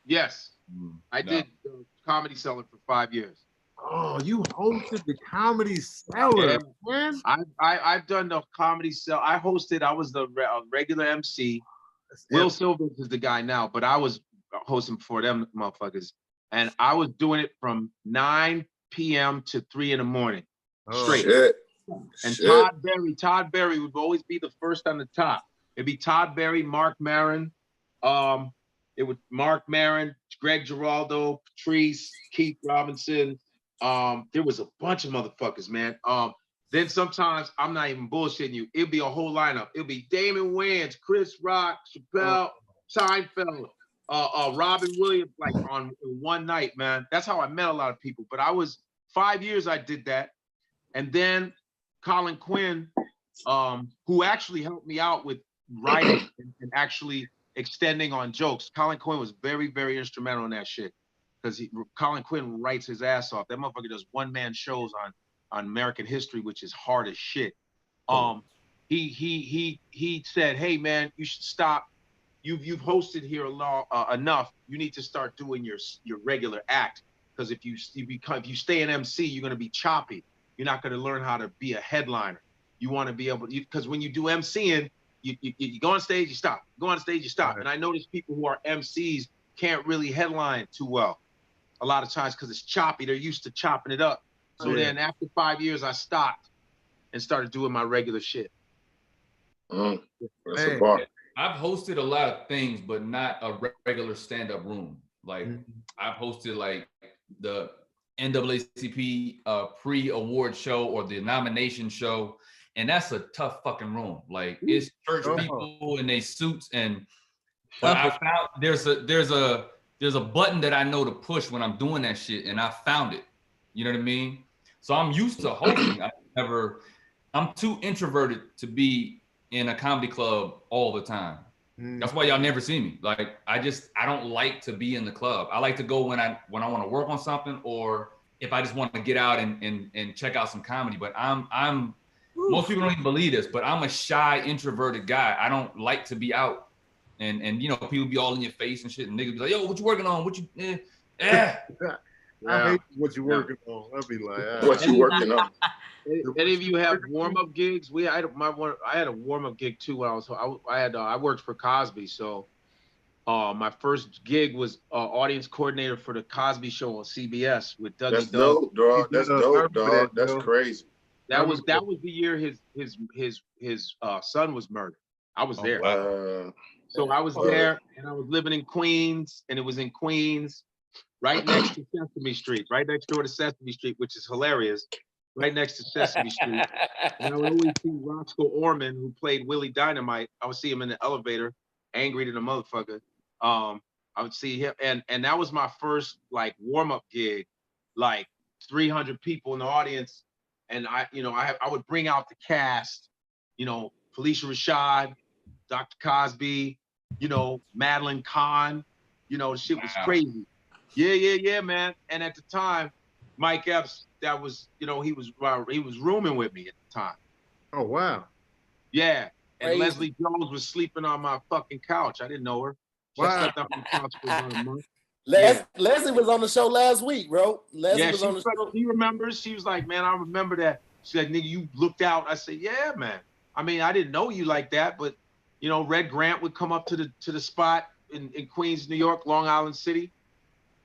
Yes, I did Comedy Cellar for 5 years. Oh, you hosted the Comedy Cellar, man. I've done the Comedy Cellar. I hosted. I was the regular MC. Will Silvers is the guy now, but I was hosting before them motherfuckers, and I was doing it from 9 p.m. to 3 in the morning, straight. Shit. And Todd Berry would always be the first on the top. It'd be Todd Berry, Mark Maron, it was Mark Maron, Greg Giraldo, Patrice, Keith Robinson. There was a bunch of motherfuckers, man. Then sometimes, I'm not even bullshitting you, it'll be a whole lineup. It'll be Damon Wayans, Chris Rock, Chappelle, Seinfeld, Robin Williams, like on one night, man. That's how I met a lot of people. But I was 5 years I did that. And then Colin Quinn, who actually helped me out with writing and actually extending on jokes. Colin Quinn was very, very instrumental in that shit. Because Colin Quinn writes his ass off. That motherfucker does one-man shows on American history, which is hard as shit. He said, hey man, you should stop. You've hosted here enough. You need to start doing your regular act. Because if you stay an MC, you're gonna be choppy. You're not gonna learn how to be a headliner. You want to be able to, because when you do MCing, you go on stage, you stop. Go on stage, you stop. Right. And I notice people who are MCs can't really headline too well a lot of times because it's choppy. They're used to chopping it up. So then after 5 years, I stopped and started doing my regular shit. That's a bar. I've hosted a lot of things, but not a regular stand-up room. Like I've hosted like the NAACP pre-award show or the nomination show, and that's a tough fucking room. Like it's church people in their suits, but I found there's a button that I know to push when I'm doing that shit, and I found it. You know what I mean? So I'm used to hosting. I'm too introverted to be in a comedy club all the time. That's why y'all never see me. Like I don't like to be in the club. I like to go when I want to work on something, or if I just want to get out and check out some comedy. But I'm most people don't even believe this, but I'm a shy, introverted guy. I don't like to be out. And you know, people be all in your face and shit, and niggas be like, yo, what you working on? What you I hate what you working on. I'll be like, what you working on? Any of you have warm-up gigs? I had a warm-up gig too when I worked for Cosby, so my first gig was audience coordinator for the Cosby Show on CBS with Dougie. That's dope, dog. That's dope, dog. That's crazy. That was the year his son was murdered. I was there. So I was there, and I was living in Queens, and it was in Queens, right next to Sesame Street, right next door to Sesame Street, which is hilarious, right next to Sesame Street. And I would always see Roscoe Orman, who played Willie Dynamite. I would see him in the elevator, angry to the motherfucker. I would see him, and that was my first like warm-up gig, like 300 people in the audience, and I would bring out the cast, Felicia Rashad, Dr. Cosby, you know, Madeline Kahn. You know, the shit was crazy. Yeah, man. And at the time, Mike Epps, that was, you know, he was rooming with me at the time. Oh wow. Yeah. And Crazy. Leslie Jones was sleeping on my fucking couch. I didn't know her. She slept on my couch for about a month. Leslie was on the show last week, bro. Leslie was on the show. She remembers. She was like, man, I remember that. She said, nigga, you looked out. I said, yeah, man. I mean, I didn't know you like that, but you know, Red Grant would come up to the spot in Queens, New York, Long Island City.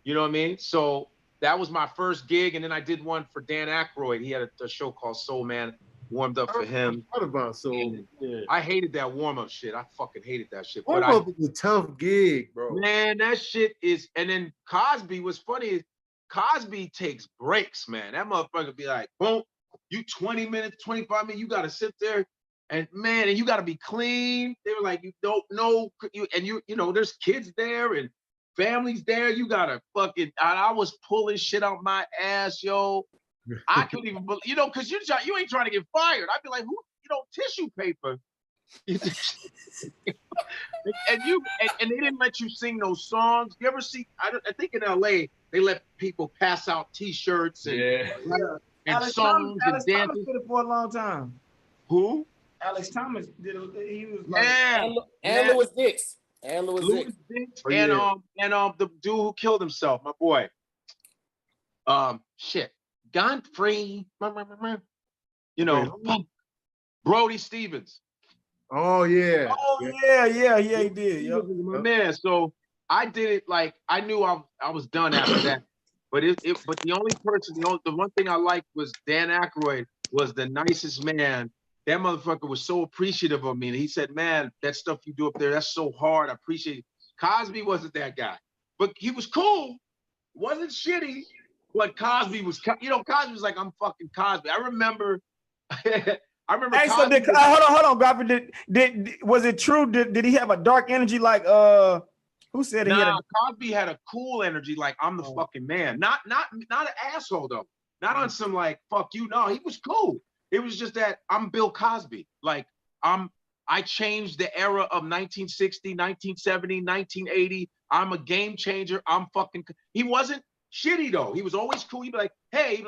You know what I mean? So that was my first gig, and then I did one for Dan Aykroyd. He had a show called Soul Man. Warmed up for him. What about Soul? Yeah. I hated that warm-up shit. I fucking hated that shit. Warm-up is a tough gig, bro. Man, that shit is. And then Cosby, what's funny is Cosby takes breaks, man. That motherfucker be like, boom, you 20 minutes, 25 minutes, you gotta sit there, and man, and you gotta be clean. They were like, you don't know, you know, there's kids there and families there. You gotta fucking. I was pulling shit out my ass, yo. I couldn't even, you know, because you ain't trying to get fired. I'd be like, who, you know, tissue paper. and they didn't let you sing those songs. You ever see? I think in LA they let people pass out T-shirts and songs and dances. Thomas did it for a long time. Who? Alex Thomas did it. He was like, and Louis Dix. And Louis Dix. And the dude who killed himself, my boy. Shit. Godfrey, you know, Brody Stevens. Oh yeah. Oh yeah, he did. Yep. My man. So I did it like I knew I was done after that. But but the only person, the one thing I liked was Dan Aykroyd was the nicest man. That motherfucker was so appreciative of me. And he said, man, that stuff you do up there, that's so hard. I appreciate it. Cosby wasn't that guy, but he was cool. Wasn't shitty. But Cosby was, you know, Cosby was like, I'm fucking Cosby. I remember. Hey, Cosby so hold on, Godfrey. Was it true? Did he have a dark energy like who said he had Cosby had a cool energy like I'm the fucking man. Not an asshole though. Not on some like fuck you. No, he was cool. It was just that I'm Bill Cosby. Like I changed the era of 1960, 1970, 1980. I'm a game changer. He wasn't shitty though. He was always cool. He'd be like, hey,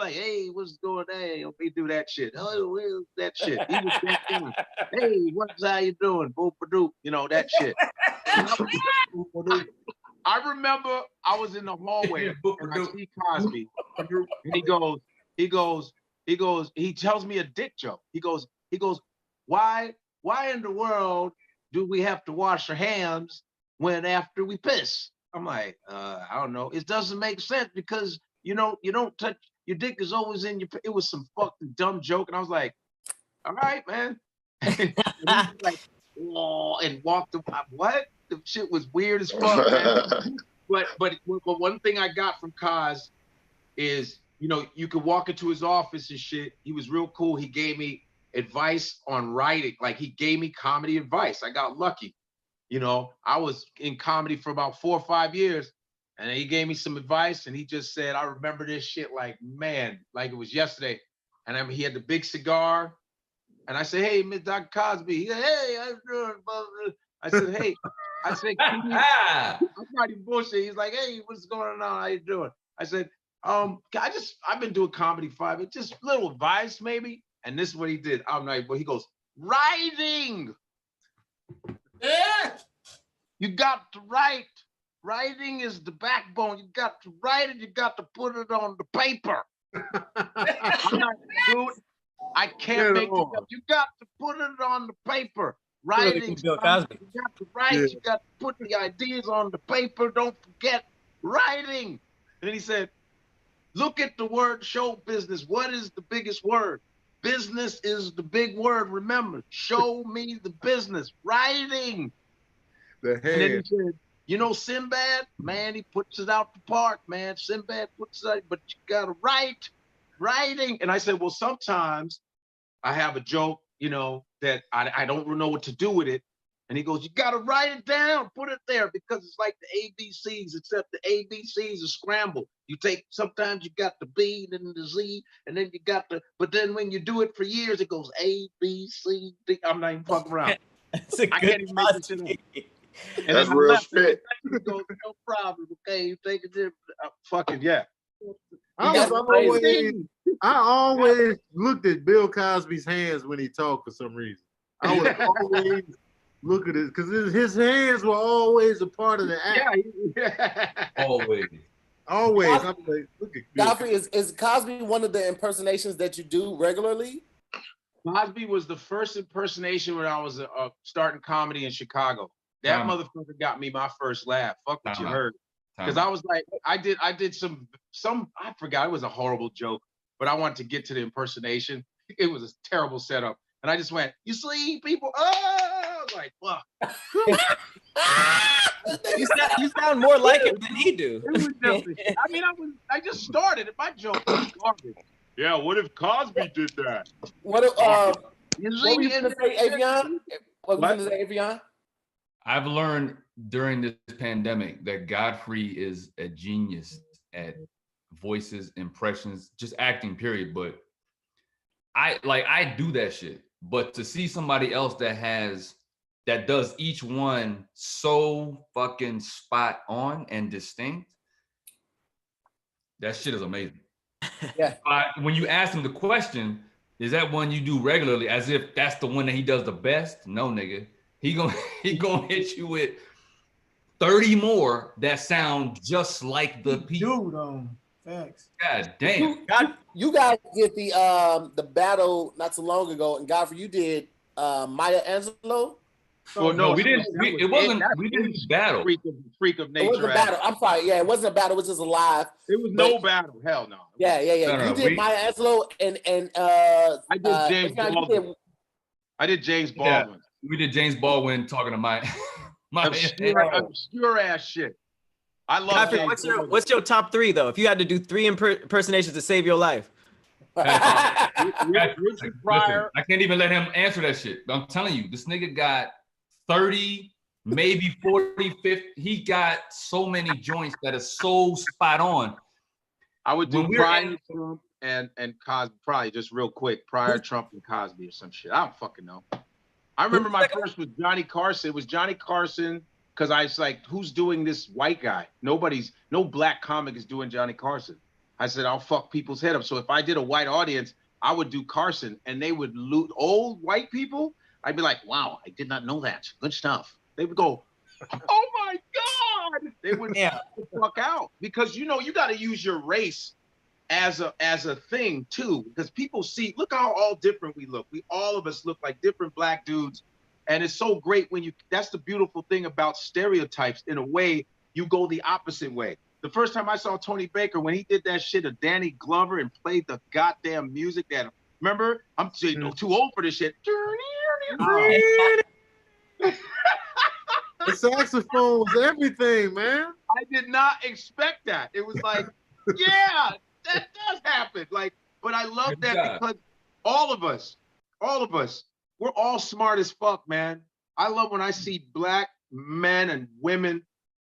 what's going on? Hey, don't be do that shit. Oh, where's that shit? He was that thing. Hey, how you doing? Boop, you know, that shit. I remember I was in the hallway and I see Cosby, and he tells me a dick joke. He goes, why in the world do we have to wash our hands when after we piss? I'm like, I don't know. It doesn't make sense because you don't touch, your dick is always in your. It was some fucking dumb joke, and I was like, all right, man. And like, oh, and walked away. What? The shit was weird as fuck, man. But one thing I got from Cos is, you know, you could walk into his office and shit. He was real cool. He gave me advice on writing. Like he gave me comedy advice. I got lucky. You know, I was in comedy for about 4 or 5 years, and he gave me some advice, and he just said, I remember this shit like, man, like it was yesterday. And I mean, he had the big cigar, and I said, hey, Mr. Dr. Cosby. He said, hey, how you doing? I said, hey. I said, I'm not even bullshit. He's like, hey, what's going on? How you doing? I said, I've been doing comedy 5 years, just little advice maybe. And this is what he did. I'm like, well, he goes, writing. Yeah. You got to write. Writing is the backbone. You got to write it. You got to put it on the paper. I'm not doing. I can't make it up. You got to put it on the paper. Writing. Bill Cosby. You got to write. Yeah. You got to put the ideas on the paper. Don't forget writing. And then he said, look at the word show business. What is the biggest word? Business is the big word. Remember, show me the business. Writing. And then he said, you know, Sinbad, man, he puts it out the park, man. Sinbad puts it out, but you gotta write. Writing. And I said, well, sometimes I have a joke, you know, that I don't know what to do with it. And he goes, you gotta write it down, put it there, because it's like the ABCs, except the ABCs are scrambled. You take, sometimes you got the B, then the Z, and then you got the, but then when you do it for years, it goes A, B, C, D. I'm not even fucking around. It's a I can't even make this shit up. And That's then I real left. shit. He goes, no problem. Okay, you think it? Fucking yeah. I always looked at Bill Cosby's hands when he talked for some reason. I would always look at it because his hands were always a part of the act. Yeah. Always. Always. I'm like, look at Bill. Godfrey, is Cosby one of the impersonations that you do regularly? Cosby was the first impersonation when I was starting comedy in Chicago. That motherfucker got me my first laugh. Fuck what you heard. Because I was like, I did some I forgot, it was a horrible joke, but I wanted to get to the impersonation. It was a terrible setup. And I just went, you see people, I was like, fuck. You sound more like him than he do. It was just, I just started. My joke was garbage. Yeah, what if Cosby did that? What were you going to say, Affion? What were you going to say, Affion? I've learned during this pandemic that Godfrey is a genius at voices, impressions, just acting, period. But I do that shit. But to see somebody else that does each one so fucking spot on and distinct, that shit is amazing. Yeah. When you ask him the question, is that one you do regularly, as if that's the one that he does the best? No, nigga. He gonna hit you with 30 more that sound just like the people. Dude, thanks. God damn. You guys did the battle not too long ago, and Godfrey, you did Maya Angelou. Well, no, we didn't. We didn't battle. Freak of nature. It wasn't a battle. I'm sorry. Yeah, it wasn't a battle. It was just a live. It was no battle. Hell no. Yeah. No, you did Maya Angelou and I did James Baldwin. I did James Baldwin. Yeah, we did James Baldwin talking to my obscure ass shit. I love Godfrey, James what's your top three though? If you had to do 3 impersonations to save your life. Listen, I can't even let him answer that shit. I'm telling you, this nigga got 30, maybe 40, 50. He got so many joints that are so spot on. I would do Pryor, Trump, and Cosby, probably just real quick. Pryor, Trump, and Cosby or some shit. I don't fucking know. I remember my first was Johnny Carson. It was Johnny Carson because I was like, who's doing this white guy? No black comic is doing Johnny Carson. I said, I'll fuck people's head up. So if I did a white audience, I would do Carson and they would loot old white people. I'd be like, wow, I did not know that. Good stuff. They would go, oh my God. They would fuck out because, you got to use your race as a thing too, because people see, look how all different we look. All of us look like different black dudes. And it's so great that's the beautiful thing about stereotypes. In a way, you go the opposite way. The first time I saw Tony Baker, when he did that shit of Danny Glover and played the goddamn music remember, I'm too old for this shit. The saxophone was everything, man. I did not expect that. It was like, yeah, that does happen. But I love that because all of us, we're all smart as fuck, man. I love when I see black men and women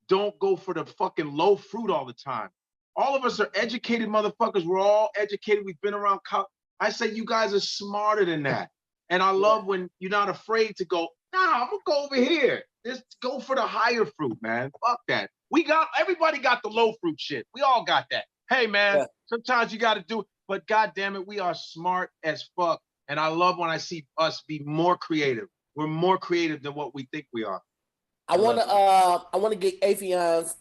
don't go for the fucking low fruit all the time. All of us are educated motherfuckers. We're all educated. We've been around college. I say you guys are smarter than that. And I love when you're not afraid to go, nah, I'm gonna go over here. Just go for the higher fruit, man. Fuck that. Everybody got the low fruit shit. We all got that. Hey, man, sometimes you got to do it. But God damn it, we are smart as fuck. And I love when I see us be more creative. We're more creative than what we think we are. I want to get Affion's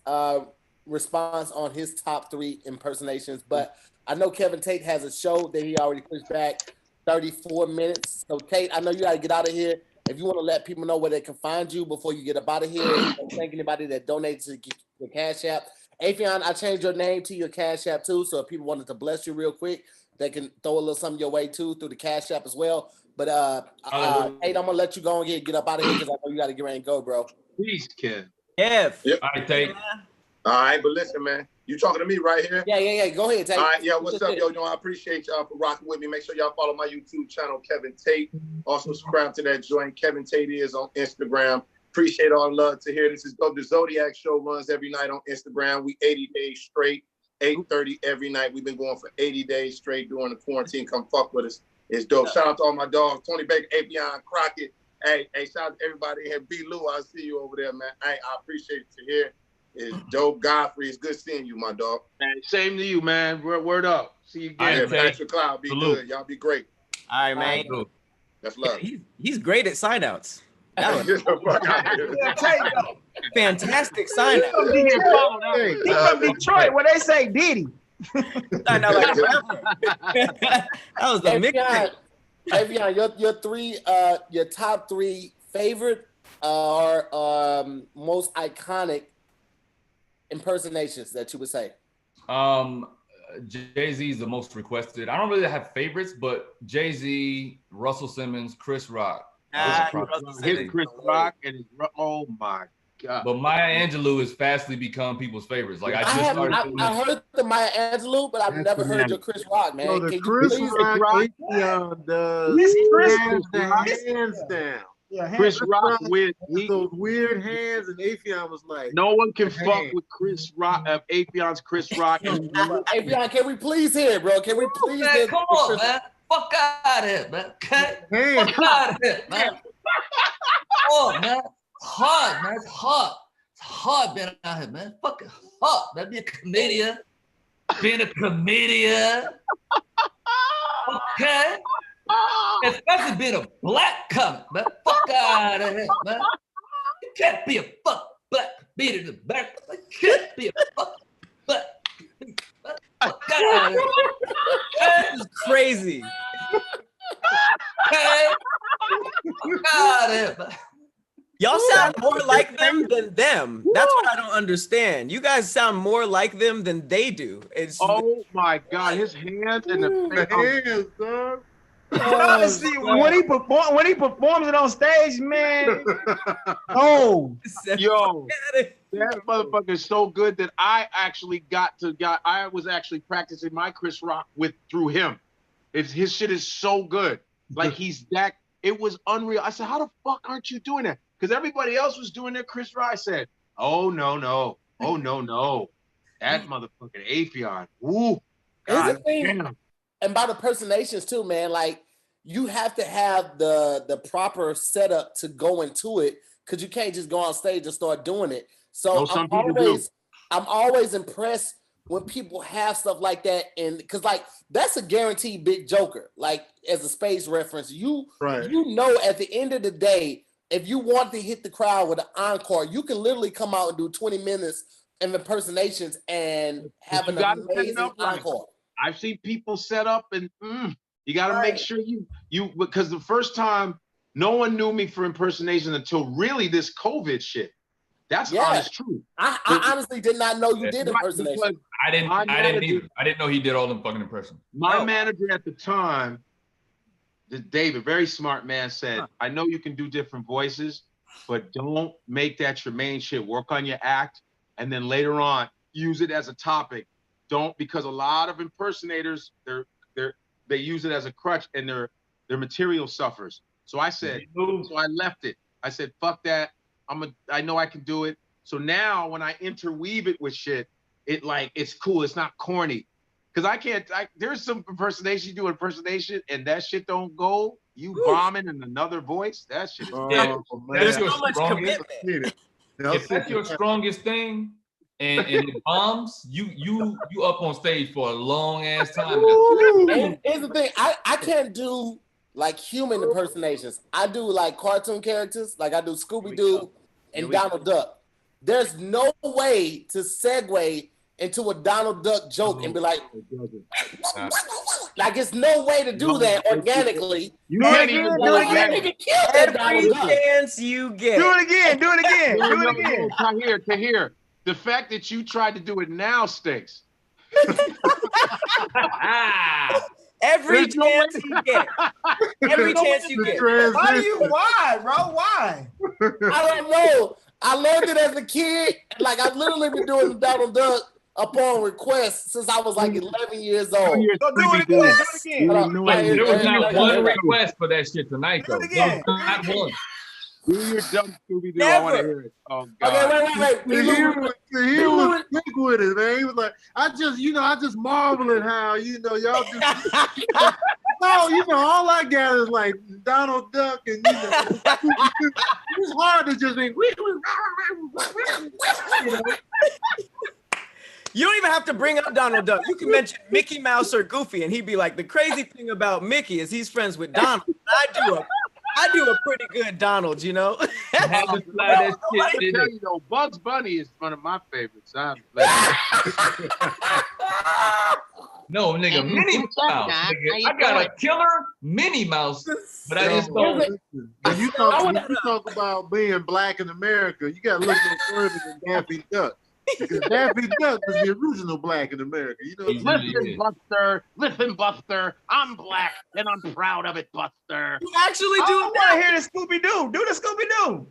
response on his top 3 impersonations, but I know Kevin Tate has a show that he already pushed back 34 minutes. So Tate, I know you got to get out of here. If you want to let people know where they can find you before you get up out of here, thank anybody that donated to the Cash App. Affion, I changed your name to your Cash App too, so if people wanted to bless you real quick, they can throw a little something your way too through the Cash App as well. But Tate, I'm gonna let you go and get up out of here because I know you got to get ready and go, bro. Please, kid. Yep. All right, Tate. All right, but listen, man. You talking to me right here? Yeah. Go ahead, Tate. All right, what's up, yo? I appreciate y'all for rocking with me. Make sure y'all follow my YouTube channel, Kevin Tate. Also subscribe to that joint. Kevin Tate is on Instagram. Appreciate all the love to hear. This is the Zodiac Show runs every night on Instagram. We 80 days straight, 8:30 every night. We've been going for 80 days straight during the quarantine. Come fuck with us. It's dope. Shout out to all my dogs, Tony Baker, Affion Crockett, Hey, shout out to everybody here. B. Lou, I see you over there, man. I appreciate you here. It's dope. Godfrey, it's good seeing you, my dog. Man, same to you, man. Word up. See you again. Yeah, Patrick Cloud, be good. Y'all be great. All right, man. That's love. He's great at sign outs. That Get the fuck out of here. fantastic sign out. He from Detroit where they say Diddy. I know, like, that was the mixtape. Affion, your top three favorite or most iconic impersonations that you would say? Jay-Z is the most requested. I don't really have favorites, but Jay-Z, Russell Simmons, Chris Rock. His Chris Rock and his oh my God. But Maya Angelou has fastly become people's favorites. Like I heard the Maya Angelou, but I've never heard your Chris Rock, man. So the Can Chris you Rock does hands down. Yeah, Chris Rock with those weird hands, and Affion was like, no one can fuck with Chris Rock of Affion's Chris Rock. Affion, can we please hear, bro? Can we please hear? Come on, man. Fuck out of here, man. Okay? Fuck out of here, man. Oh, man. Hard, man. It's hard. It's hard being out here, man. Fucking hard, man. Be a comedian. Being a comedian. Okay? Especially being a black comic, man. Fuck out of here, man. You can't be a fuck black comedian in the back. You can't be a fuck black. Fuck out of here. This is crazy. Okay? Fuck out of here, man. Y'all sound more like them than them. That's what I don't understand. You guys sound more like them than they do. It's oh my God, his hands and the hands, dog. Honestly, when he performs it on stage, man. Oh, yo, that motherfucker is so good that I actually I was actually practicing my Chris Rock through him. His shit is so good. Like it was unreal. I said, how the fuck aren't you doing that? Because everybody else was doing their Chris Rock. I said, oh no. That motherfucking Affion. Woo. God damn. And about impersonations too, man. Like you have to have the proper setup to go into it, because you can't just go on stage and start doing it. So I'm always impressed when people have stuff like that, and because like that's a guaranteed big joker. Like as a space reference, you know at the end of the day, if you want to hit the crowd with an encore, you can literally come out and do 20 minutes of impersonations and have an amazing encore. I've seen people set up and you got to make sure you because the first time no one knew me for impersonation until really this COVID shit. That's honest truth. I honestly did not know you did impersonation. I didn't either. I didn't know he did all them fucking impressions. My manager at the time, David, very smart man, said, I know you can do different voices, but don't make that your main shit. Work on your act, and then later on, use it as a topic. Don't, because a lot of impersonators, they use it as a crutch and their material suffers. So I said, so I left it. I said, fuck that. I know I can do it. So now when I interweave it with shit, it's cool. It's not corny. Because there's some impersonation, you do impersonation and that shit don't go, you bombing in another voice, that shit is there's so much commitment. If that's your strongest thing and it bombs, you up on stage for a long ass time. And here's the thing, I can't do like human impersonations. I do like cartoon characters, like I do Scooby-Doo and Donald Duck. There's no way to segue into a Donald Duck joke and be like it's no way to do that organically. You can't even do it again. Every chance you get. Do it again. Tahir, the fact that you tried to do it now stinks. Every chance you get. Every chance you get. Why, bro? Why? I don't know. I learned it as a kid. Like I've literally been doing Donald Duck upon request since I was like 11 years old. Do it again. There was not one request for that shit tonight, though. Not one. Do your dumb Scooby-Doo. I want to hear it. Oh, God. Okay, wait. He was quick with it, man. He was like, I just marvel at how, y'all just No, you know, all I got is like Donald Duck, and you know, it's hard to just think. You know? You don't even have to bring up Donald Duck. You can mention Mickey Mouse or Goofy, and he'd be like, the crazy thing about Mickey is he's friends with Donald. I do a pretty good Donald, you know? Bugs Bunny is one of my favorites. No, nigga, Minnie Mouse. Nigga. I got a killer Minnie Mouse, but I just don't. When you talk about being black in America, you got to look no further than Daffy Duck. Because Daffy Duck was the original black in America. You know, listen, Buster, I'm black and I'm proud of it, Buster. You actually do. I want to hear the Scooby Doo. Do the Scooby Doo.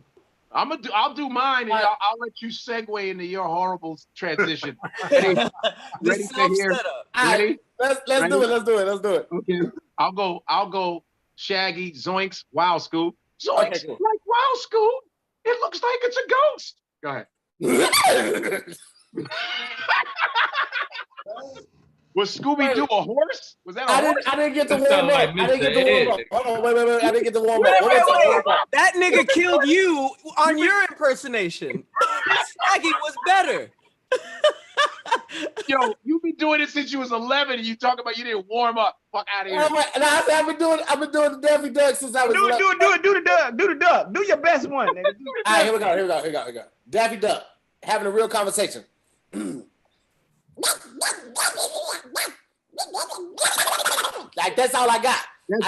I'll do mine, and I'll let you segue into your horrible transition. Ready to hear? Ready? Let's do it. Okay. I'll go. Shaggy, Zoinks, Wow Scoop. Zoinks, okay, cool. Like Wow Scoop. It looks like it's a ghost. Go ahead. Was Scooby-Doo a horse? Was that a horse? I didn't get the warm up. Hold on, wait. I didn't get the warm up. That nigga killed you on your impersonation. Shaggy was better. Yo, you been doing it since you was 11, and you talk about you didn't warm up. Fuck out of here. And I've been doing the Daffy Duck since I was. Do the duck. Do your best one, nigga. All right, here we go. Daffy Duck having a real conversation. Like that's all I got.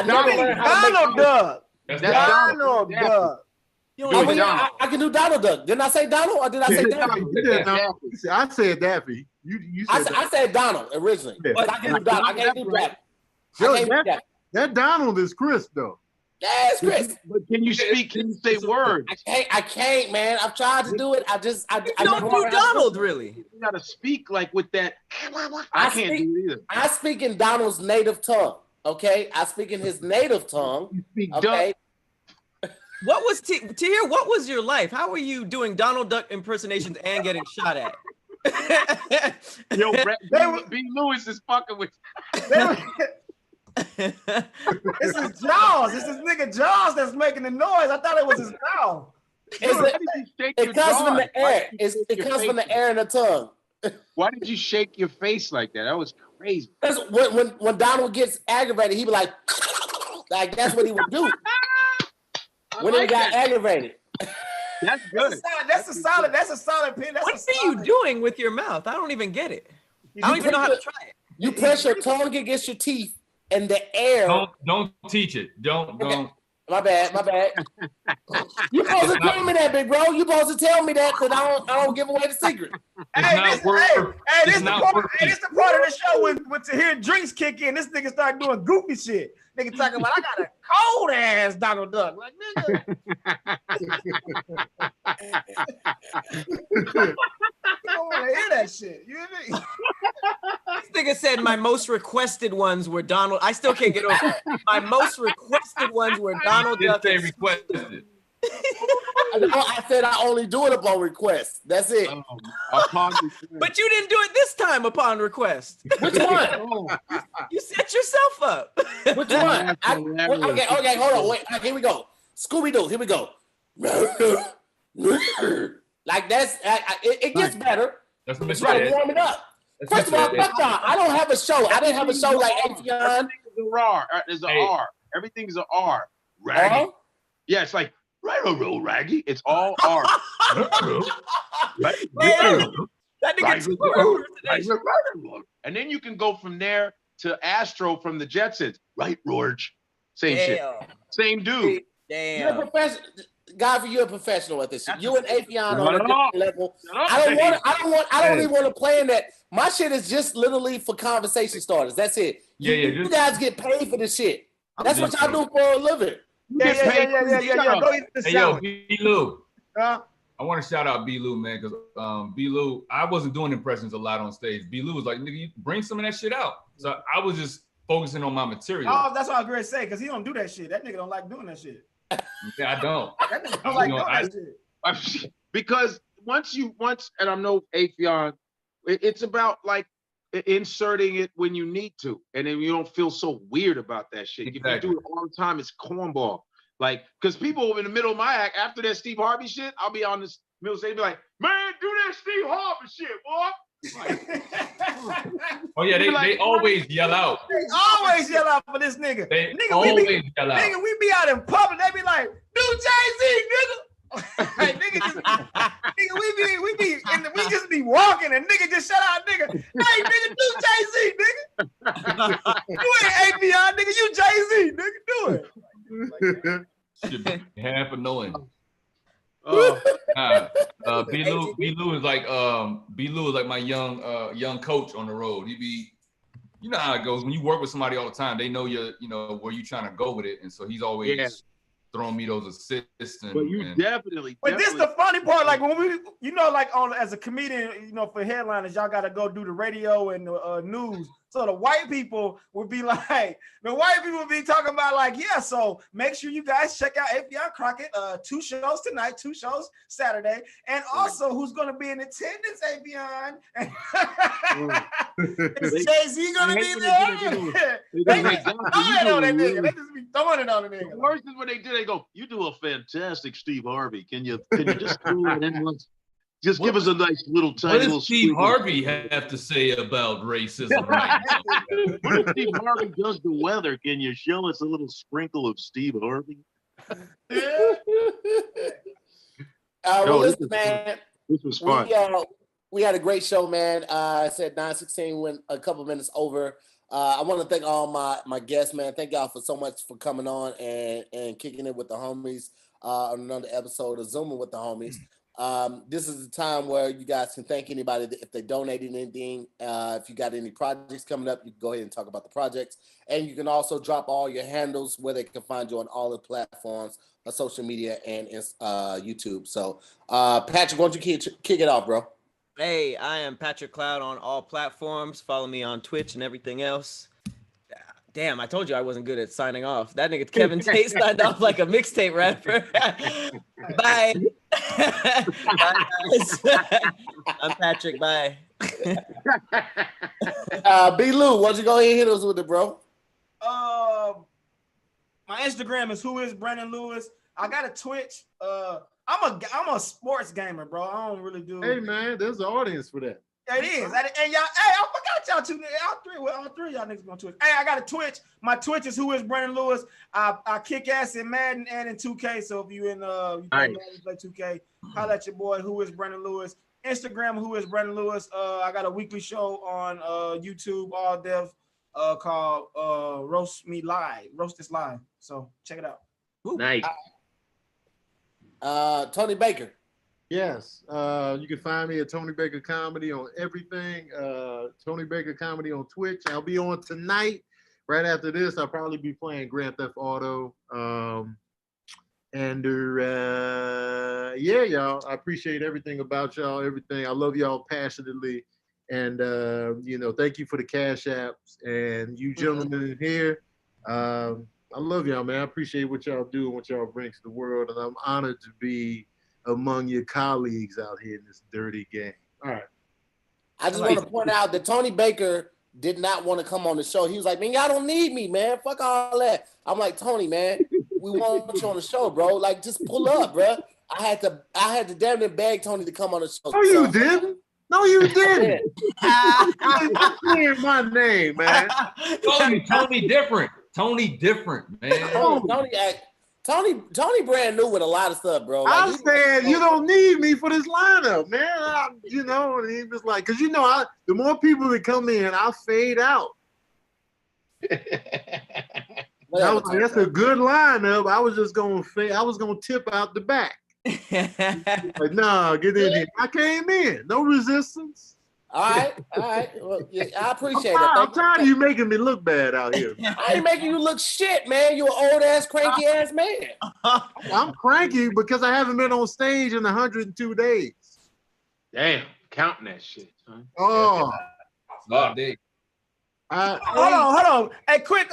Donald Duck. Donald Duck. I can do Donald Duck. Didn't I say Donald or did I say Daffy? I said Daffy. You said I said Donald originally, but I can do Donald. I can't do Daffy. That Donald is Chris though. Yes, Chris. But can you speak? Can you say words? I can't, man. I've tried to do it. I don't do Donald really. You gotta speak like with that. I can't do it either. I speak in Donald's native tongue. Okay, I speak in his native tongue. You speak okay. What was Tahir? What was your life? How were you doing Donald Duck impersonations and getting shot at? Yo, B. Lewis is fucking with. This is Jaws. This is nigga Jaws that's making the noise. I thought it was his mouth. It comes from the air. It comes from the air and the tongue. Why did you shake your face like that? That was crazy. That's when Donald gets aggravated, he be like that's what he would do. When he got aggravated. That's good. That's a solid pin. What are you doing with your mouth? I don't even get it. I don't even know how to try it. You press your tongue against your teeth and the air. Don't teach it. Don't. My bad. You supposed to tell me that, big bro. You supposed to tell me that I don't give away the secret. This the part of the show when Tahir drinks kick in. This nigga start doing goofy shit. Nigga talking about I got a cold ass Donald Duck. Like nigga. I don't want to hear that shit. You hear me? This nigga said my most requested ones were Donald. I still can't get over it. My most requested ones were Donald Duck. They requested. I said I only do it upon request. That's it. But you didn't do it this time upon request. Which one? You set yourself up. Which one? Okay, hold on. Wait, here we go. Scooby-Doo, here we go. Like that's, it gets better. That's It's trying to warm it up. First of all, I don't have a show. I didn't have a show like Affion. There's an R. Everything's an R. Raggy. Yeah, it's like, Raggy. It's all R. That nigga. And then you can go from there to Astro from the Jetsons. Right, Rorge. Same shit. Same dude. Damn. You're a professional. Godfrey, you're a professional at this shit. You and Affion on a different level. I don't even want to play in that. My shit is just literally for conversation starters. That's it. You guys get paid for this shit. That's what y'all do for a living. Yeah. Go eat the salad. Yo, B-Lou. I want to shout out B-Lou, man, because B-Lou, I wasn't doing impressions a lot on stage. B-Lou was like, nigga, you bring some of that shit out. So I was just focusing on my material. Oh, that's what I was going to say, because he don't do that shit. That nigga don't like doing that shit. Yeah, I don't. That nigga don't like doing that shit. Because once, and I know Affion, it's about like inserting it when you need to, and then you don't feel so weird about that shit. Exactly. If you do it all the time, it's cornball. Like, because people in the middle of my act, after that Steve Harvey shit, I'll be on this middle stage, be like, man, do that Steve Harvey shit, boy. Oh yeah, they always yell out. They always yell out for this nigga. They Nigga, always yell out. Nigga, we be out in public, they be like, do Jay-Z, nigga. Like, nigga, nigga, we just be walking and nigga just shout out, nigga. Hey, nigga, do Jay-Z, nigga. You ain't Affion, nigga. You Jay-Z, nigga. Do it. Should be half annoying. B. Lou is like my young coach on the road. He be, you know how it goes when you work with somebody all the time. They know you know where you trying to go with it, and so he's always throwing me those assists. But you definitely. But this the funny part, like when we, like as a comedian, for headliners, y'all got to go do the radio and the news. So the white people would be like, talking about like, yeah, so make sure you guys check out Affion Crockett, 2 shows tonight, 2 shows Saturday, and also who's going to be in attendance, Affion. Is Jay-Z going to be there? They just be throwing it on that nigga. They just be throwing it on the nigga. The worst is when they do, they go, you do a fantastic Steve Harvey. Can you just do it in once? Just give us a nice little tiny little. What does Steve Harvey have to say about racism right now? What if Steve Harvey does the weather? Can you show us a little sprinkle of Steve Harvey? Well, listen, man. This was fun. We had a great show, man. I said 9:16 went a couple minutes over. I want to thank all my guests, man. Thank y'all so much for coming on and kicking it with the homies on another episode of Zooming with the Homies. This is the time where you guys can thank anybody if they donated anything. If you got any projects coming up, you can go ahead and talk about the projects. And you can also drop all your handles where they can find you on all the platforms of social media and YouTube. So, Patrick, why don't you kick it off, bro? Hey, I am Patrick Cloud on all platforms. Follow me on Twitch and everything else. Damn, I told you I wasn't good at signing off. That nigga Kevin Tate signed off like a mixtape rapper. Bye. Bye, guys. I'm Patrick. Bye. B. Lou, why don't you go ahead and hit us with it, bro? My Instagram is whoisbrandonlewis. I got a Twitch. I'm a sports gamer, bro. I don't really do. Hey man, there's an audience for that. It is. And y'all, hey, I forgot y'all two. All three of y'all niggas on Twitch. Hey, I got a Twitch. My Twitch is whoisbrandonlewis. I kick ass in Madden and in 2K. So if you in you play Madden, play 2K, holla at your boy whoisbrandonlewis. Instagram whoisbrandonlewis. I got a weekly show on YouTube, all dev, called Roast This Live. So check it out. Nice. Tony Baker. Yes, you can find me at Tony Baker Comedy on everything. Tony Baker Comedy on Twitch. I'll be on tonight. Right after this, I'll probably be playing Grand Theft Auto. Yeah, y'all. I appreciate everything about y'all. Everything. I love y'all passionately, and thank you for the cash apps and you gentlemen here. I love y'all, man. I appreciate what y'all do and what y'all bring to the world, and I'm honored to be among your colleagues out here in this dirty game. All right. I just want to point out that Tony Baker did not want to come on the show. He was like, man, y'all don't need me, man. Fuck all that. I'm like, Tony, man, we want you on the show, bro. Like, just pull up, bro. I had to damn near beg Tony to come on the show. No, you didn't. No, you didn't. You're my name, man. Tony different. Tony different, man. Tony brand new with a lot of stuff, bro. Like, I said you don't need me for this lineup, man. And he was like, because the more people that come in, I'll fade out. I was like, that's a good lineup. I was just gonna fade. I was gonna tip out the back. Like, nah, get in here. I came in, no resistance. All right. Well, yeah, I appreciate it. I'm tired of you making me look bad out here. I ain't making you look shit, man. You an old ass, cranky ass man. I'm cranky because I haven't been on stage in 102 days. Damn, counting that shit, son. Oh, hold on. Hey, quick.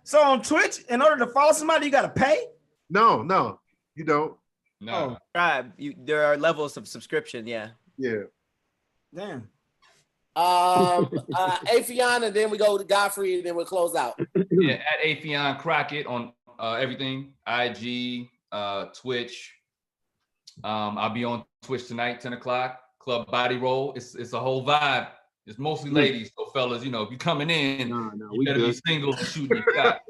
So on Twitch, in order to follow somebody, you gotta pay? No, you don't. No. Subscribe. There are levels of subscription. Yeah. Yeah. Damn. Affion, and then we go to Godfrey, and then we'll close out. Yeah, at Affion Crockett on everything, IG, Twitch. I'll be on Twitch tonight, 10 o'clock. Club Body Roll. It's a whole vibe. It's mostly ladies, so fellas, you know, if you're coming in, you better be single and shooting your shot.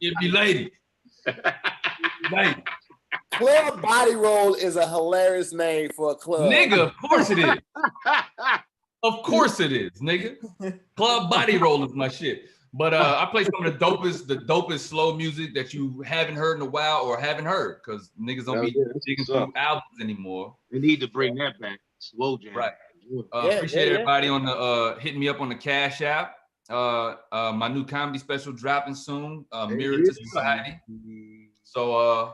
It be lady. Lady. Club Body Roll is a hilarious name for a club. Nigga, of course it is. Of course it is, nigga. Club Body Roll is my shit. But I play some of the dopest slow music that you haven't heard in a while or haven't heard, because niggas don't be digging through albums anymore. We need to bring that back. Slow jam. Right. Appreciate everybody on the hitting me up on the Cash App. My new comedy special dropping soon. Mirror to Society. So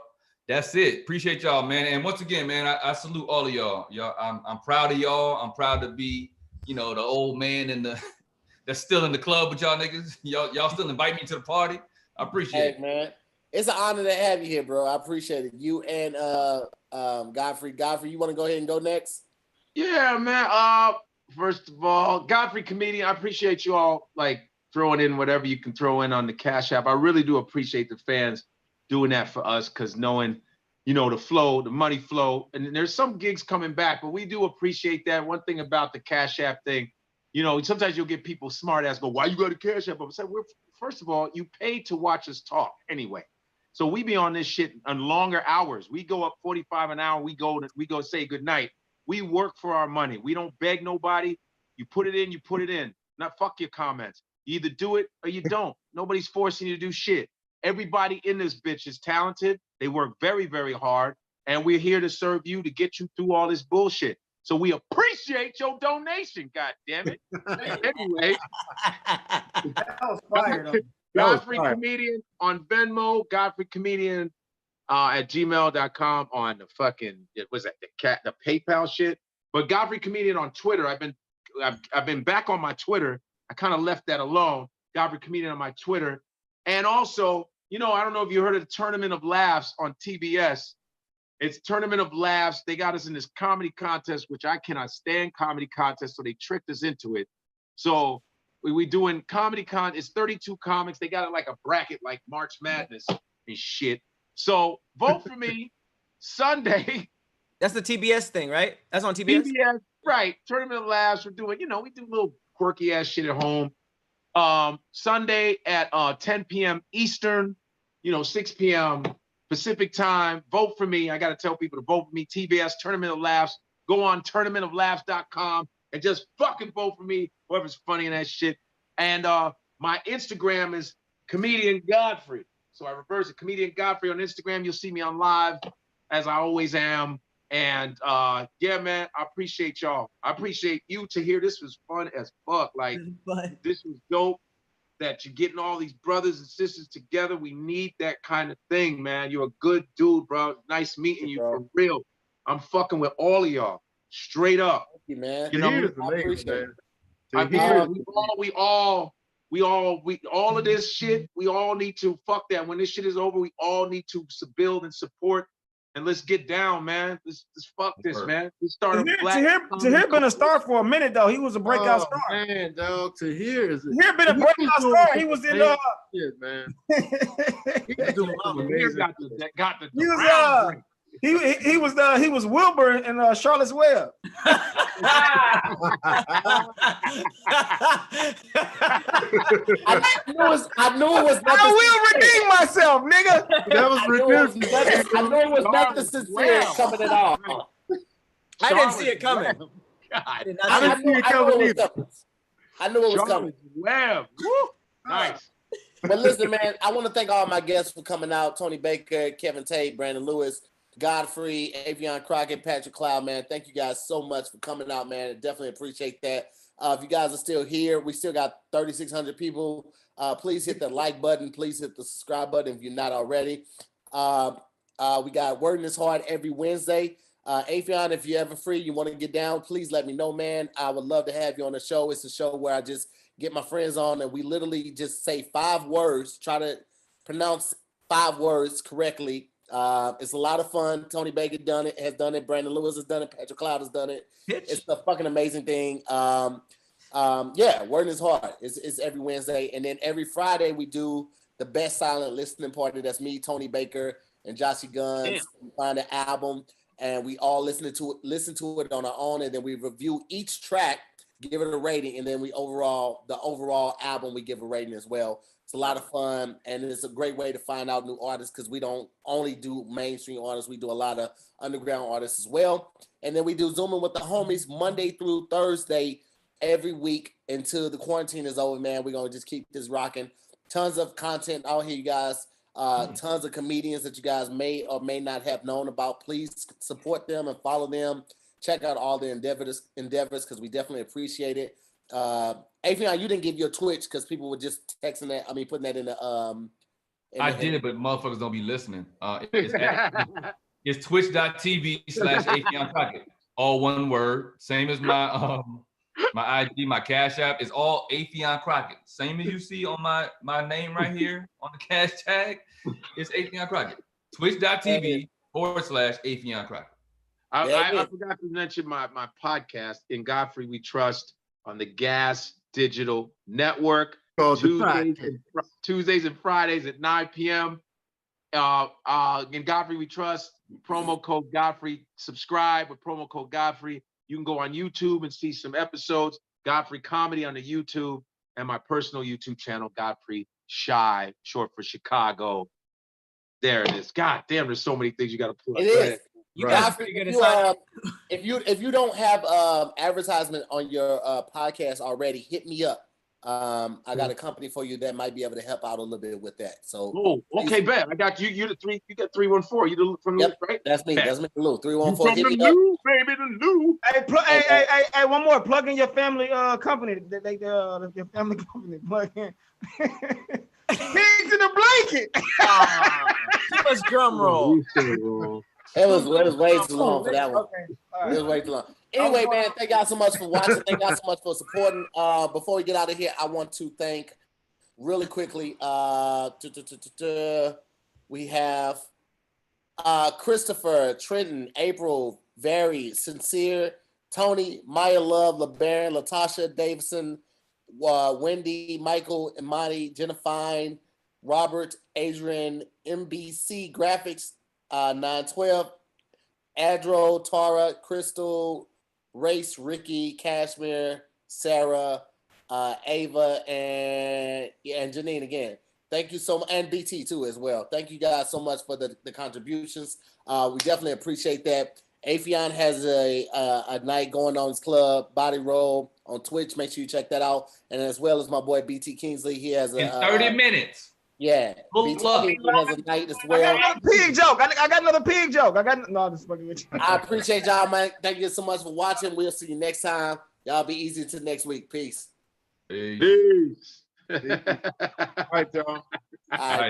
that's it. Appreciate y'all, man. And once again, man, I salute all of y'all. I'm proud of y'all. I'm proud to be, you know, the old man that's still in the club with y'all niggas. Y'all still invite me to the party. I appreciate it. Man. It's an honor to have you here, bro. I appreciate it. You and Godfrey. Godfrey, you want to go ahead and go next? Yeah, man. First of all, Godfrey comedian, I appreciate you all like throwing in whatever you can throw in on the Cash App. I really do appreciate the fans doing that for us, because knowing, you know, the flow, the money flow, and there's some gigs coming back, but we do appreciate that. One thing about the Cash App thing, you know, sometimes you'll get people smart ass go, why you got a Cash App? I said, first of all, you paid to watch us talk anyway. So we be on this shit on longer hours. We go up 45 an hour. We go say good night. We work for our money. We don't beg nobody. You put it in, you put it in. Not fuck your comments. You either do it or you don't. Nobody's forcing you to do shit. Everybody in this bitch is talented. They work very, very hard. And we're here to serve you, to get you through all this bullshit. So we appreciate your donation, God damn it. Anyway. That was fire, though. Godfrey Comedian on Venmo, Godfrey Comedian at gmail.com on the fucking, what's that, the PayPal shit. But Godfrey Comedian on Twitter. I've been back on my Twitter. I kind of left that alone. Godfrey Comedian on my Twitter. And also, you know, I don't know if you heard of the Tournament of Laughs on TBS. It's Tournament of Laughs. They got us in this comedy contest, which I cannot stand comedy contests, so they tricked us into it. So we doing comedy it's 32 comics. They got it like a bracket, like March Madness and shit. So vote for me Sunday. That's the TBS thing, right? That's on TBS? TBS, right. Tournament of Laughs. We're doing, you know, we do little quirky ass shit at home. Sunday at 10 p.m. Eastern, you know, 6 p.m. Pacific time. Vote for me. I got to tell people to vote for me. TBS, Tournament of Laughs. Go on tournamentoflaughs.com and just fucking vote for me, whoever's funny in that shit. And my Instagram is Comedian Godfrey. So I reverse it, Comedian Godfrey on Instagram. You'll see me on live, as I always am. And yeah, man, I appreciate y'all. I appreciate you to hear. This was fun as fuck. Like, this was dope that you're getting all these brothers and sisters together. We need that kind of thing, man. You're a good dude, bro. Nice meeting you, for real. I'm fucking with all of y'all, straight up. Thank you, man. You know, we all of this shit, we all need to fuck that. When this shit is over, we all need to build and support, and let's get down, man. Let's fuck this, man. We started Tahir been a star for a minute though. He was a breakout star. Man, dog, Tahir been a breakout star. He was in shit, man. He's doing some amazing. He was Wilbur in Charlotte's Web. I knew it was. I will redeem myself, nigga. That was ridiculous. I knew it was not the sincere coming at all. I didn't see it coming. I didn't see it coming either. I knew it was coming. Web. Woo. Nice. But listen, man, I want to thank all my guests for coming out. Tony Baker, Kevin Tate, Brandon Lewis, Godfrey, Affion Crockett, Patrick Cloud, man. Thank you guys so much for coming out, man. I definitely appreciate that. If you guys are still here, we still got 3,600 people. Please hit the like button. Please hit the subscribe button if you're not already. We got Word in His Heart every Wednesday. Affion, if you're ever free, you want to get down, please let me know, man. I would love to have you on the show. It's a show where I just get my friends on and we literally just say 5 words, try to pronounce 5 words correctly. It's a lot of fun. Tony Baker has done it. Brandon Lewis has done it. Patrick Cloud has done it. It's a fucking amazing thing. Yeah, Wording is Hard. It's every Wednesday. And then every Friday we do the Best Silent Listening Party. That's me, Tony Baker, and Joshy Guns. We find an album and we all listen to it on our own, and then we review each track, give it a rating, and then the overall album we give a rating as well. It's a lot of fun, and it's a great way to find out new artists because we don't only do mainstream artists, we do a lot of underground artists as well. And then we do Zooming with the Homies Monday through Thursday every week until the quarantine is over, man. We're going to just keep this rocking. Tons of content out here, you guys. Tons of comedians that you guys may or may not have known about. Please support them and follow them. Check out all the endeavors because we definitely appreciate it. Affion, you didn't give your Twitch because people were just texting that. I mean, putting that in the. I did it, but motherfuckers don't be listening. It's twitch.tv/Affion Crockett. All one word. Same as my my ID, my Cash App. It's all Affion Crockett. Same as you see on my name right here on the cash tag. It's Affion Crockett. Twitch.tv/Affion Crockett. I forgot to mention my podcast, In Godfrey We Trust, on the Gas Digital Network. Tuesdays and Fridays at 9 p.m. In Godfrey We Trust, promo code Godfrey. Subscribe with promo code Godfrey. You can go on YouTube and see some episodes. Godfrey Comedy on the YouTube, and my personal YouTube channel, Godfrey Shy, short for Chicago. There it is. God damn, there's so many things you got to pull up. It is. If you don't have advertisement on your podcast already, hit me up. I got a company for you that might be able to help out a little bit with that. So okay, bet. I got you. You the 314. You from the right? That's me. Bet. That's me. Lou 314. From the Lou, baby, the Lou. Hey, one more. Plug in your family company. Your family company. Plug in. Pigs in a blanket. Too much drum roll. It was way too long for that one. Okay. Right. It was way too long. Anyway, man, thank y'all so much for watching. Thank y'all so much for supporting. Before we get out of here, I want to thank really quickly. We have Christopher, Trenton, April, Very, Sincere, Tony, Maya Love, LeBaron, Latasha, Davidson, Wendy, Michael, Imani, Jenna Fine, Robert, Adrian, MBC Graphics, 912, Adro, Tara, Crystal, Race, Ricky, Cashmere, Sarah, Ava, and Janine again. Thank you so much, and BT too as well. Thank you guys so much for the contributions. We definitely appreciate that. Affion has a night going on his club, Body Roll, on Twitch. Make sure you check that out. And as well as my boy BT Kingsley, he has in 30 minutes. Yeah, BT Kingsley has a night as well. I got another pig joke. I got another pig joke. No, just fucking with you. I appreciate y'all, man. Thank you so much for watching. We'll see you next time. Y'all be easy till next week. Peace. Peace. All right, y'all. All right.